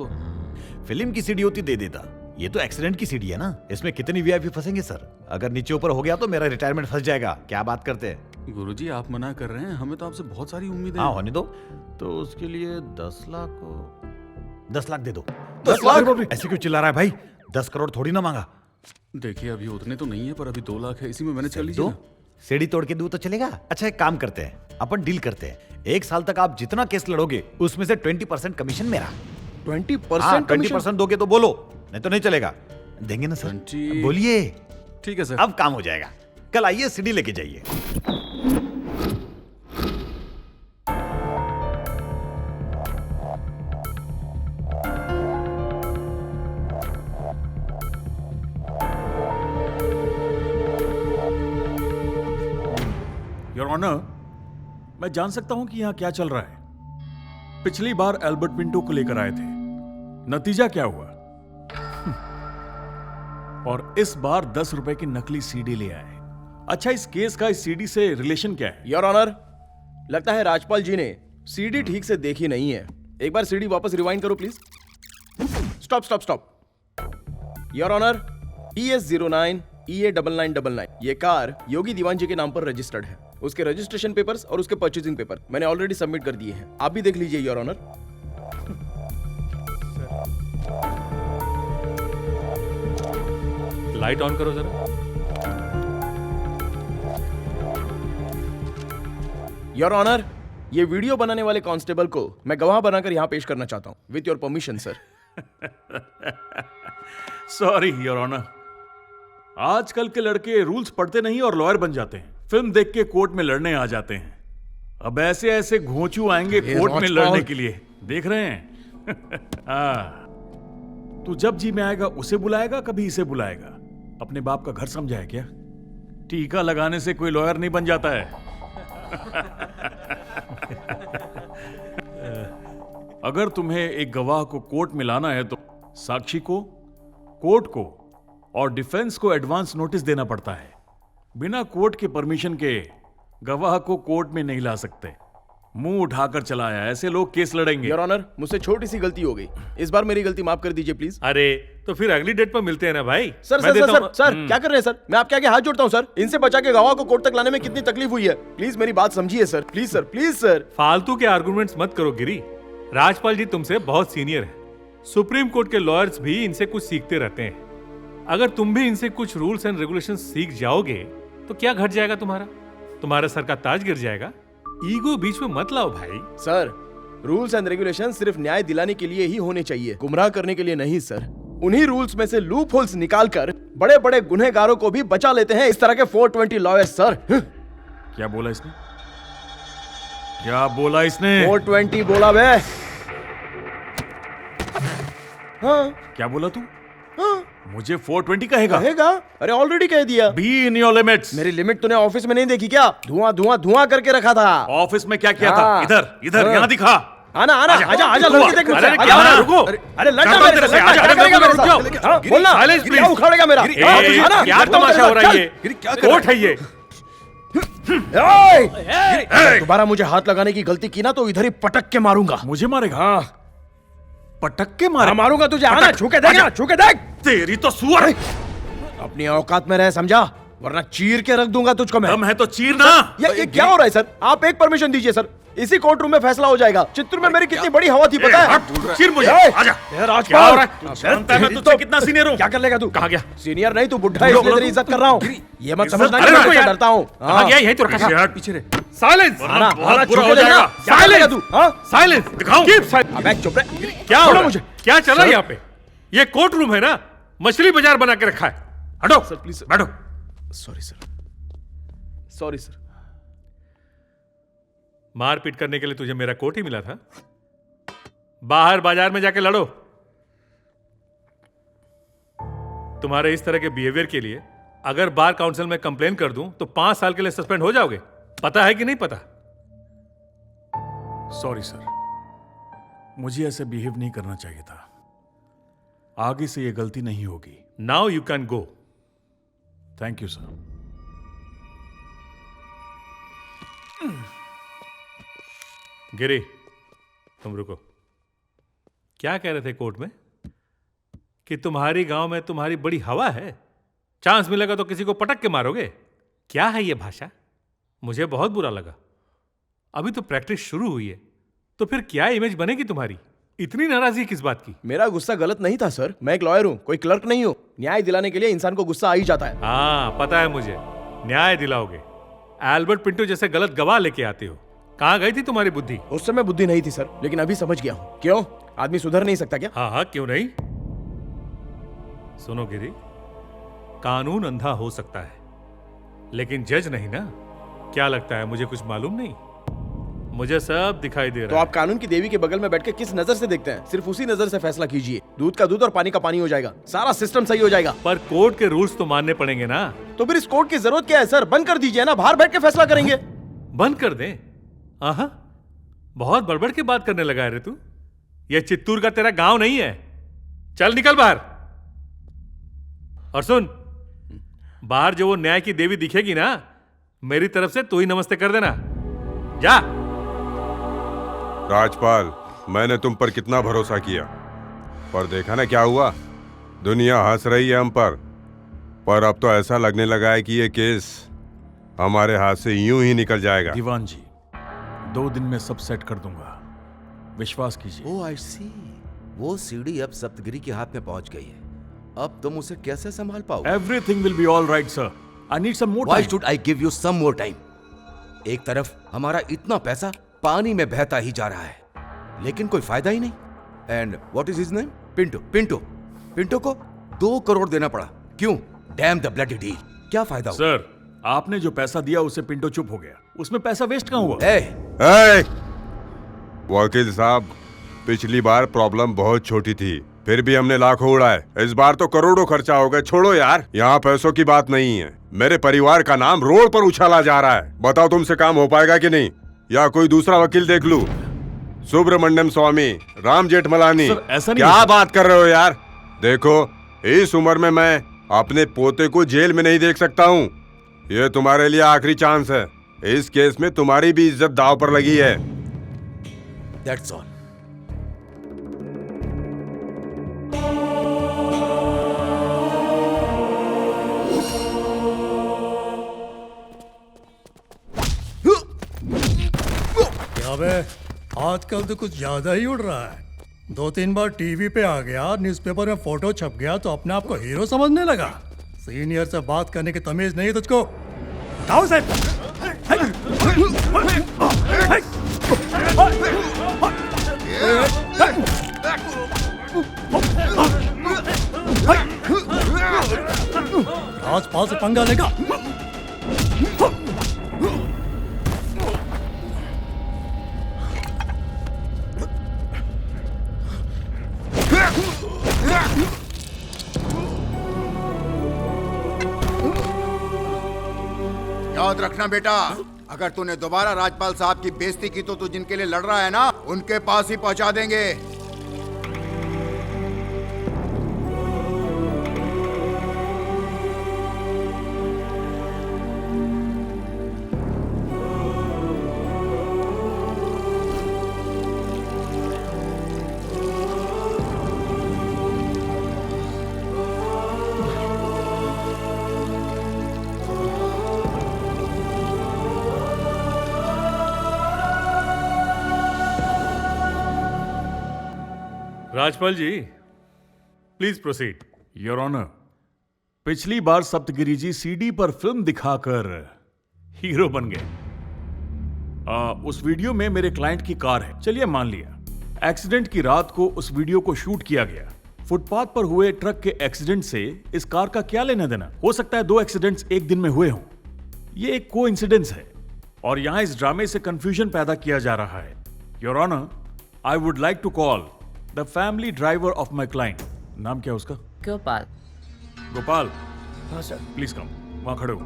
फिल्म की सीडी होती दे देता। ये तो एक्सीडेंट की सीडी है ना, इसमें कितनी वीआईपी फंसेंगे सर। अगर नीचे ऊपर हो गया तो मेरा रिटायरमेंट फंस जाएगा। क्या बात करते हैं? गुरुजी आप मना कर रहे हैं, हमें तो आपसे बहुत सारी उम्मीदें। हाँ होने दो। तो उसके लिए 10 लाख दे दो। 10 लाख? ऐसे क्यों चिल्ला रहा है भाई? 10 करोड़ थोड़ी ना मांगा। देखिए अभी उतने तो नहीं है, पर अभी 2 लाख है, इसी में मैंने कर लीजिए। सीढ़ी तोड़ के दूं तो चलेगा? अच्छा एक काम करते हैं, अपन डील करते हैं। 1 साल तक आप जितना केस लड़ोगे उसमें से 20% कमीशन मेरा। 20% दोगे तो बोलो, नहीं तो नहीं चलेगा। देंगे ना सर? बोलिए। ठीक है सर। अब काम हो जाएगा। कल आइए, सीढ़ी लेके जाइए। योर ऑनर, मैं जान सकता हूं कि यहां क्या चल रहा है? पिछली बार एल्बर्ट पिंटो को लेकर आए थे, नतीजा क्या हुआ? और इस बार 10 रुपए की नकली सीडी ले आए। अच्छा, इस केस का इस सीडी से रिलेशन क्या है? योर ऑनर, लगता है राजपाल जी ने सीडी ठीक से देखी नहीं है। एक बार सीडी वापस रिवाइंड करो please. Stop stop stop. Your honour, ES09 EA9999 ये कार योगी दीवान जी के नाम पर रजिस्टर्ड है। उसके रजिस्ट्रेशन पेपर्स और उसके परचेजिंग पेपर मैंने ऑलरेडी सबमिट कर दिए हैं, आप भी देख लीजिए योर ऑनर। लाइट ऑन करो जरा। योर ऑनर, ये वीडियो बनाने वाले कांस्टेबल को मैं गवाह बनाकर यहां पेश करना चाहता हूं with your permission sir. Sorry your honour, आजकल के लड़के रूल्स पढ़ते नहीं और लॉयर बन जाते हैं। फिल्म देख के कोर्ट में लड़ने आ जाते हैं। अब ऐसे ऐसे घोंचू आएंगे कोर्ट में लड़ने के लिए, देख रहे हैं? हाँ, तू जब जी में आएगा उसे बुलाएगा, कभी इसे बुलाएगा। अपने बाप का घर समझा है क्या? टीका लगाने से कोई लॉयर नहीं बन जाता है। अगर तुम्हें एक गवाह को कोर्ट में लाना है तो साक्षी को, कोर्ट को और डिफेंस को एडवांस नोटिस देना पड़ता है। बिना कोर्ट के परमिशन के गवाह को कोर्ट में नहीं ला सकते। मुंह उठाकर चला आया, ऐसे लोग केस लड़ेंगे। योर ऑनर, मुझसे छोटी सी गलती हो गई, इस बार मेरी गलती माफ कर दीजिए प्लीज। अरे तो फिर अगली डेट पर मिलते हैं ना भाई। सर सर सर सर क्या कर रहे हैं सर? मैं आपके आगे हाथ जोड़ता हूं सर। इनसे बचा के गवाह को कोर्ट तक लाने में कितनी तकलीफ हुई है, प्लीज मेरी बात समझिए sir. Please sir, please sir. फालतू के आर्गुमेंट्स मत करो गिरी। राजपाल जी तुमसे बहुत सीनियर है। सुप्रीम कोर्ट के लॉयर्स भी इनसे कुछ सीखते रहते हैं। अगर तुम भी इनसे कुछ रूल्स एंड रेगुलेशंस सीख जाओगे तो क्या घट जाएगा तुम्हारा सर का ताज गिर जाएगा। ईगो बीच में मत लाओ भाई। सर, रूल्स एंड रेगुलेशन सिर्फ न्याय दिलाने के लिए ही होने चाहिए, गुमराह करने के लिए नहीं सर। उन्हीं रूल्स में से लूप होल्स निकालकर बड़े बड़े गुनहगारों को भी बचा लेते हैं इस तरह के 420 लॉयर्स सर। क्या बोला इसने? क्या बोला इसने? 420 बोला बे। हाँ। क्या बोला तू? हाँ। मुझे 420 कहेगा? अरे ऑलरेडी कह दिया। Be in your limits. मेरी लिमिट तूने ऑफिस में नहीं देखी क्या? धुआं धुआं धुआं करके रखा था। ऑफिस में क्या किया था? इधर इधर यहाँ दिखा। आना आना, आजा आजा, लड़की देख मुझसे। क्या हो रहा है? रुको। अरे लड़का मेरे से, क्या करेगा मेरे साथ? बोलना, क्या उखाड़ेगा मेरा? क्या तमाशा हो रहा है ये? कोर्ट है ये। दोबारा मुझे हाथ लगाने की गलती की ना तो इधर ही पटक के मारूंगा। मुझे मारेगा? हाँ, पटक के मारा? मारूंगा तुझे। आना, छू के देख ना, छू के देख। तेरी तो सुअर। अपनी औकात में रह, समझा? वरना चीर के रख दूंगा तुझको मैं। दम है तो चीर ना। ये क्या हो रहा है सर? आप एक परमिशन दीजिए सर, इसी कोर्ट रूम में फैसला हो जाएगा। चित्तूर में मेरी कितनी बड़ी हवा थी पता है? चीर मुझे। आजा। क्या हो रहा है? जानता है मैं तुझसे कितना सीनियर हूँ। क्या कर लेगा तू? कहाँ गया? सीनियर नहीं, तू बुढ़ा है इसलिए तेरी इज्जत कर रहा हूँ। ये मत समझना कि मैं तुझसे डरता हूँ। कहाँ गया? यहीं तो रखा। पीछे रहे। साइलेंस। आना, बहुत बुरा हो जाएगा। क्या कर लेगा तू? साइलेंस दिखाओ। अबे चुप रह। क्या हो रहा है? क्या चल रहा है यहाँ पे? ये कोर्ट रूम है ना, मछली बाजार बना के रखा है। हटो सर, प्लीज बैठो। Sorry sir, sorry sir. मारपीट करने के लिए तुझे मेरा कोर्ट ही मिला था? बाहर बाजार में जाके लड़ो। तुम्हारे इस तरह के बिहेवियर के लिए अगर बार काउंसिल में कंप्लेन कर दूं तो 5 साल के लिए सस्पेंड हो जाओगे। पता है कि नहीं पता? सॉरी सर, मुझे ऐसे बिहेव नहीं करना चाहिए था। आगे से ये गलती नहीं होगी। Now you can go. Thank you sir. Giri, तुम रुको। क्या कह रहे थे कोर्ट में? कि तुम्हारी गांव में तुम्हारी बड़ी हवा है, चांस मिलेगा तो किसी को पटक के मारोगे। क्या है ये भाषा? मुझे बहुत बुरा लगा। अभी तो प्रैक्टिस शुरू हुई है, तो फिर क्या इमेज बनेगी तुम्हारी? इतनी नाराजगी किस बात की? मेरा गुस्सा गलत नहीं था सर, मैं एक लॉयर हूँ, कोई क्लर्क नहीं हूँ। न्याय दिलाने के लिए इंसान को गुस्सा आ ही जाता है। हाँ पता है मुझे, न्याय दिलाओगे। एल्बर्ट पिंटो जैसे गलत गवाह लेके आते हो। कहाँ गई थी तुम्हारी बुद्धि? उस समय बुद्धि नहीं थी सर, लेकिन अभी समझ गया हूँ। क्यों? आदमी सुधर नहीं सकता क्या? हाँ हाँ, क्यों नहीं। सुनो गिरी, कानून अंधा हो सकता है लेकिन जज नहीं ना। क्या लगता है मुझे कुछ मालूम नहीं? मुझे सब दिखाई दे रहा है। तो आप कानून की देवी के बगल में बैठ के किस नजर से देखते हैं? सिर्फ उसी नजर से फैसला कीजिए। दूध का दूध और पानी का पानी हो जाएगा, सारा सिस्टम सही हो जाएगा। पर कोर्ट के रूल्स तो मानने पड़ेंगे ना। तो फिर इस कोर्ट की जरूरत क्या है सर? बंद कर दीजिए ना, बाहर बैठ के फैसला करेंगे। बंद कर दे। आहा, बहुत बड़बड़ के बात करने लगा है रे तू। ये चित्तूर का तेरा गांव नहीं है। चल निकल बाहर। और सुन, बाहर जो वो न्याय की देवी दिखेगी ना, मेरी तरफ से तू ही नमस्ते कर देना। जा। राजपाल, मैंने तुम पर कितना भरोसा किया, पर देखा ना क्या हुआ। दुनिया हंस रही है हम पर अब तो ऐसा लगने लगा है कि ये केस हमारे हाथ से यूं ही निकल जाएगा। दीवान जी, 2 दिन में सब सेट कर दूंगा, विश्वास कीजिए। ओह आई सी, वो सीढ़ी अब सप्तगिरी के हाथ में पहुंच गई है। अब तुम उसे कैसे संभाल पाओगे? Everything will be all right, sir. I need some more time. Why should I give you some more time? एक तरफ हमारा इतना पैसा पानी में बहता ही जा रहा है, लेकिन कोई फायदा ही नहीं। And what is his name? Pinto. Pinto को 2 करोड़ देना पड़ा। क्यों? Dam the bloody deal. क्या फायदा हुआ? सर, आपने जो पैसा दिया उसे पिंटो चुप हो गया। उसमें पैसा वेस्ट कहाँ हुआ? वकील साहब, पिछली बार प्रॉब्लम बहुत छोटी थी, फिर भी हमने लाखों उड़ाए। इस बार तो करोड़ों खर्चा हो गए। छोड़ो यार, यहाँ पैसों की बात नहीं है। मेरे परिवार का नाम रोड पर उछाला जा रहा है। बताओ तुमसे काम हो पाएगा कि नहीं, या कोई दूसरा वकील देख लूं? सुब्रमण्यम स्वामी, राम जेठमलानी, ऐसा नहीं क्या बात कर रहे हो यार? देखो, इस उम्र में मैं अपने पोते को जेल में नहीं देख सकता हूँ। ये तुम्हारे लिए आखिरी चांस है। इस केस में तुम्हारी भी इज्जत दांव पर लगी है। That's all. अबे आजकल तो कुछ ज्यादा ही उड़ रहा है। 2-3 बार टीवी पे आ गया, न्यूज़पेपर में फोटो छप गया तो अपने आप को हीरो समझने लगा। सीनियर से बात करने की तमीज नहीं तुझको? बताओ से। राजपाल से पंगा लेगा? याद रखना बेटा, अगर तूने दोबारा राजपाल साहब की बेइज्जती की तो तू जिनके लिए लड़ रहा है ना, उनके पास ही पहुंचा देंगे। राजपाल जी, प्लीज प्रोसीड। योर ऑनर, पिछली बार सप्तगिरी जी सीडी पर फिल्म दिखाकर हीरो बन गए। उस वीडियो में मेरे क्लाइंट की कार है, चलिए मान लिया। एक्सीडेंट की रात को उस वीडियो को शूट किया गया। फुटपाथ पर हुए ट्रक के एक्सीडेंट से इस कार का क्या लेना देना? हो सकता है 2 एक्सीडेंट्स एक दिन में हुए हों। ये एक कोइंसिडेंस है और यहां इस ड्रामे से कंफ्यूजन पैदा किया जा रहा है। Your honour, I would like to call the family driver of my client. नाम क्या है उसका? गोपाल। गोपाल, हाँ सर। Please come. वहां खड़े हो,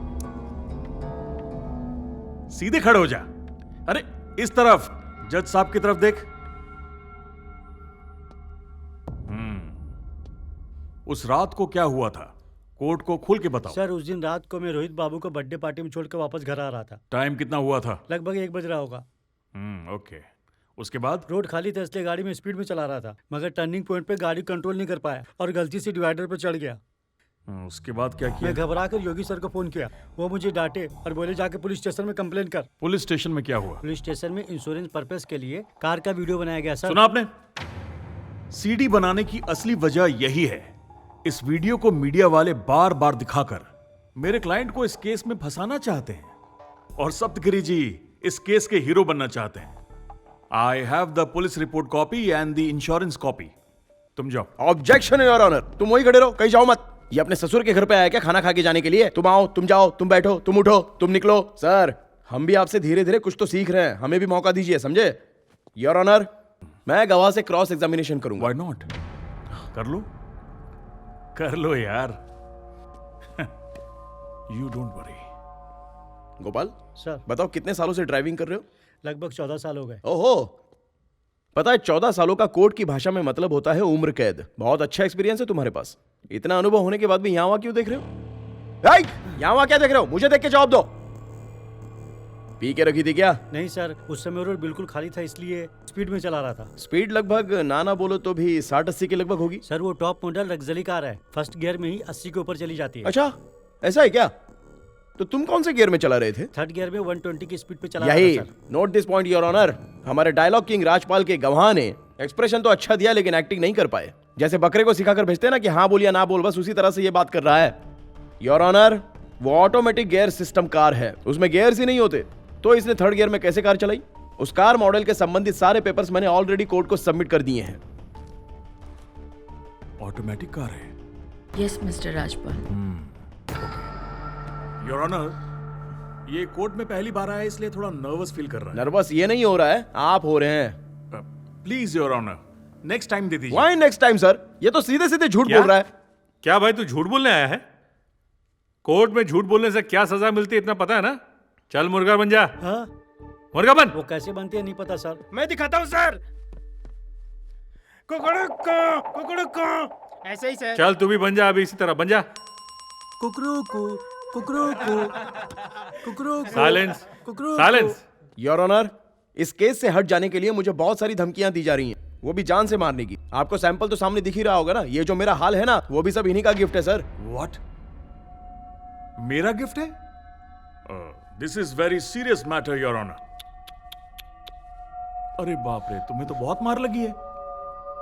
सीधे खड़े हो जा। अरे इस तरफ, जज साहब की तरफ देख। उस रात को क्या हुआ था, कोर्ट को खोल के बताओ। सर, उस दिन रात को मैं रोहित बाबू को बर्थडे पार्टी में छोड़ के वापस घर आ रहा था। टाइम कितना हुआ था? लगभग 1 बज रहा होगा। ओके। उसके बाद? रोड खाली था इसलिए गाड़ी में स्पीड में चला रहा था, मगर टर्निंग पॉइंट पे गाड़ी कंट्रोल नहीं कर पाया और गलती से डिवाइडर पे चढ़ गया। उसके बाद क्या किया? मैं घबरा कर योगी सर को फोन किया। वो मुझे डांटे और बोले जाके पुलिस स्टेशन में कंप्लेन कर। पुलिस स्टेशन में क्या हुआ? पुलिस स्टेशन में इंश्योरेंस पर्पस के लिए कार का वीडियो बनाया गया। सर, सुना आपने? सीडी बनाने की असली वजह यही है। इस वीडियो को मीडिया वाले बार बार दिखाकर मेरे क्लाइंट को इस केस में फंसाना चाहते हैं और सप्तगिरी जी इस केस के हीरो बनना चाहते हैं। I have the police report copy and the insurance copy. तुम जाओ। ऑब्जेक्शन है योर ऑनर, तुम वहीं खड़े रहो, कहीं जाओ मत। ये अपने ससुर के घर पे आया क्या खाना खा के जाने के लिए? तुम आओ, तुम जाओ, तुम बैठो, तुम उठो, तुम निकलो। सर, हम भी आपसे धीरे धीरे कुछ तो सीख रहे हैं, हमें भी मौका दीजिए, समझे? योर ऑनर, मैं गवाह से क्रॉस एग्जामिनेशन करूंगा। Why not? कर लो, कर लो यार। You don't worry, Gopal sir बताओ कितने सालों से ड्राइविंग कर रहे हो? लगभग 14 साल हो गए। ओहो, पता है 14 सालों का कोर्ट की भाषा में मतलब होता है उम्र कैद। बहुत अच्छा एक्सपीरियंस है तुम्हारे पास। इतना अनुभव होने के बाद भी यहाँ वहाँ क्यों देख रहे हो? यहाँ वहाँ क्या देख रहे हो? मुझे देख के जवाब दो। पी के रखी थी क्या? नहीं सर, उस समय रोड बिल्कुल खाली था, इसलिए स्पीड में चला रहा था। स्पीड लगभग ना बोलो तो भी 60-80 के लगभग होगी। सर वो टॉप मॉडल लग्जरी कार है, फर्स्ट गियर में ही 80 के ऊपर चली जाती है। अच्छा, ऐसा है क्या? तो तुम कौन से गियर में चला रहे थे? थर्ड गियर में 120 की स्पीड पे चला यही, रहा था sir. Note this point your honour. हमारे डायलॉग किंग राजपाल के गवाह ने एक्सप्रेशन तो अच्छा दिया लेकिन एक्टिंग नहीं कर पाए। जैसे बकरे को सिखाकर भेजते हैं ना कि हाँ बोल या ना बोल, बस उसी तरह से ये बात कर रहा है। योर ऑनर, वो ऑटोमेटिक गियर सिस्टम कार है, उसमें गियर्स ही नहीं होते, तो इसने थर्ड गियर में कैसे कार चलाई? उस कार मॉडल के संबंधित सारे पेपर्स मैंने ऑलरेडी कोर्ट को सबमिट कर दिए हैं। ऑटोमेटिक कार है? Yes mister Rajpal. Your honour, ये कोर्ट में पहली बार आया इसलिए थोड़ा नर्वस फील कर रहा है। नर्वस ये नहीं हो रहा है, आप हो रहे हैं। Please your honour, next time दे दीजिए। Why next time sir? ये तो सीधे सीधे झूठ बोल रहा है। क्या भाई तू झूठ बोलने आया है? कोर्ट में झूठ बोलने से क्या सजा मिलती है इतना पता है ना? चल मुर्गा बन जा। हाँ? मुर्गा बन। वो कैसे बनती है नहीं पता सर। मैं दिखाता हूँ सर। कुकड़ुक्को, ऐसे ही सर। चल तू भी बन जा, अभी इसी तरह बन जा। Silence, silence. योर ऑनर, इस केस से हट जाने के लिए मुझे बहुत सारी धमकियां दी जा रही हैं, वो भी जान से मारने की। आपको सैंपल तो सामने दिख ही रहा होगा ना। ये जो मेरा हाल है ना, वो भी सब इन्हीं का गिफ्ट है सर। व्हाट? मेरा गिफ्ट है? This is very serious matter your honour. अरे बाप रे, तुम्हें तो बहुत मार लगी है।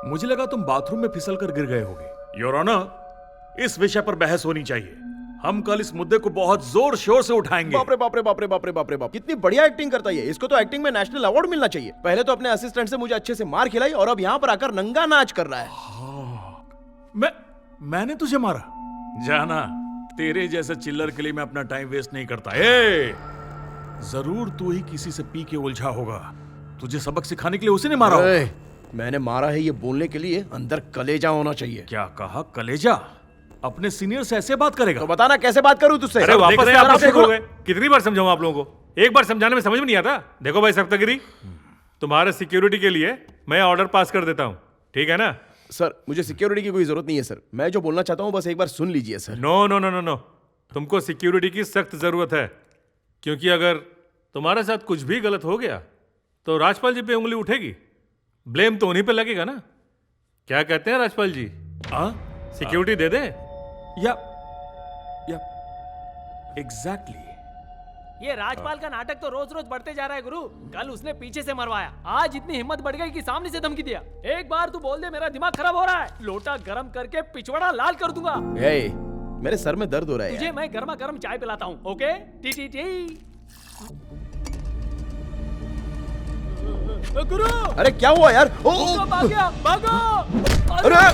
मुझे लगा तुम बाथरूम में फिसल कर गिर गए होगे। योर ऑनर, इस विषय पर बहस होनी चाहिए। हम कल इस मुद्दे को बहुत जोर शोर से उठाएंगे। बाप रे बाप रे बाप रे बाप रे बाप रे बाप, कितनी बढ़िया एक्टिंग करता है। इसको तो एक्टिंग में नेशनल अवार्ड मिलना चाहिए। पहले तो अपने असिस्टेंट से मुझे अच्छे से मार खिलाई और अब यहाँ पर आकर नंगा नाच कर रहा है। मैंने तुझे मारा? जाना, तेरे जैसे चिल्लर के लिए मैं अपना टाइम वेस्ट नहीं करता। जरूर तू ही किसी से पी के उलझा होगा। तुझे सबक सिखाने के लिए उसी ने मारा होगा। मैंने मारा है ये बोलने के लिए अंदर कलेजा होना चाहिए। क्या कहा? कलेजा? अपने सीनियर से ऐसे बात करेगा? तो बताना कैसे बात करूं तुझसे? अरे वापस से आप शुरू हो गए। कितनी बार समझाऊं आप लोगों को? एक बार समझाने में समझ में नहीं आता। देखो भाई सप्तगिरी, तुम्हारे सिक्योरिटी के लिए मैं ऑर्डर पास कर देता हूं, ठीक है ना? सर मुझे सिक्योरिटी की कोई जरूरत नहीं है सर। मैं जो बोलना चाहता हूं बस एक बार सुन लीजिए sir. No no no no no, तुमको सिक्योरिटी की सख्त जरूरत है, क्योंकि अगर तुम्हारे साथ कुछ भी गलत हो गया तो राजपाल जी पे उंगली उठेगी। ब्लेम तो उन्हीं पे लगेगा ना। क्या कहते हैं राजपाल जी? सिक्योरिटी दे दें? या एग्जैक्टली। ये राजपाल का नाटक तो रोज रोज बढ़ते जा रहा है गुरु। कल उसने पीछे से मरवाया, आज इतनी हिम्मत बढ़ गई कि सामने से धमकी दिया। एक बार तू बोल दे मेरा दिमाग खराब हो रहा है, लोटा गरम करके पिछवाड़ा लाल कर दूंगा। मेरे सर में दर्द हो रहा है तुझे मैं गर्मा गर्म चाय पिलाता हूँ, ओके? T T T. गुरु! अरे क्या हुआ यार? भाग गया, भागो! अरे!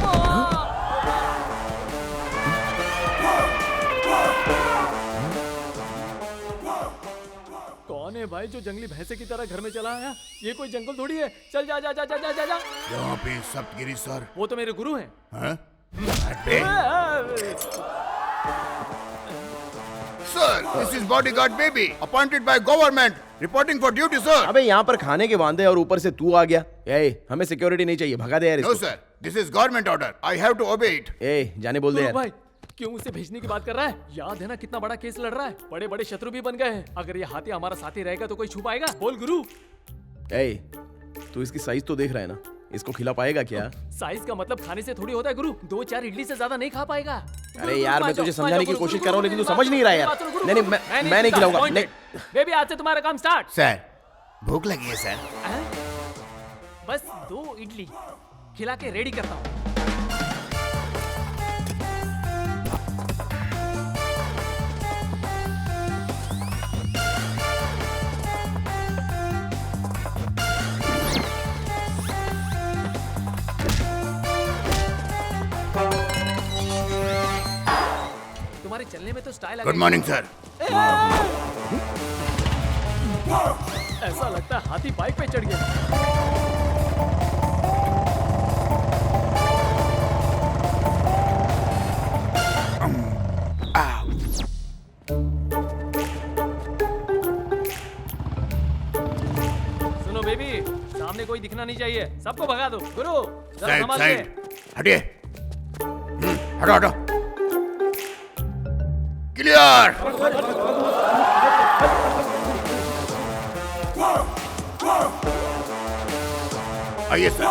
कौन है भाई जो जंगली भैंसे की तरह घर में चला आया? ये कोई जंगल थोड़ी है। चल जा जा जा जा जा जा जा। यहाँ पे सप्तगिरी सर। वो तो मेरे गुरु हैं। Sir, this is bodyguard baby, appointed by government, reporting for duty, sir. अबे यहाँ पर खाने के वांदे और ऊपर से तू आ गया। हमें सिक्योरिटी नहीं चाहिए, भगा दे यार इसको। No sir, this is government order. I have to obey it. जाने बोल दे यार। भाई क्यों उसे भेजने की बात कर रहा है? याद है ना कितना बड़ा केस लड़ रहा है? बड़े बड़े शत्रु भी बन गए हैं। अगर ये हाथी हमारा साथी रहेगा तो कोई छू पाएगा? बोल गुरु। तू इसकी साइज तो देख रहा है ना, इसको खिला पाएगा क्या? साइज का मतलब खाने से थोड़ी होता है गुरु। 2-4 इडली से ज्यादा नहीं खा पाएगा। अरे यार मैं तुझे समझाने की कोशिश कर रहा हूँ लेकिन तू समझ नहीं रहा यार। नहीं मैं नहीं खिलाऊंगा। बेबी आज से तुम्हारा काम स्टार्ट। सर भूख लगी है सर। बस 2 इडली खिला के रेडी करता हूँ। तुम्हारे चलने में तो स्टाइल। Good morning sir. ऐसा लगता है हाथी बाइक पे चढ़ गया। कोई दिखना नहीं चाहिए। सबको भगा दो। गुरु जरा साइड संभाल साइड के। हटिए। हटो हटो। क्लियर। आइए सर।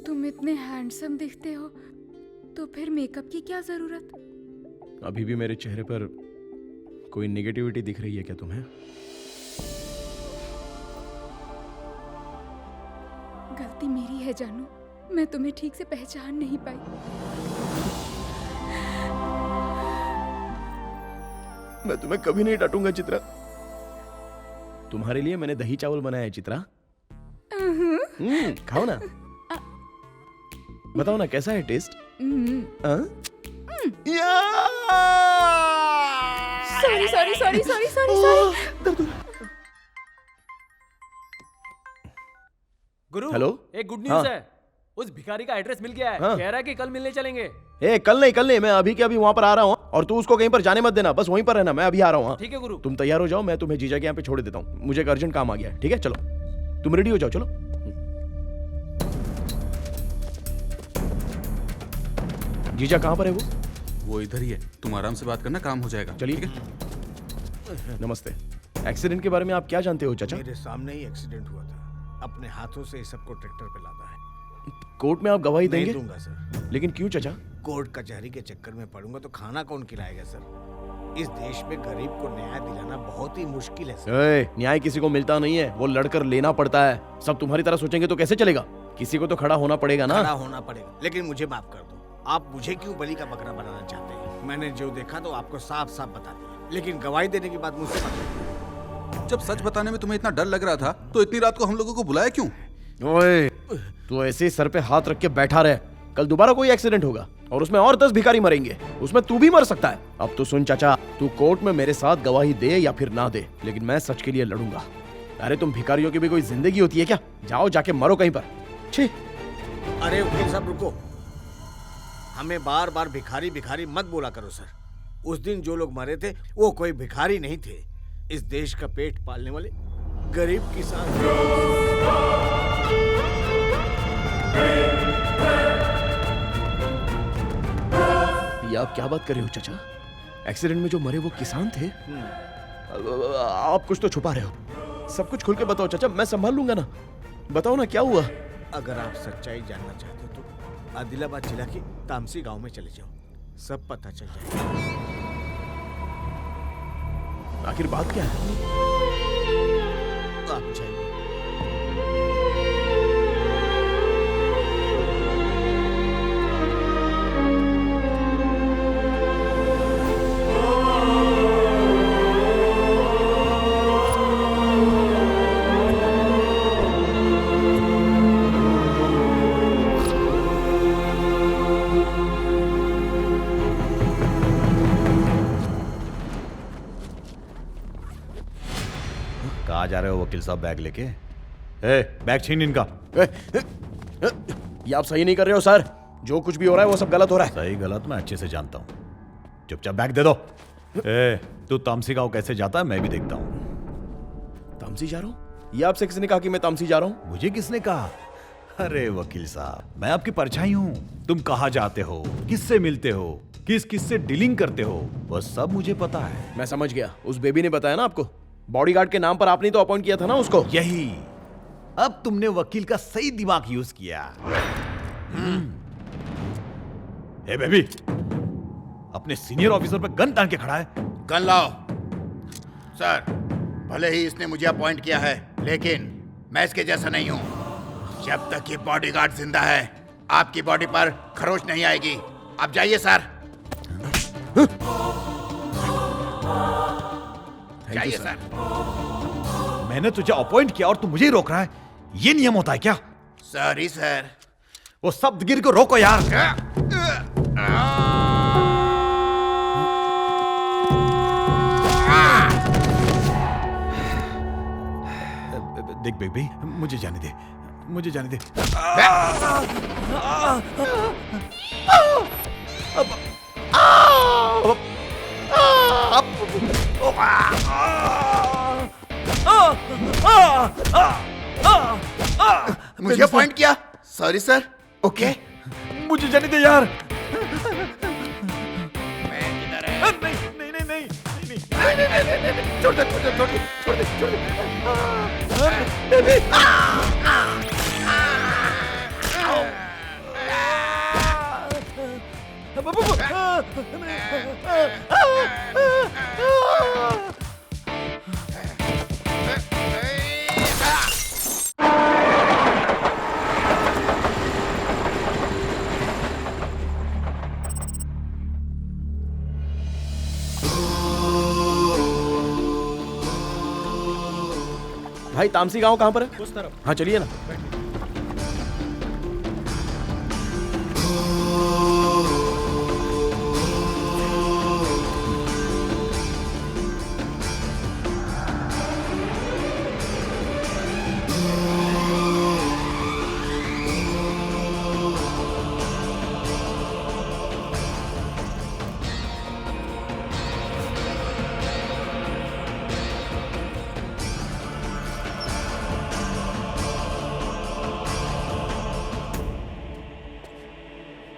तुम इतने हैंडसम दिखते हो तो फिर मेकअप की क्या जरूरत? अभी भी मेरे चेहरे पर कोई नेगेटिविटी दिख रही है क्या तुम्हें? गलती मेरी है जानू, मैं तुम्हें ठीक से पहचान नहीं पाई। मैं तुम्हें कभी नहीं डांटूंगा चित्रा। तुम्हारे लिए मैंने दही चावल बनाया है चित्रा। खाओ ना। बताओ ना कैसा है taste? Sorry sorry sorry sorry sorry sorry. गुरु हेलो? एक गुड न्यूज हाँ। है। उस भिखारी का एड्रेस मिल गया है। हाँ। कह रहा है कि कल मिलने चलेंगे। कल नहीं, मैं अभी के अभी वहां पर आ रहा हूँ और तू उसको कहीं पर जाने मत देना, बस वहीं पर रहना। मैं अभी आ रहा हूँ। ठीक है गुरु। तुम तैयार हो जाओ, मैं तुम्हें जीजा के यहाँ पे छोड़ देता हूँ। मुझे एक अर्जेंट काम आ गया है। ठीक है चलो, तुम रेडी हो जाओ। चलो जीजा कहाँ पर है वो इधर ही है। तुम आराम से बात करना, काम हो जाएगा। चलिए। नमस्ते। एक्सीडेंट के बारे में आप क्या जानते हो चाचा? मेरे सामने ही एक्सीडेंट हुआ था। अपने हाथों से सबको ट्रैक्टर पे लादा है। कोर्ट में आप गवाही नहीं देंगे? दूंगा सर। लेकिन क्यों चाचा? कोर्ट कचहरी के चक्कर में पड़ूंगा तो खाना कौन खिलाएगा सर? इस देश में गरीब को न्याय दिलाना बहुत ही मुश्किल है सर। न्याय किसी को मिलता नहीं है, वो लड़कर लेना पड़ता है। सब तुम्हारी तरह सोचेंगे तो कैसे चलेगा? किसी को तो खड़ा होना पड़ेगा ना। खड़ा होना पड़ेगा, लेकिन मुझे माफ कर दो। आप मुझे क्यों बलि का बकरा बनाना चाहते हैं? मैंने जो देखा तो आपको साफ साफ बता दिया, लेकिन गवाही देने की बात मुझसे मत करिए। जब सच बताने में तुम्हें इतना डर लग रहा था तो इतनी रात को हम लोगों को बुलाया क्यों? ओए, तू ऐसे ही सर पे हाथ रख के बैठा रहे। कल दोबारा कोई एक्सीडेंट होगा और उसमें और 10 भिखारी मरेंगे, उसमें तू भी मर सकता है। अब तो सुन चाचा, तू कोर्ट में मेरे साथ गवाही दे या फिर ना दे, लेकिन मैं सच के लिए लड़ूंगा। अरे तुम भिखारियों की भी कोई जिंदगी होती है क्या? जाओ जाके मरो कहीं पर। छी। अरे वकील साहब रुको, हमें बार बार भिखारी भिखारी मत बोला करो सर। उस दिन जो लोग मरे थे वो कोई भिखारी नहीं थे, इस देश का पेट पालने वाले गरीब किसान। ये आप क्या बात कर रहे हो चाचा? एक्सीडेंट में जो मरे वो किसान थे? आप कुछ तो छुपा रहे हो। सब कुछ खुल के बताओ चाचा, मैं संभाल लूंगा ना। बताओ ना क्या हुआ? अगर आप सच्चाई जानना चाहते हो तो आदिलाबाद जिला के तामसी गांव में चले जाओ, सब पता चल जाएगा। आखिर बात क्या है? आप जाइए। कहाँ जा रहे हो वकील साहब बैग लेके? बैग छीन इनका। ये आप सही नहीं कर रहे हो सर। जो कुछ भी हो रहा है वो सब गलत हो रहा है। सही गलत मैं अच्छे से जानता हूँ। चुपचाप बैग दे दो। तू तामसी गांव कैसे जाता है मैं भी देखता हूँ। तामसी जा रहा हूँ? ये आपसे किसने कहा कि मैं तामसी जा रहा हूँ? मुझे किसने कहा? अरे वकील साहब, मैं आपकी परछाई हूँ। तुम कहाँ जाते हो, किससे मिलते हो, किस किस से डीलिंग करते हो, वो सब मुझे पता है। मैं समझ गया। उस बेबी ने बताया ना आपको? बॉडीगार्ड के नाम पर आपने तो अपॉइंट किया था ना उसको। यही। अब तुमने वकील का सही दिमाग यूज किया। ए बेबी, अपने सीनियर ऑफिसर पर गन तान के खड़ा है। गन लाओ। सर, भले ही इसने मुझे अपॉइंट किया है, लेकिन मैं इसके जैसा नहीं हूं। जब तक ये बॉडीगार्ड जिंदा है, आपकी बॉडी पर खरोच नहीं आएगी। आप जाइए सर। जाइए सर। मैंने तुझे अपॉइंट किया और तू मुझे ही रोक रहा है। ये नियम होता है क्या? Sorry sir. वो शब्दगिरी को रोको यार। बेबी, मुझे जाने दे, मुझे जाने दे। मुझे पॉइंट किया। Sorry sir. ओके, मुझे जाने दे यार। छोड़ दे, छोड़ दे, छोड़ दे, छोड़ दे, छोड़ भाई तामसी गांव कहाँ पर है? उस तरफ। हाँ चलिए ना।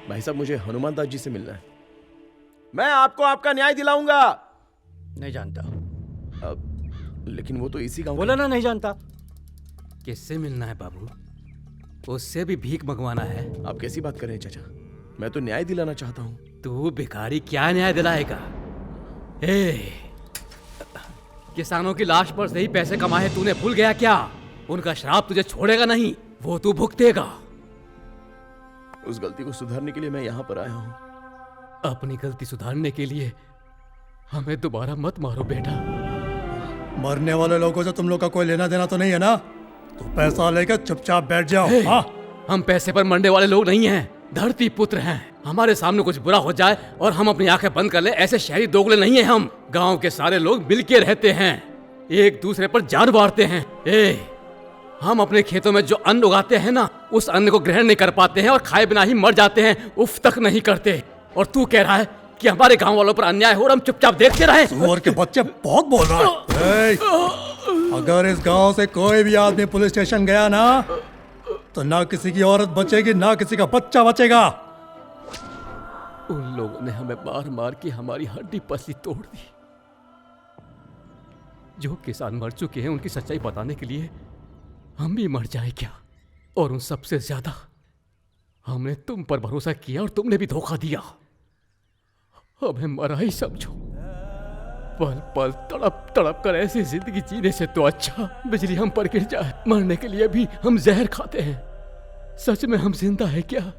भाई साहब, मुझे हनुमान दास जी से मिलना है। मैं आपको आपका न्याय दिलाऊंगा। नहीं जानता। लेकिन वो तो इसी गांव बोला ना नहीं जानता। किससे मिलना है बाबू? उससे भी भीख मंगवाना है? आप कैसी बात कर रहे हैं चाचा? मैं तो न्याय दिलाना चाहता हूँ। तू भिखारी क्या न्याय दिलाएगा? किसानों की लाश पर से ही पैसे कमाए तूने भूल गया क्या? उनका श्राप तुझे छोड़ेगा नहीं, वो तू भुगतेगा। उस गलती को सुधारने के लिए मैं यहाँ पर आया हूँ। अपनी गलती सुधारने के लिए हमें दोबारा मत मारो बेटा। मरने वाले लोगों से तुम लोग का कोई लेना देना तो नहीं है ना? तो पैसा लेकर चुपचाप बैठ जाओ। हाँ? हम पैसे पर मरने वाले लोग नहीं हैं, धरती पुत्र हैं। हमारे सामने कुछ बुरा हो जाए और हम अपनी आंखें बंद कर लें, ऐसे शहरी दोगले नहीं हैं हम। गांव के सारे लोग मिलके रहते हैं, एक दूसरे पर जान वारते हैं। हम अपने खेतों में जो अन्न उगाते हैं ना, उस अन्न को ग्रहण नहीं कर पाते हैं और खाए बिना ही मर जाते हैं, उफ तक नहीं करते। और तू कह रहा है कि हमारे गांव वालों पर अन्याय हो और हम चुपचाप देखते रहें? सुअर के बच्चे बहुत बोल रहा है। अगर इस गांव से कोई भी आदमी पुलिस स्टेशन गया ना, तो ना किसी की औरत बचेगी, ना किसी का बच्चा बचेगा। उन लोगों ने हमें मार मार के हमारी हड्डी पसली तोड़ दी। जो किसान मर चुके हैं उनकी सच्चाई बताने के लिए हम भी मर जाए क्या? और उन सबसे ज्यादा हमने तुम पर भरोसा किया और तुमने भी धोखा दिया। हमें मरा ही समझो। पल पल तड़प तड़प कर ऐसी जिंदगी जीने से तो अच्छा बिजली हम पर गिर जाए। मरने के लिए भी हम जहर खाते हैं। सच में हम जिंदा है क्या?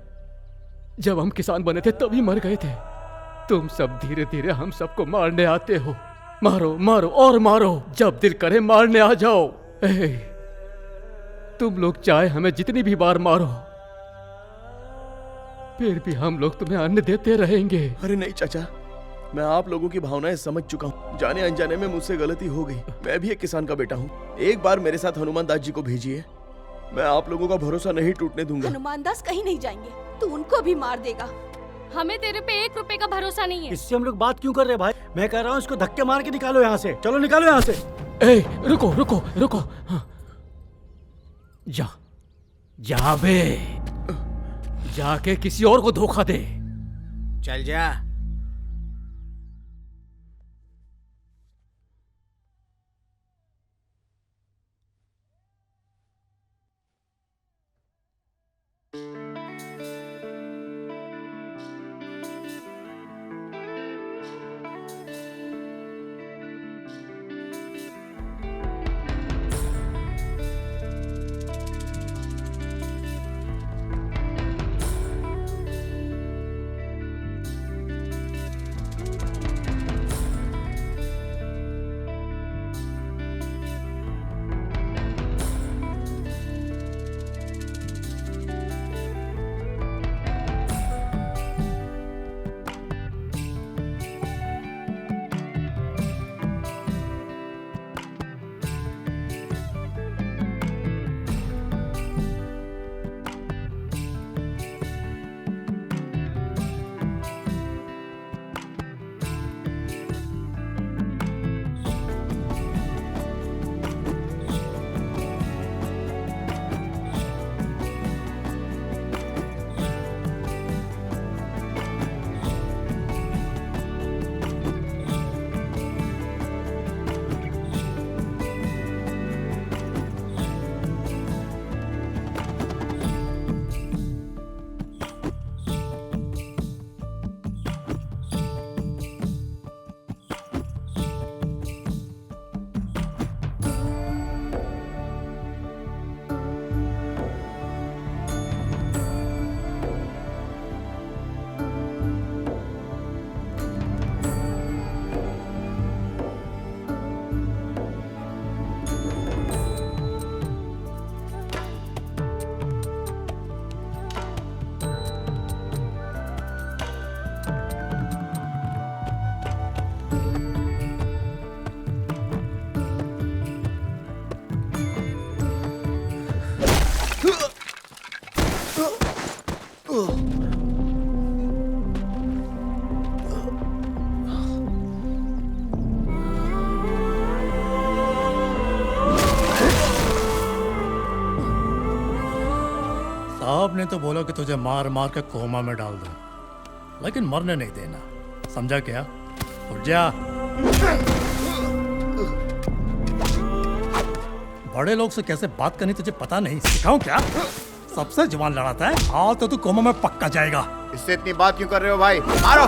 जब हम किसान बने थे तभी मर गए थे। तुम सब धीरे धीरे हम सबको मारने आते हो। मारो मारो और मारो, जब दिल करे मारने आ जाओ। तुम लोग चाहे हमें जितनी भी बार मारो, फिर भी हम लोग तुम्हें अन्न देते रहेंगे। अरे नहीं चाचा, मैं आप लोगों की भावनाएं समझ चुका हूँ। जाने अनजाने में मुझसे गलती हो गई। मैं भी एक किसान का बेटा हूँ। एक बार मेरे साथ हनुमान दास जी को भेजिए, मैं आप लोगों का भरोसा नहीं टूटने दूंगा। हनुमान दास कहीं नहीं जाएंगे, तू उनको भी मार देगा। हमें तेरे पे 1 रुपए का भरोसा नहीं है। इससे हम लोग बात क्यों कर रहे हैं भाई? मैं कह रहा हूँ इसको धक्के मार के निकालो यहाँ से। चलो निकालो यहाँ से। रुको रुको रुको। हाँ। जा बे, जाके किसी और को धोखा दे। चल जा। आपने तो बोला कि तुझे मार मार के कोमा में डाल दूं, लेकिन मरने नहीं देना, समझा क्या? उठ जा। बड़े लोग से कैसे बात करनी तुझे पता नहीं, सिखाऊं क्या? सबसे जुबान लड़ाता है। हाँ तो तू कोमा में पक्का जाएगा। इससे इतनी बात क्यों कर रहे हो भाई? मारो।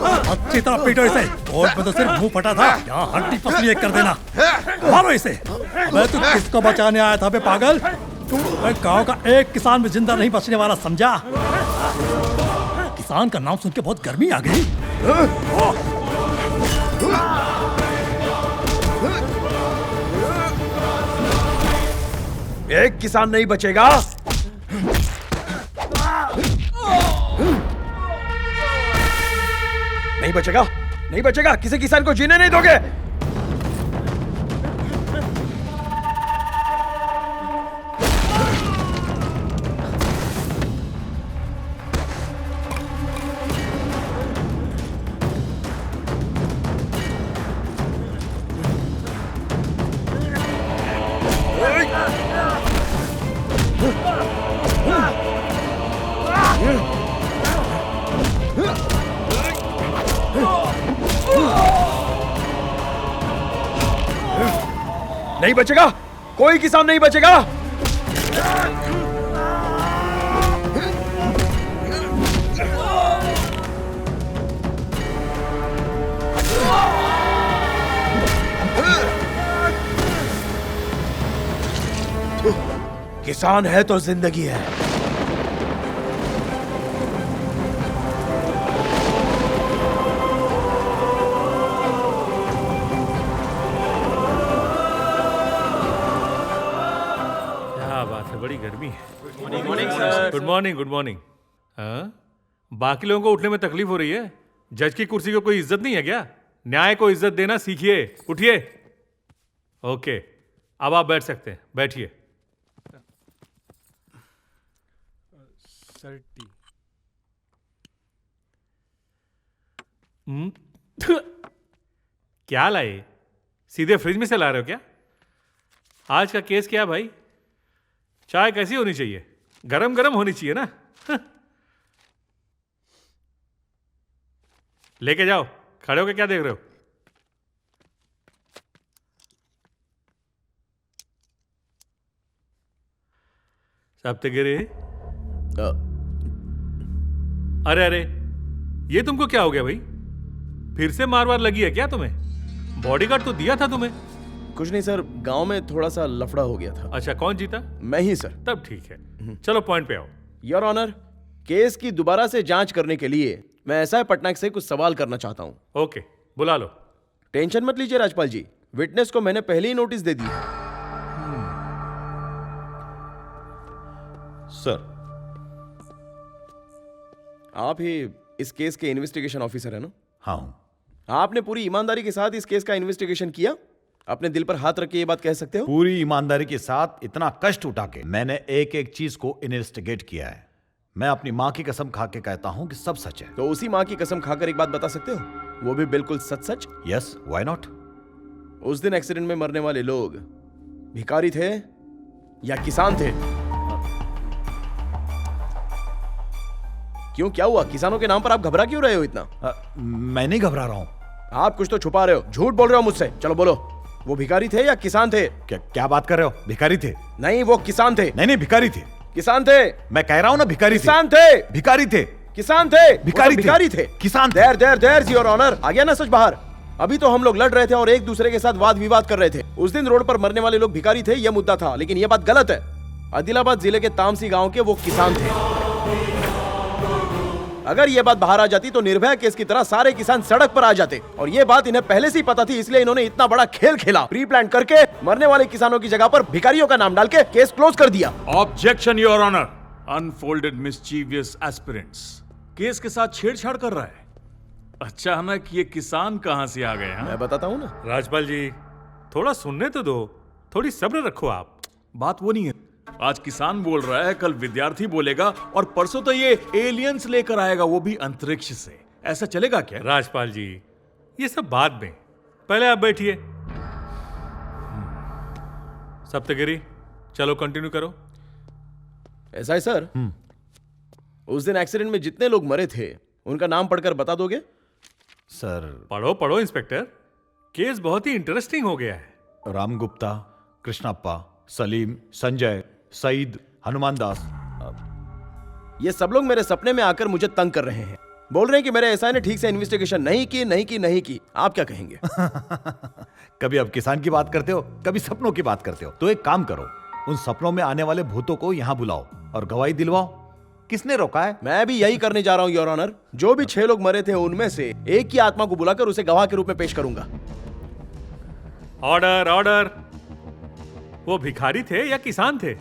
अच्छी तरह पीटो इसे। कोर्ट में तो सिर्फ मुंह फटा था, यहाँ हड्डी पसली एक कर देना। मारो इसे। अबे तू किसको बचाने आया था बे पागल? मैं गांव का एक किसान भी जिंदा नहीं बचने वाला, समझा? किसान का नाम सुन के बहुत गर्मी आ गई। एक किसान नहीं बचेगा। नहीं बचेगा, नहीं बचेगा। किसी किसान को जीने नहीं दोगे। नहीं बचेगा, कोई किसान नहीं बचेगा। किसान है तो जिंदगी है। बड़ी गर्मी है। Good morning sir. Good morning, good morning. हाँ, बाकी लोगों को उठने में तकलीफ हो रही है। जज की कुर्सी को कोई इज्जत नहीं है क्या? न्याय को इज्जत देना सीखिए। उठिए। ओके, अब आप बैठ सकते हैं, बैठिए। Sir T. क्या लाए? सीधे फ्रिज में से ला रहे हो क्या? आज का केस क्या भाई? चाय कैसी होनी चाहिए? गरम गरम होनी चाहिए ना। लेके जाओ। खड़े होके क्या देख रहे हो? सप्तगिरी। अरे अरे, ये तुमको क्या हो गया भाई? फिर से मार वार लगी है क्या तुम्हें? बॉडीगार्ड तो दिया था तुम्हें। कुछ नहीं सर, गांव में थोड़ा सा लफड़ा हो गया था। अच्छा, कौन जीता? मैं ही सर। तब ठीक है, चलो पॉइंट पे आओ। योर ऑनर, केस की दोबारा से जांच करने के लिए मैं एसआई पटनायक से कुछ सवाल करना चाहता हूं। ओके, बुला लो। टेंशन मत लीजिए राजपाल जी, विटनेस को मैंने पहले ही नोटिस दे दी है। सर, आप ही इस केस के इन्वेस्टिगेशन ऑफिसर है ना? हाँ हूं। आपने पूरी ईमानदारी के साथ इस केस का इन्वेस्टिगेशन किया? अपने दिल पर हाथ रख के ये बात कह सकते हो? पूरी ईमानदारी के साथ, इतना कष्ट उठा के मैंने एक एक चीज को इन्वेस्टिगेट किया है। मैं अपनी माँ की कसम खा के कहता हूँ कि सब सच है। तो उसी माँ की कसम खाकर एक बात बता सकते हो, वो भी बिल्कुल सच सच? Yes, why not? उस दिन एक्सीडेंट में मरने वाले लोग भिखारी थे या किसान थे? क्यों, क्या हुआ? किसानों के नाम पर आप घबरा क्यों रहे हो इतना? मैं नहीं घबरा रहा हूँ। आप कुछ तो छुपा रहे हो, झूठ बोल रहे हो मुझसे। चलो बोलो, वो भिखारी थे या किसान थे? क्या बात कर रहे हो? भिखारी थे। नहीं, वो किसान थे। नहीं, भिखारी थे। किसान थे। मैं कह रहा हूँ ना, भिखारी किसान थे। भिखारी थे। किसान थे। भिखारी थे। किसान। देयर योर ऑनर, आ गया ना सच बाहर? अभी तो हम लोग लड़ रहे थे और एक दूसरे के साथ वाद विवाद कर रहे थे। उस दिन रोड पर मरने वाले लोग भिखारी थे, यह मुद्दा था, लेकिन यह बात गलत है। आदिलाबाद जिले के तामसी गांव के वो किसान थे। अगर ये बात बाहर आ जाती तो निर्भया केस की तरह सारे किसान सड़क पर आ जाते, और ये बात इन्हें पहले से ही पता थी, इसलिए इन्होंने इतना बड़ा खेल खेला, प्री प्लान करके मरने वाले किसानों की जगह पर भिखारियों का नाम डाल के केस क्लोज कर दिया। Objection your honour. Unfolded mischievous aspirants case के साथ छेड़छाड़ कर रहा है। अचानक ये किसान कहां से आ गए? मैं बताता हूं ना। राजपाल जी, थोड़ा सुनने तो दो, थोड़ी सब्र रखो आप। बात वो नहीं है। आज किसान बोल रहा है, कल विद्यार्थी बोलेगा, और परसों तो ये एलियंस लेकर आएगा, वो भी अंतरिक्ष से। ऐसा चलेगा क्या? राजपाल जी, ये सब बाद में, पहले आप बैठिए। सप्तगिरी, चलो कंटिन्यू करो। ऐसा है सर, उस दिन एक्सीडेंट में जितने लोग मरे थे उनका नाम पढ़कर बता दोगे? सर पढ़ो पढ़ो इंस्पेक्टर, केस बहुत ही इंटरेस्टिंग हो गया है। राम गुप्ता, कृष्णप्पा, सलीम, संजय, सईद, हनुमान दास। ये सब लोग मेरे सपने में आकर मुझे तंग कर रहे हैं। बोल रहे हैं कि मेरे एसआई ने ठीक से इन्वेस्टिगेशन नहीं की। आप क्या कहेंगे? कभी आप किसान की बात करते हो, कभी सपनों की बात करते हो। तो एक काम करो, उन सपनों में आने वाले भूतों को यहाँ बुलाओ और गवाही दिलवाओ। किसने रोका है? मैं भी यही करने जा रहा हूँ योर ऑनर। जो भी 6 लोग मरे थे उनमें से एक की आत्मा को बुलाकर उसे गवाह के रूप में पेश करूंगा। Order order. वो भिखारी थे या किसान थे?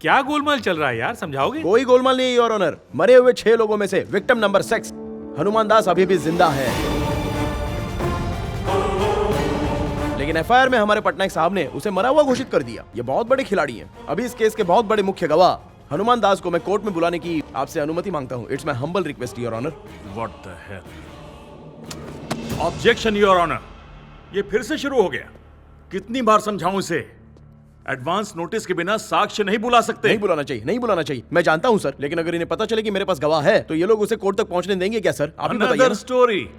क्या गोलमाल चल रहा है यार, समझाओगे? कोई गोलमाल नहीं योर ऑनर। मरे हुए 6 लोगों में से विक्टिम नंबर 6 हनुमान दास अभी भी जिंदा है, लेकिन एफआईआर में हमारे पटनायक साहब ने उसे मरा हुआ घोषित कर दिया। ये बहुत बड़े खिलाड़ी हैं। अभी इस केस के बहुत बड़े मुख्य गवाह हनुमान दास को मैं कोर्ट में बुलाने की आपसे अनुमति मांगता हूँ। It's my humble request your honour. What the hell? Objection your honour. ये फिर से शुरू हो गया। कितनी बार समझाऊं इसे? एडवांस नोटिस के बिना साक्ष्य नहीं बुला सकते। नहीं बुलाना चाहिए। मैं जानता हूं सर, लेकिन अगर इन्हें पता चले कि मेरे पास गवाह है तो ये लोग उसे कोर्ट तक पहुंचने देंगे क्या सर? आप ही बताइए ना। स्टोरी।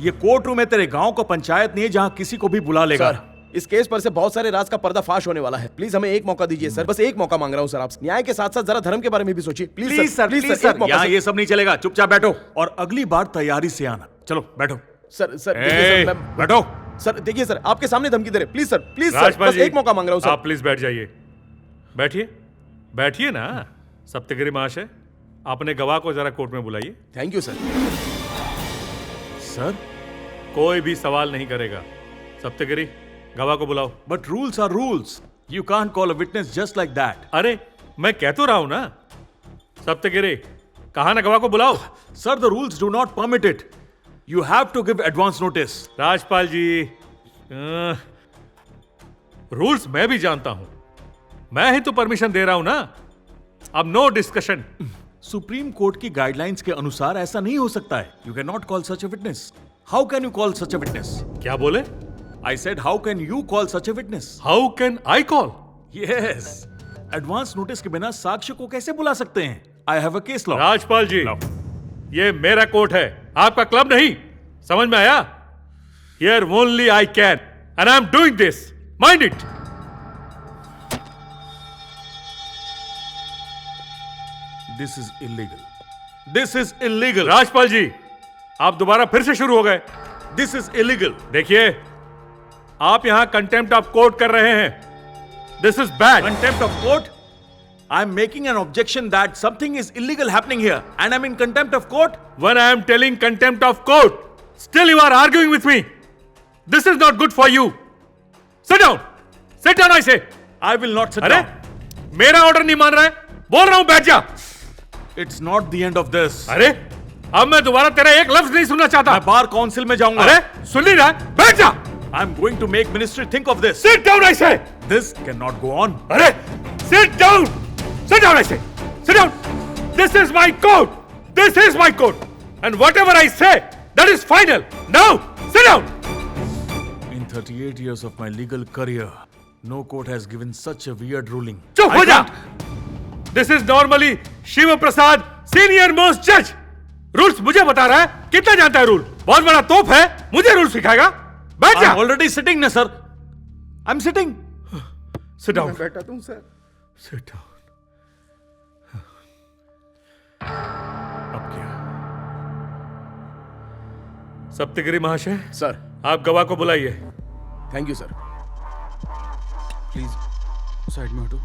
ये कोर्ट रूम है तेरे गांव का पंचायत नहीं है जहां किसी को भी बुला लेगा। सर, इस केस पर से बहुत सारे राज का पर्दाफाश होने वाला है। प्लीज हमें एक मौका दीजिए सर, बस एक मौका मांग रहा हूं सर आपसे। न्याय के साथ साथ जरा धर्म के बारे में भी सोचिए। Please sir. यहाँ ये सब नहीं चलेगा। चुपचाप बैठो और अगली बार तैयारी से आना। चलो बैठो। सर बैठो। सर देखिए सर, आपके सामने धमकी दे रहे। प्लीज सर, राजपाल बस जी, एक मौका मांग रहा हूं सर। आप प्लीज बैठ जाइए। बैठिए ना। सप्तगिरी महाशय, अपने गवाह को जरा कोर्ट में बुलाइए। Thank you sir. सर, कोई भी सवाल नहीं करेगा। सप्तगिरी, गवाह को बुलाओ। But rules are rules. You can't call a witness just like that. अरे मैं कह तो रहा हूं ना। सप्तगिरी, कहा ना गवाह को बुलाओ। Sir, the rules do not permit it. You have to give advance notice. Rajpal ji, rules मैं भी जानता हूं। मैं ही तो परमिशन दे रहा हूं ना। अब नो डिस्कशन। सुप्रीम कोर्ट की गाइडलाइंस के अनुसार ऐसा नहीं हो सकता है। You can not call such a witness. How can you call such a witness? क्या बोले? I said how can you call such a witness? How can I call? Yes. Advance notice के बिना साक्ष्य को कैसे बुला सकते हैं? I have a case law. Rajpal ji, ये मेरा कोर्ट है, आपका क्लब नहीं। समझ में आया? Here only I can, and I'm doing this. Mind it. This is illegal. This is illegal. Rajpal जी, आप दोबारा फिर से शुरू हो गए। This is illegal. देखिए, आप यहां कंटेम्प्ट ऑफ कोर्ट कर रहे हैं। This is bad. Contempt of court? I'm making an objection that something is illegal happening here, and I'm in contempt of court. When I am telling contempt of court, still you are arguing with me. This is not good for you. Sit down. Sit down, I say. I will not sit अरे, down. मेरा order नहीं मान रहा है? बोल रहा हूं बैठ जा। It's not the end of this. अरे, अब मैं दोबारा तेरा एक लफ्ज नहीं सुनना चाहता। मैं बार काउंसिल में जाऊंगा। अरे, सुन नहीं रहा? बैठ जा। I'm going to make ministry think of this. Sit down, I say. This cannot go on. अरे, sit down. Sit down, I say. Sit down. This is my court. This is my court. And whatever I say, that is final. Now, sit down. In 38 years of my legal career, no court has given such a weird ruling. चुप हो जा. This is normally Shiv Prasad, senior most judge. Rules मुझे बता रहा है। कितना जानता है रूल? बहुत बड़ा तोप है, मुझे रूल सिखाएगा? बैठ जा। I'm already sitting ना sir. I'm sitting. Sit down. मैं बैठा हूं सर। Sit down. अब क्या? सप्तगिरी महाशय, सर, आप गवाह को बुलाइए। Thank you sir. Please side में हटो।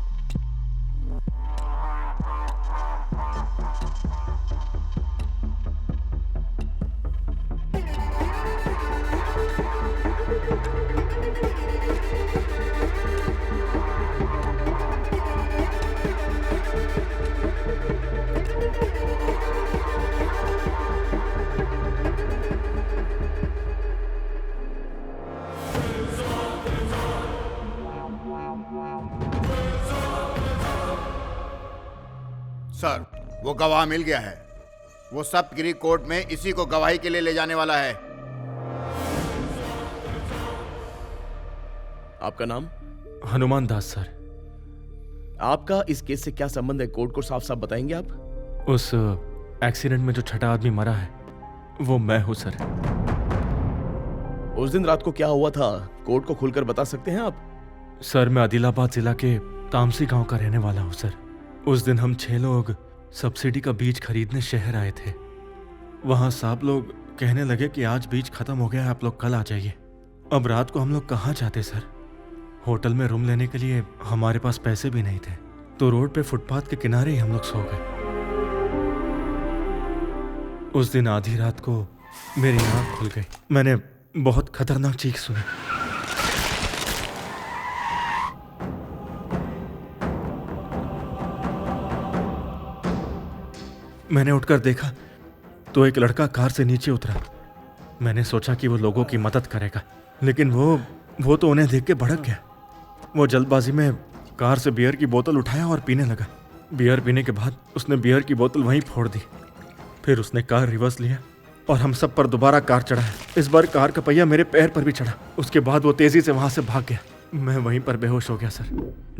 सर, वो गवाह मिल गया है। वो सप्तगिरी कोर्ट में इसी को गवाही के लिए ले जाने वाला है। आपका नाम? हनुमान दास सर। आपका इस केस से क्या संबंध है? कोर्ट को साफ साफ बताएंगे आप? उस एक्सीडेंट में जो छठा आदमी मरा है वो मैं हूं सर। उस दिन रात को क्या हुआ था, कोर्ट को खुलकर बता सकते हैं आप? सर मैं आदिलाबाद जिला के तामसी गांव का रहने वाला हूं सर। उस दिन हम 6 लोग सब्सिडी का बीज खरीदने शहर आए थे। वहां साहब लोग कहने लगे कि आज बीज खत्म हो गया है, आप लोग कल आ जाइए। अब रात को हम लोग कहाँ जाते सर? होटल में रूम लेने के लिए हमारे पास पैसे भी नहीं थे, तो रोड पे फुटपाथ के किनारे ही हम लोग सो गए। उस दिन आधी रात को मेरी आंख खुल गई। मैंने बहुत खतरनाक चीख सुनी। मैंने उठकर देखा तो एक लड़का कार से नीचे उतरा। मैंने सोचा कि वो लोगों की मदद करेगा, लेकिन वो तो उन्हें देख के भड़क गया। वो जल्दबाजी में कार से बियर की बोतल उठाया और पीने लगा। बियर पीने के बाद उसने बियर की बोतल वहीं फोड़ दी। फिर उसने कार रिवर्स लिया और हम सब पर दोबारा कार चढ़ाया। इस बार कार का पहिया मेरे पैर पर भी चढ़ा। उसके बाद वो तेजी से वहां से भाग गया। मैं वहीं पर बेहोश हो गया सर।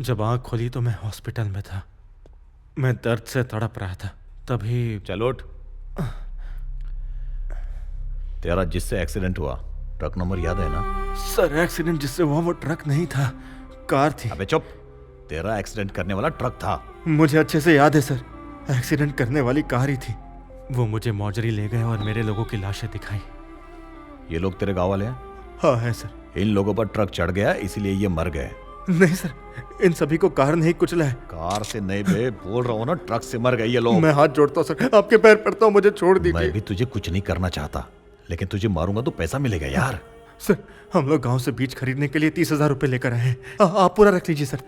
जब आंख खोली तो मैं हॉस्पिटल में था। मैं दर्द से तड़प रहा था। तभी चलो उठ। तेरा जिससे एक्सीडेंट हुआ ट्रक नंबर याद है ना? सर एक्सीडेंट जिससे हुआ वो ट्रक नहीं था, कार थी। अबे चुप, तेरा एक्सीडेंट करने वाला ट्रक था। मुझे अच्छे से याद है सर, एक्सीडेंट करने वाली कार ही थी। वो मुझे मौजरी ले गए और मेरे लोगों की लाशें दिखाई। ये लोग तेरे गांव वाले हैं? हाँ है सर। इन लोगों पर ट्रक चढ़ गया इसीलिए ये मर गए। नहीं सर, इन सभी को कार नहीं कुचला है। कार से नहीं बे, बोल रहा हूँ ना, ट्रक से मर गए ये लोग। मैं हाथ जोड़ता हूँ सर, आपके पैर पड़ता हूँ, मुझे छोड़ दीजिए। मैं भी तुझे कुछ नहीं करना चाहता, लेकिन तुझे मारूंगा तो पैसा मिलेगा यार। सर हम लोग गांव से बीज खरीदने के लिए 30,000 रुपए लेकर आए हैं। आप पूरा रख लीजिए सर।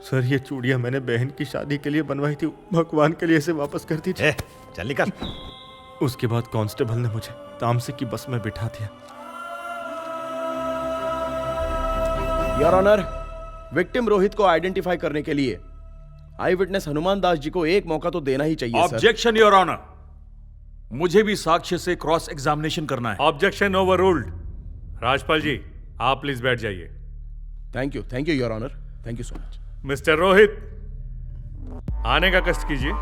सर ये चूड़ियां मैंने बहन की शादी के लिए बनवाई थी, भगवान के लिए इसे वापस कर दीजिए। चल निकल। उसके बाद कांस्टेबल ने मुझे तामसी की बस में बिठा दिया। योर ऑनर, विक्टिम रोहित को आइडेंटिफाई करने के लिए आई विटनेस हनुमान दास जी को एक मौका तो देना ही चाहिए। ऑब्जेक्शन योर ऑनर, मुझे भी साक्ष्य से क्रॉस एग्जामिनेशन करना है। Objection overruled. राजपाल जी आप प्लीज बैठ जाइए। Thank you your honour, thank you so much. Mister Rohit, आने का कष्ट कीजिए।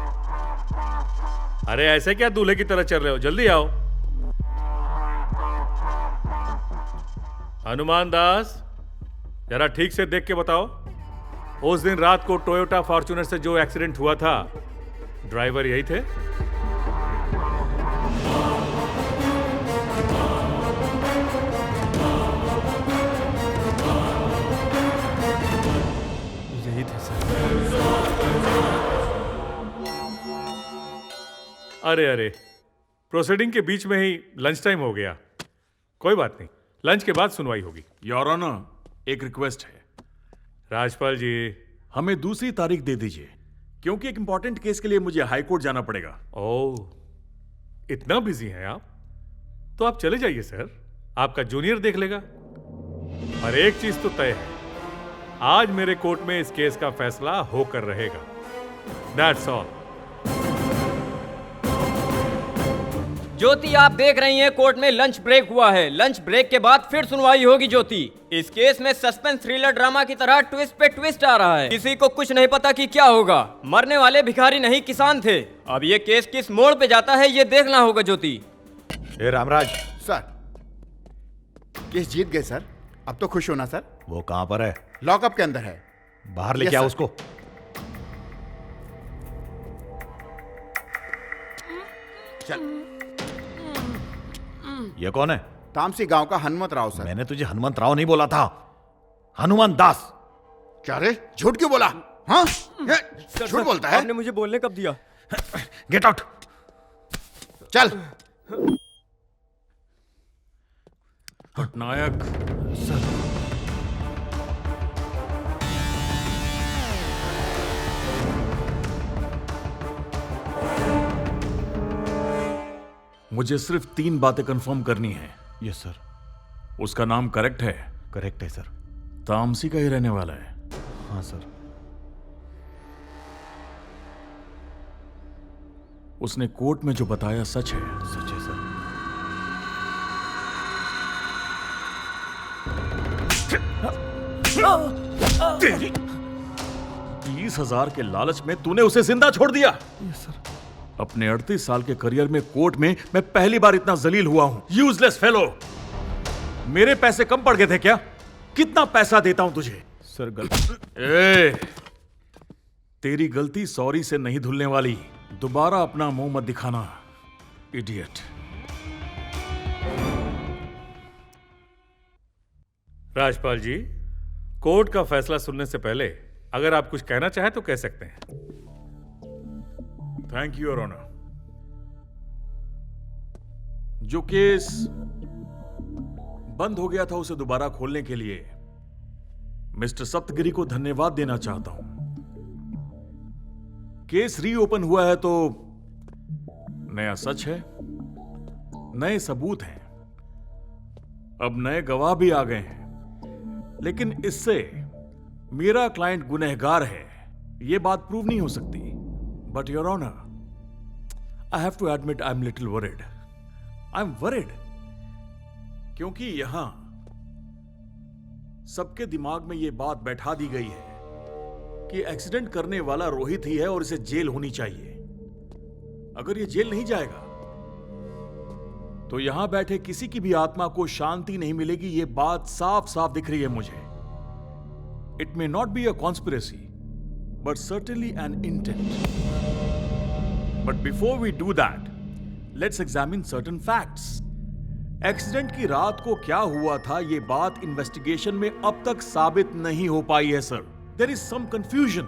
अरे ऐसे क्या दूल्हे की तरह चल रहे हो, जल्दी आओ। हनुमान दास, जरा ठीक से देख के बताओ, उस दिन रात को टोयोटा फॉर्च्यूनर से जो एक्सीडेंट हुआ था, ड्राइवर यही थे? यही थे सर। अरे प्रोसीडिंग के बीच में ही लंच टाइम हो गया। कोई बात नहीं, लंच के बाद सुनवाई होगी। योर ऑनर, एक रिक्वेस्ट है। राजपाल जी, हमें दूसरी तारीख दे दीजिए, क्योंकि एक इंपॉर्टेंट केस के लिए मुझे हाई कोर्ट जाना पड़ेगा। ओह, इतना बिजी हैं आप? तो आप चले जाइए सर, आपका जूनियर देख लेगा। और एक चीज तो तय है, आज मेरे कोर्ट में इस केस का फैसला होकर रहेगा। That's all. ज्योति, आप देख रही हैं कोर्ट में लंच ब्रेक हुआ है। लंच ब्रेक के बाद फिर सुनवाई होगी। ज्योति, इस केस में सस्पेंस थ्रिलर ड्रामा की तरह ट्विस्ट पे ट्विस्ट आ रहा है। किसी को कुछ नहीं पता कि क्या होगा। मरने वाले भिखारी नहीं किसान थे। अब ये केस किस मोड़ पे जाता है ये देखना होगा। ज्योति। ए रामराज। सर, केस जीत गए सर, अब तो खुश होना सर। वो कहां पर है? लॉकअप के अंदर है। बाहर लेके आओ उसको। चल। ये कौन है? तामसी गांव का हनुमत राव सर। मैंने तुझे हनुमंत राव नहीं बोला था, हनुमान दास। क्या रे, झूठ क्यों बोला? हाँ, झूठ बोलता है? आपने मुझे बोलने कब दिया? Get out. चल। पटनायक सर, मुझे सिर्फ 3 बातें कंफर्म करनी है। Yes sir. उसका नाम करेक्ट है? करेक्ट है सर। तामसी का ही रहने वाला है? हाँ सर। उसने कोर्ट में जो बताया सच है? सच है सर। तेरी 30,000 के लालच में तूने उसे जिंदा छोड़ दिया। अपने 38 साल के करियर में कोर्ट में मैं पहली बार इतना जलील हुआ हूं। Useless fellow. मेरे पैसे कम पड़ गए थे क्या? कितना पैसा देता हूं तुझे? सर गलती। तेरी गलती सॉरी से नहीं धुलने वाली। दोबारा अपना मुंह मत दिखाना, इडियट। राजपाल जी, कोर्ट का फैसला सुनने से पहले अगर आप कुछ कहना चाहें तो कह सकते हैं। Thank you your honour. जो केस बंद हो गया था उसे दोबारा खोलने के लिए मिस्टर सप्तगिरी को धन्यवाद देना चाहता हूं। केस रीओपन हुआ है तो नया सच है, नए सबूत हैं, अब नए गवाह भी आ गए हैं। लेकिन इससे मेरा क्लाइंट गुनहगार है यह बात प्रूव नहीं हो सकती। But your honour, I have to admit I am little worried. I am worried क्योंकि यहां सबके दिमाग में यह बात बैठा दी गई है कि एक्सीडेंट करने वाला रोहित ही है और इसे जेल होनी चाहिए। अगर यह जेल नहीं जाएगा तो यहां बैठे किसी की भी आत्मा को शांति नहीं मिलेगी। यह बात साफ साफ दिख रही है मुझे। It may not be a conspiracy but certainly an intent. But before we do that, let's examine certain facts. Accident की रात को क्या हुआ था यह बात इन्वेस्टिगेशन में अब तक साबित नहीं हो पाई है sir. There is some confusion.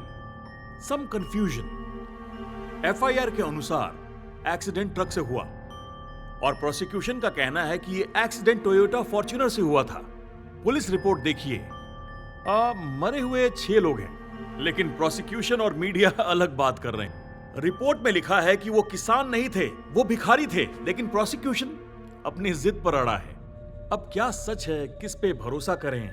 FIR के अनुसार एक्सीडेंट ट्रक से हुआ और प्रोसिक्यूशन का कहना है कि यह एक्सीडेंट टोयोटा फॉर्च्यूनर से हुआ था। पुलिस रिपोर्ट देखिए, मरे हुए 6 लोग हैं, लेकिन प्रोसिक्यूशन और मीडिया अलग बात कर रहे हैं। रिपोर्ट में लिखा है कि वो किसान नहीं थे, वो भिखारी थे, लेकिन प्रोसिक्यूशन अपनी जिद पर अड़ा है। अब क्या सच है, किस पे भरोसा करें?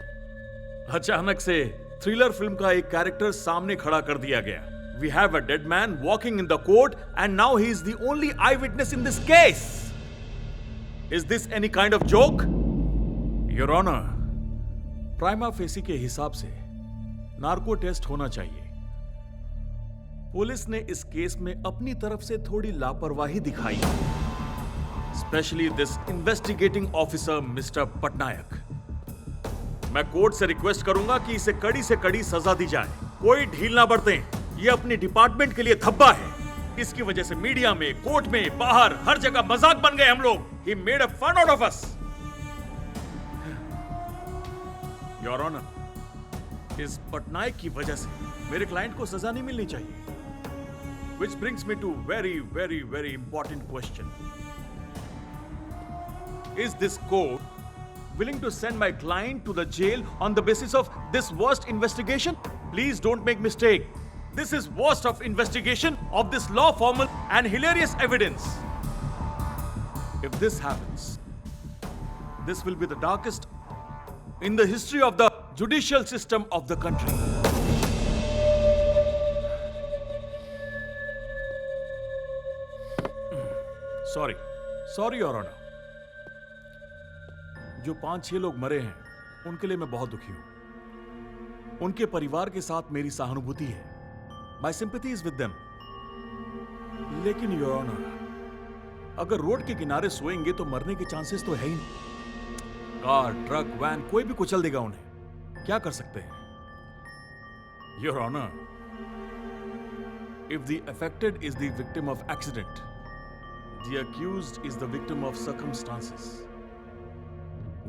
अचानक से थ्रिलर फिल्म का एक कैरेक्टर सामने खड़ा कर दिया गया। We have a dead man walking in the court and now he is the only eye witness in this case. Is this any kind of joke? Your Honor, prima facie के हिसाब से narco test होना चाहिए। Police ने इस case में अपनी तरफ से थोड़ी लापरवाही दिखाई, specially this investigating officer mister Patnaik. मैं कोर्ट से रिक्वेस्ट करूंगा कि इसे कड़ी से कड़ी सजा दी जाए। कोई ढील ना बरतें। यह अपने डिपार्टमेंट के लिए धब्बा है। इसकी वजह से मीडिया में, कोर्ट में, बाहर हर जगह मजाक बन गए हम लोग। He made a fun out of us. Your Honor, इस पटनायक की वजह से मेरे क्लाइंट को सजा नहीं मिलनी चाहिए। Which brings me to very important question. Is this court willing to send my client to the jail on the basis of this worst investigation? Please don't make mistake. This is worst of investigation of this law formal and hilarious evidence. If this happens, this will be the darkest in the history of the judicial system of the country. Sorry, Your Honor. जो 5-6 लोग मरे हैं, उनके लिए मैं बहुत दुखी हूं। उनके परिवार के साथ मेरी सहानुभूति है। My sympathy is with them. लेकिन Your Honor, अगर रोड के किनारे सोएंगे तो मरने के चांसेस तो है ही नहीं। कार, ट्रक, वैन कोई भी कुचल देगा उन्हें। क्या कर सकते हैं? Your Honor, if the affected is the victim of accident, the accused is the victim of circumstances.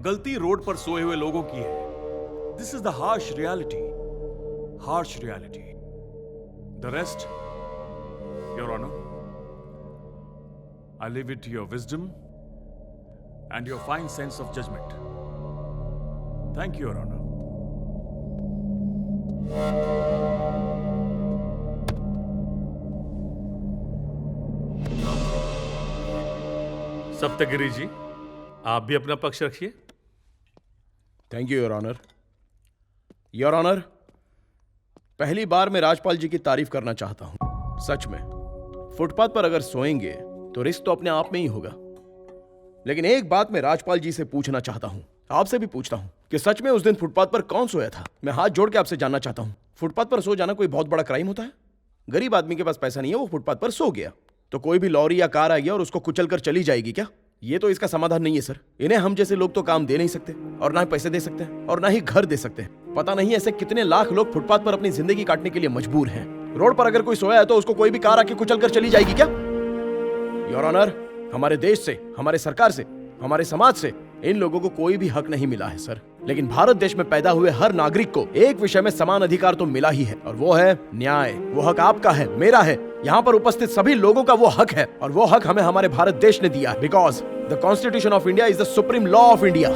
गलती रोड पर सोए हुए लोगों की है। This is the harsh reality. The rest, Your Honor, I leave it to your wisdom and your fine sense of judgment. Thank you, Your Honor. Saptagiri जी, आप भी अपना पक्ष रखिए। Thank you your honour. Your honour, पहली बार मैं राजपाल जी की तारीफ करना चाहता हूं। सच में फुटपाथ पर अगर सोएंगे तो रिस्क तो अपने आप में ही होगा। लेकिन एक बात मैं राजपाल जी से पूछना चाहता हूं, आपसे भी पूछता हूं, कि सच में उस दिन फुटपाथ पर कौन सोया था। मैं हाथ जोड़ के आपसे जानना चाहता हूँ, फुटपाथ पर सो जाना कोई बहुत बड़ा क्राइम होता है? गरीब आदमी के पास पैसा नहीं है, वो फुटपाथ पर सो गया, तो कोई भी लॉरी या कार आई और उसको कुचल कर चली जाएगी क्या? ये तो इसका समाधान नहीं है सर। इन्हें हम जैसे लोग तो काम दे नहीं सकते, और ना ही पैसे दे सकते हैं, और ना ही घर दे सकते हैं। पता नहीं ऐसे कितने लाख लोग फुटपाथ पर अपनी जिंदगी काटने के लिए मजबूर हैं। रोड पर अगर कोई सोया है तो उसको कोई भी कार आके कुचल कर चली जाएगी क्या? योर ऑनर, हमारे देश से, हमारे सरकार से, हमारे समाज से इन लोगों को कोई भी हक नहीं मिला है सर। लेकिन भारत देश में पैदा हुए हर नागरिक को एक विषय में समान अधिकार तो मिला ही है, और वो है न्याय। वो हक आपका है, मेरा है, यहाँ पर उपस्थित सभी लोगों का वो हक है, और वो हक हमें हमारे भारत देश ने दिया, because the constitution of India is the supreme law of India.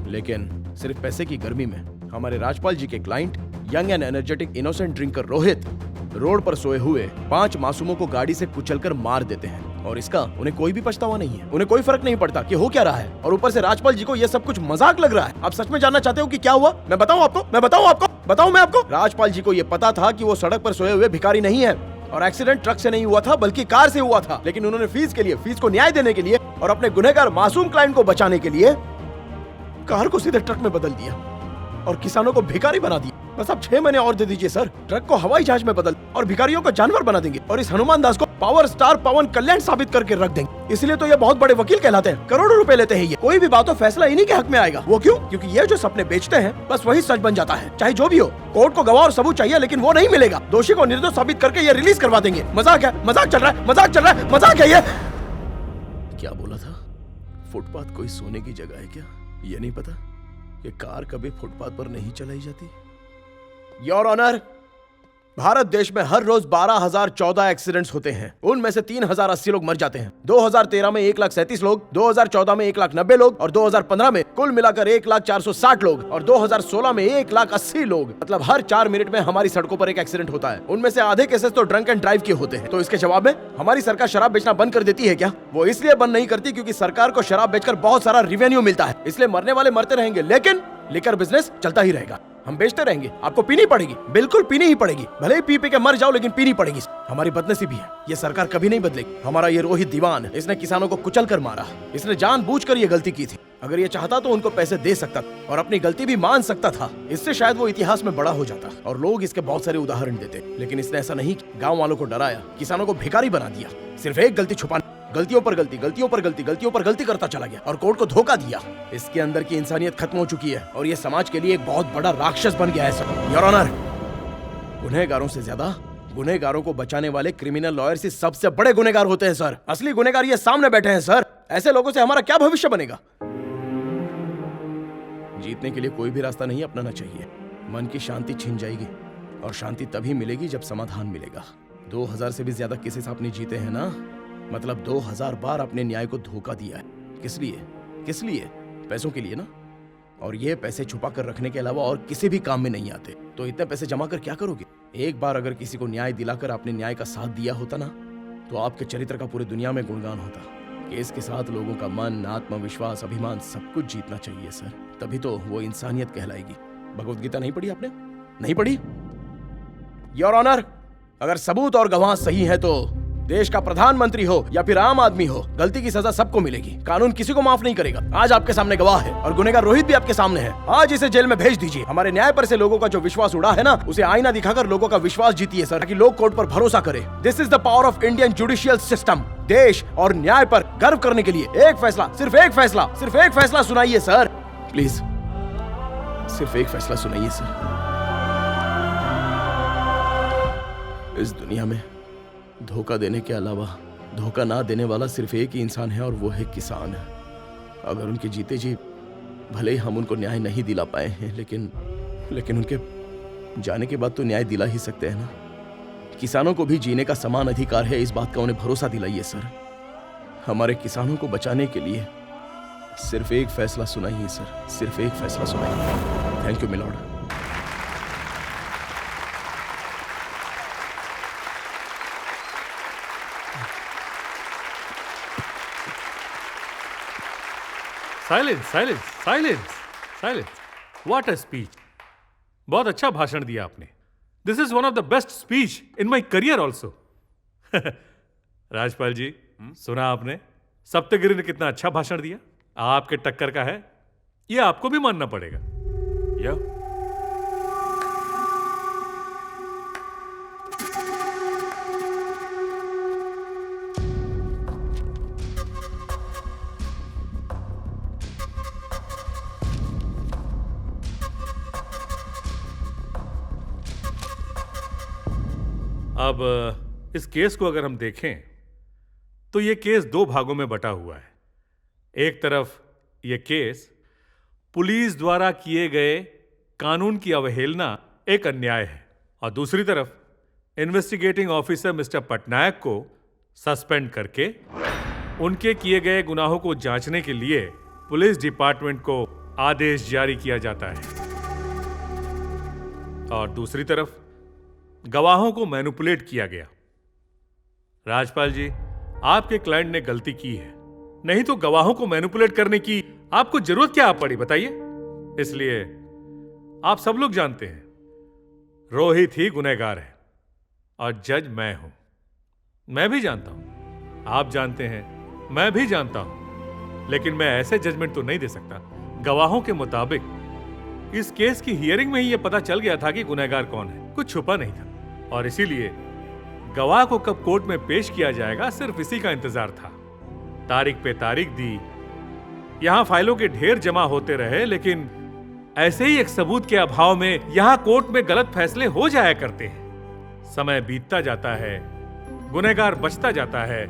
लेकिन सिर्फ पैसे की गर्मी में हमारे राजपाल जी के client, young and energetic innocent drinker Rohit, road पर सोए हुए 5 मासूमों को गाड़ी से कुचलकर मार देते हैं, और इसका उन्हें कोई भी पछतावा नहीं है। उन्हें कोई फर्क नहीं पड़ता कि हो क्या रहा है, और ऊपर से राजपाल जी को यह सब कुछ मजाक लग रहा है। आप सच में जानना चाहते हो कि क्या हुआ? मैं बताऊं आपको? बताऊं मैं आपको? राजपाल जी को यह पता था कि वो सड़क पर सोए हुए भिखारी नहीं है, और एक्सीडेंट ट्रक से नहीं हुआ था बल्कि कार से हुआ था। लेकिन उन्होंने फीस को न्याय देने के लिए और अपने गुनहगार मासूम क्लाइंट को बचाने के लिए कार को सीधे ट्रक में बदल दिया और किसानों को भिखारी बना दिया। बस आप 6 महीने और दे दीजिए सर, ट्रक को हवाई जहाज में बदल और भिखारियों को जानवर बना देंगे, और इस हनुमान दास को पावर स्टार पवन कल्याण साबित करके रख देंगे। इसलिए तो ये बहुत बड़े वकील कहलाते हैं, करोड़ों रुपए लेते हैं। ये कोई भी बात हो फैसला इन्हीं के हक में आएगा। वो क्यों? क्योंकि ये जो सपने बेचते हैं बस वही सच बन जाता है, चाहे जो भी हो। कोर्ट को गवाह और सबूत चाहिए, लेकिन वो नहीं मिलेगा। दोषी को निर्दोष साबित करके ये रिलीज करवा देंगे। मजाक है, मजाक चल रहा है, मजाक चल रहा है, मजाक है ये। क्या बोला था? फुटपाथ कोई सोने की जगह है क्या? ये नहीं पता कि कार कभी फुटपाथ पर नहीं चलाई जाती। योर ऑनर, भारत देश में हर रोज 12,014 एक्सीडेंट्स होते हैं। उनमें से 3,080 लोग मर जाते हैं। 2013 में 1,37 लोग, 2014 में 1,90 लोग, और 2015 में कुल मिलाकर 1,460 लोग, और 2016 में 1,80 लोग। मतलब हर 4 मिनट में हमारी सड़कों पर एक एक्सीडेंट होता है। उनमें से आधे केसेस तो ड्रंक एंड ड्राइव के होते हैं। तो इसके जवाब में हमारी सरकार शराब बेचना बंद कर देती है क्या? वो इसलिए बंद नहीं करती क्योंकि सरकार को शराब बेचकर बहुत सारा रेवेन्यू मिलता है, इसलिए मरने वाले मरते रहेंगे, लेकिन लिकर बिजनेस चलता ही रहेगा। हम बेचते रहेंगे, आपको पीनी पड़ेगी, बिल्कुल पीनी ही पड़ेगी। भले ही पी के मर जाओ, लेकिन पीनी पड़ेगी। हमारी बदनसीबी है, ये सरकार कभी नहीं बदलेगी। हमारा ये रोहित दीवान, इसने किसानों को कुचल कर मारा। इसने जानबूझकर ये गलती की थी। अगर ये चाहता तो उनको पैसे दे सकता था और अपनी गलती भी मान सकता था। इससे शायद वो इतिहास में बड़ा हो जाता और लोग इसके बहुत सारे उदाहरण देते। लेकिन इसने ऐसा नहीं, गाँव वालों को डराया, किसानों को भिखारी बना दिया। सिर्फ एक गलती छुपाने, गलतियों पर गलती, गलतियों पर गलती, गलतियों पर गलती करता चला गया और कोर्ट को धोखा दिया। इसके अंदर की इंसानियत खत्म हो चुकी है और ये समाज के लिए एक बहुत बड़ा राक्षस बन गया है सर। योर ऑनर, गुनहगारों से ज्यादा गुनहगारों को बचाने वाले क्रिमिनल लॉयर्स ही सबसे बड़े गुनहगार होते हैं सर। असली गुनहगार ये सामने बैठे हैं सर। ऐसे लोगों से हमारा क्या भविष्य बनेगा? जीतने के लिए कोई भी रास्ता नहीं अपनाना चाहिए। मन की शांति छिन जाएगी और शांति तभी मिलेगी जब समाधान मिलेगा। 2000 से भी ज्यादा केसेस आपने जीते हैं ना, मतलब 2000 बार आपने न्याय को धोखा दिया है। किस लिए? किस लिए? पैसों के लिए ना। और ये पैसे छुपा कर रखने के अलावा और किसी भी काम में नहीं आते। तो इतने पैसे जमा कर क्या करोगे? एक बार अगर किसी को न्याय दिलाकर आपने न्याय का साथ दिया होता ना, तो आपके चरित्र का पूरी दुनिया में गुणगान होता। केस के साथ लोगों का मन, आत्मविश्वास, अभिमान सब कुछ जीतना चाहिए सर, तभी तो वो इंसानियत कहलाएगी। भगवत गीता नहीं पढ़ी आपने? नहीं पढ़ी? योर ऑनर, अगर सबूत और गवाह सही है तो देश का प्रधानमंत्री हो या फिर आम आदमी हो, गलती की सजा सबको मिलेगी। कानून किसी को माफ नहीं करेगा। आज आपके सामने गवाह है और गुनहगार रोहित भी आपके सामने है। आज इसे जेल में भेज दीजिए। हमारे न्याय पर से लोगों का जो विश्वास उड़ा है ना, उसे आईना दिखाकर लोगों का विश्वास जीतिए सर, ताकि लोग कोर्ट पर भरोसा करें। This is the power of Indian judicial system. देश और न्याय पर गर्व करने के लिए एक फैसला, सिर्फ एक फैसला, सिर्फ एक फैसला सुनाइए सर। प्लीज सिर्फ एक फैसला सुनाइए सर। इस दुनिया में धोखा देने के अलावा धोखा ना देने वाला सिर्फ एक ही इंसान है और वो है किसान। अगर उनके जीते जी भले ही हम उनको न्याय नहीं दिला पाए हैं, लेकिन उनके जाने के बाद तो न्याय दिला ही सकते हैं ना। किसानों को भी जीने का समान अधिकार है, इस बात का उन्हें भरोसा दिलाइए सर। हमारे किसानों को बचाने के लिए सिर्फ एक फैसला सुनाइए सर, सिर्फ एक फैसला सुनाइए। Thank you milord. Silence, silence, silence, silence. What a speech! बहुत अच्छा भाषण दिया आपने। This is one of the best speech in my career also. Rajpal ji, सुना आपने? सप्तगिरी ने कितना अच्छा भाषण दिया, आपके टक्कर का है, ये आपको भी मानना पड़ेगा। या अब इस केस को अगर हम देखें तो यह केस दो भागों में बटा हुआ है। एक तरफ यह केस पुलिस द्वारा किए गए कानून की अवहेलना एक अन्याय है, और दूसरी तरफ इन्वेस्टिगेटिंग ऑफिसर मिस्टर पटनायक को सस्पेंड करके उनके किए गए गुनाहों को जांचने के लिए पुलिस डिपार्टमेंट को आदेश जारी किया जाता है, और दूसरी तरफ गवाहों को मैनिपुलेट किया गया। राजपाल जी, आपके क्लाइंट ने गलती की है, नहीं तो गवाहों को मैनिपुलेट करने की आपको जरूरत क्या पड़ी बताइए। इसलिए आप सब लोग जानते हैं रोहित ही गुनहगार है और जज मैं हूं। मैं भी जानता हूं, आप जानते हैं, मैं भी जानता हूं, लेकिन मैं ऐसे जजमेंट तो नहीं दे सकता। गवाहों के मुताबिक इस केस की हियरिंग में ही यह पता चल गया था कि गुनहगार कौन है, कुछ छुपा नहीं था, और इसीलिए गवाह को कब कोर्ट में पेश किया जाएगा सिर्फ इसी का इंतजार था। तारीख पे तारीख दी, यहां फाइलों के ढेर जमा होते रहे, लेकिन ऐसे ही एक सबूत के अभाव में यहां कोर्ट में गलत फैसले हो जाया करते हैं। समय बीतता जाता है, गुनहगार बचता जाता है,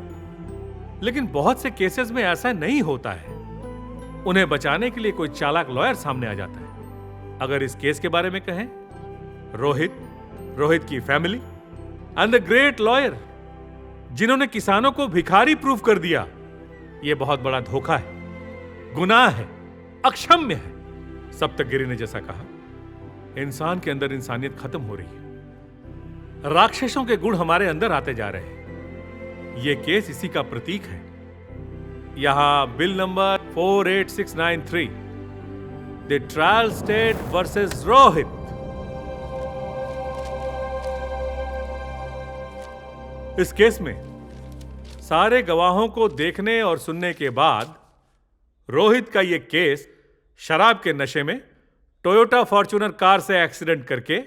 लेकिन बहुत से केसेस में ऐसा नहीं होता है। उन्हें बचाने के लिए कोई चालाक लॉयर सामने आ जाता है। अगर इस केस के बारे में कहें, रोहित की family and the great lawyer जिन्होंने किसानों को भिखारी प्रूफ कर दिया, यह बहुत बड़ा धोखा है, गुनाह है, अक्षम्य है। सप्तगिरी ने जैसा कहा, इंसान के अंदर इंसानियत खत्म हो रही है, राक्षसों के गुण हमारे अंदर आते जा रहे हैं। यह केस इसी का प्रतीक है। यहां bill number 48693, the trial state versus Rohit. इस केस में सारे गवाहों को देखने और सुनने के बाद रोहित का यह केस शराब के नशे में टोयोटा फॉर्च्यूनर कार से एक्सीडेंट करके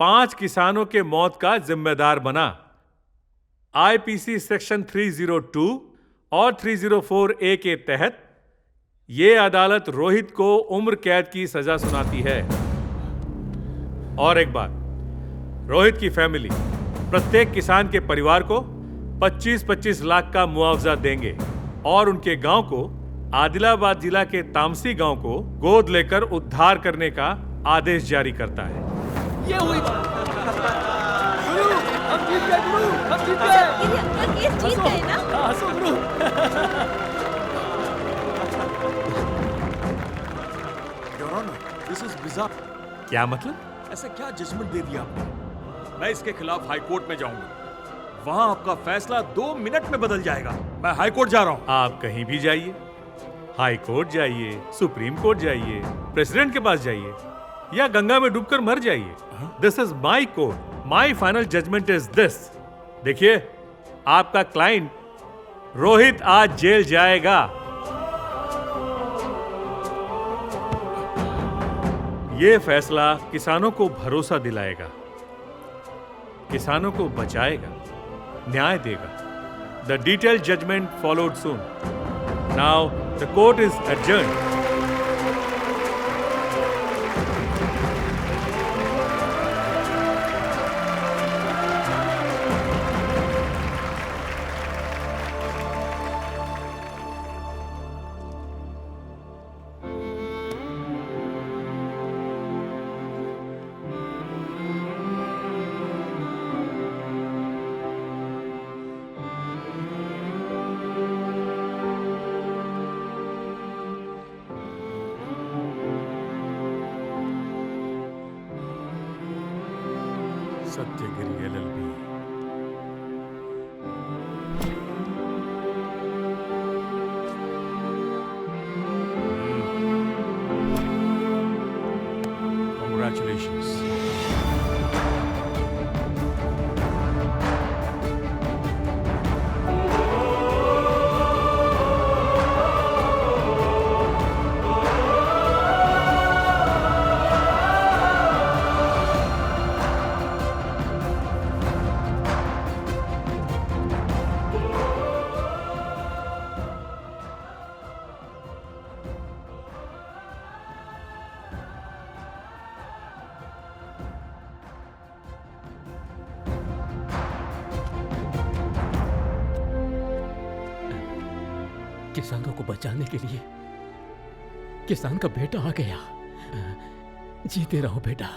5 किसानों के मौत का जिम्मेदार बना। आईपीसी सेक्शन 302 और 304A के तहत यह अदालत रोहित को उम्र कैद की सजा सुनाती है। और एक बात, रोहित की फैमिली प्रत्येक किसान के परिवार को 25-25 लाख का मुआवजा देंगे और उनके गांव को, आदिलाबाद जिला के तामसी गांव को गोद लेकर उद्धार करने का आदेश जारी करता है। ये हुई हम जीत गए गुरु, हम जीत गए। ये जीत गए ना? हंसो गुरु। Your honour, this is bizarre. क्या मतलब? ऐसा क्या जजमेंट दे दिया आपने? मैं इसके खिलाफ हाई कोर्ट में जाऊंगा, वहां आपका फैसला 2 मिनट में बदल जाएगा। मैं हाई कोर्ट जा रहा हूं। आप कहीं भी जाइए, हाई कोर्ट जाइए, सुप्रीम कोर्ट जाइए, प्रेसिडेंट के पास जाइए, या गंगा में डूबकर मर जाइए। This is my court, my final judgement is this. देखिए, आपका क्लाइंट रोहित आज जेल जाएगा। यह फैसला किसानों को भरोसा दिलाएगा, किसानों को बचाएगा, न्याय देगा। The detailed judgement followed soon. Now the court is adjourned. Satyagiri LLP। Congratulations. किसानों को बचाने के लिए किसान का बेटा आ गया। जीते रहो बेटा।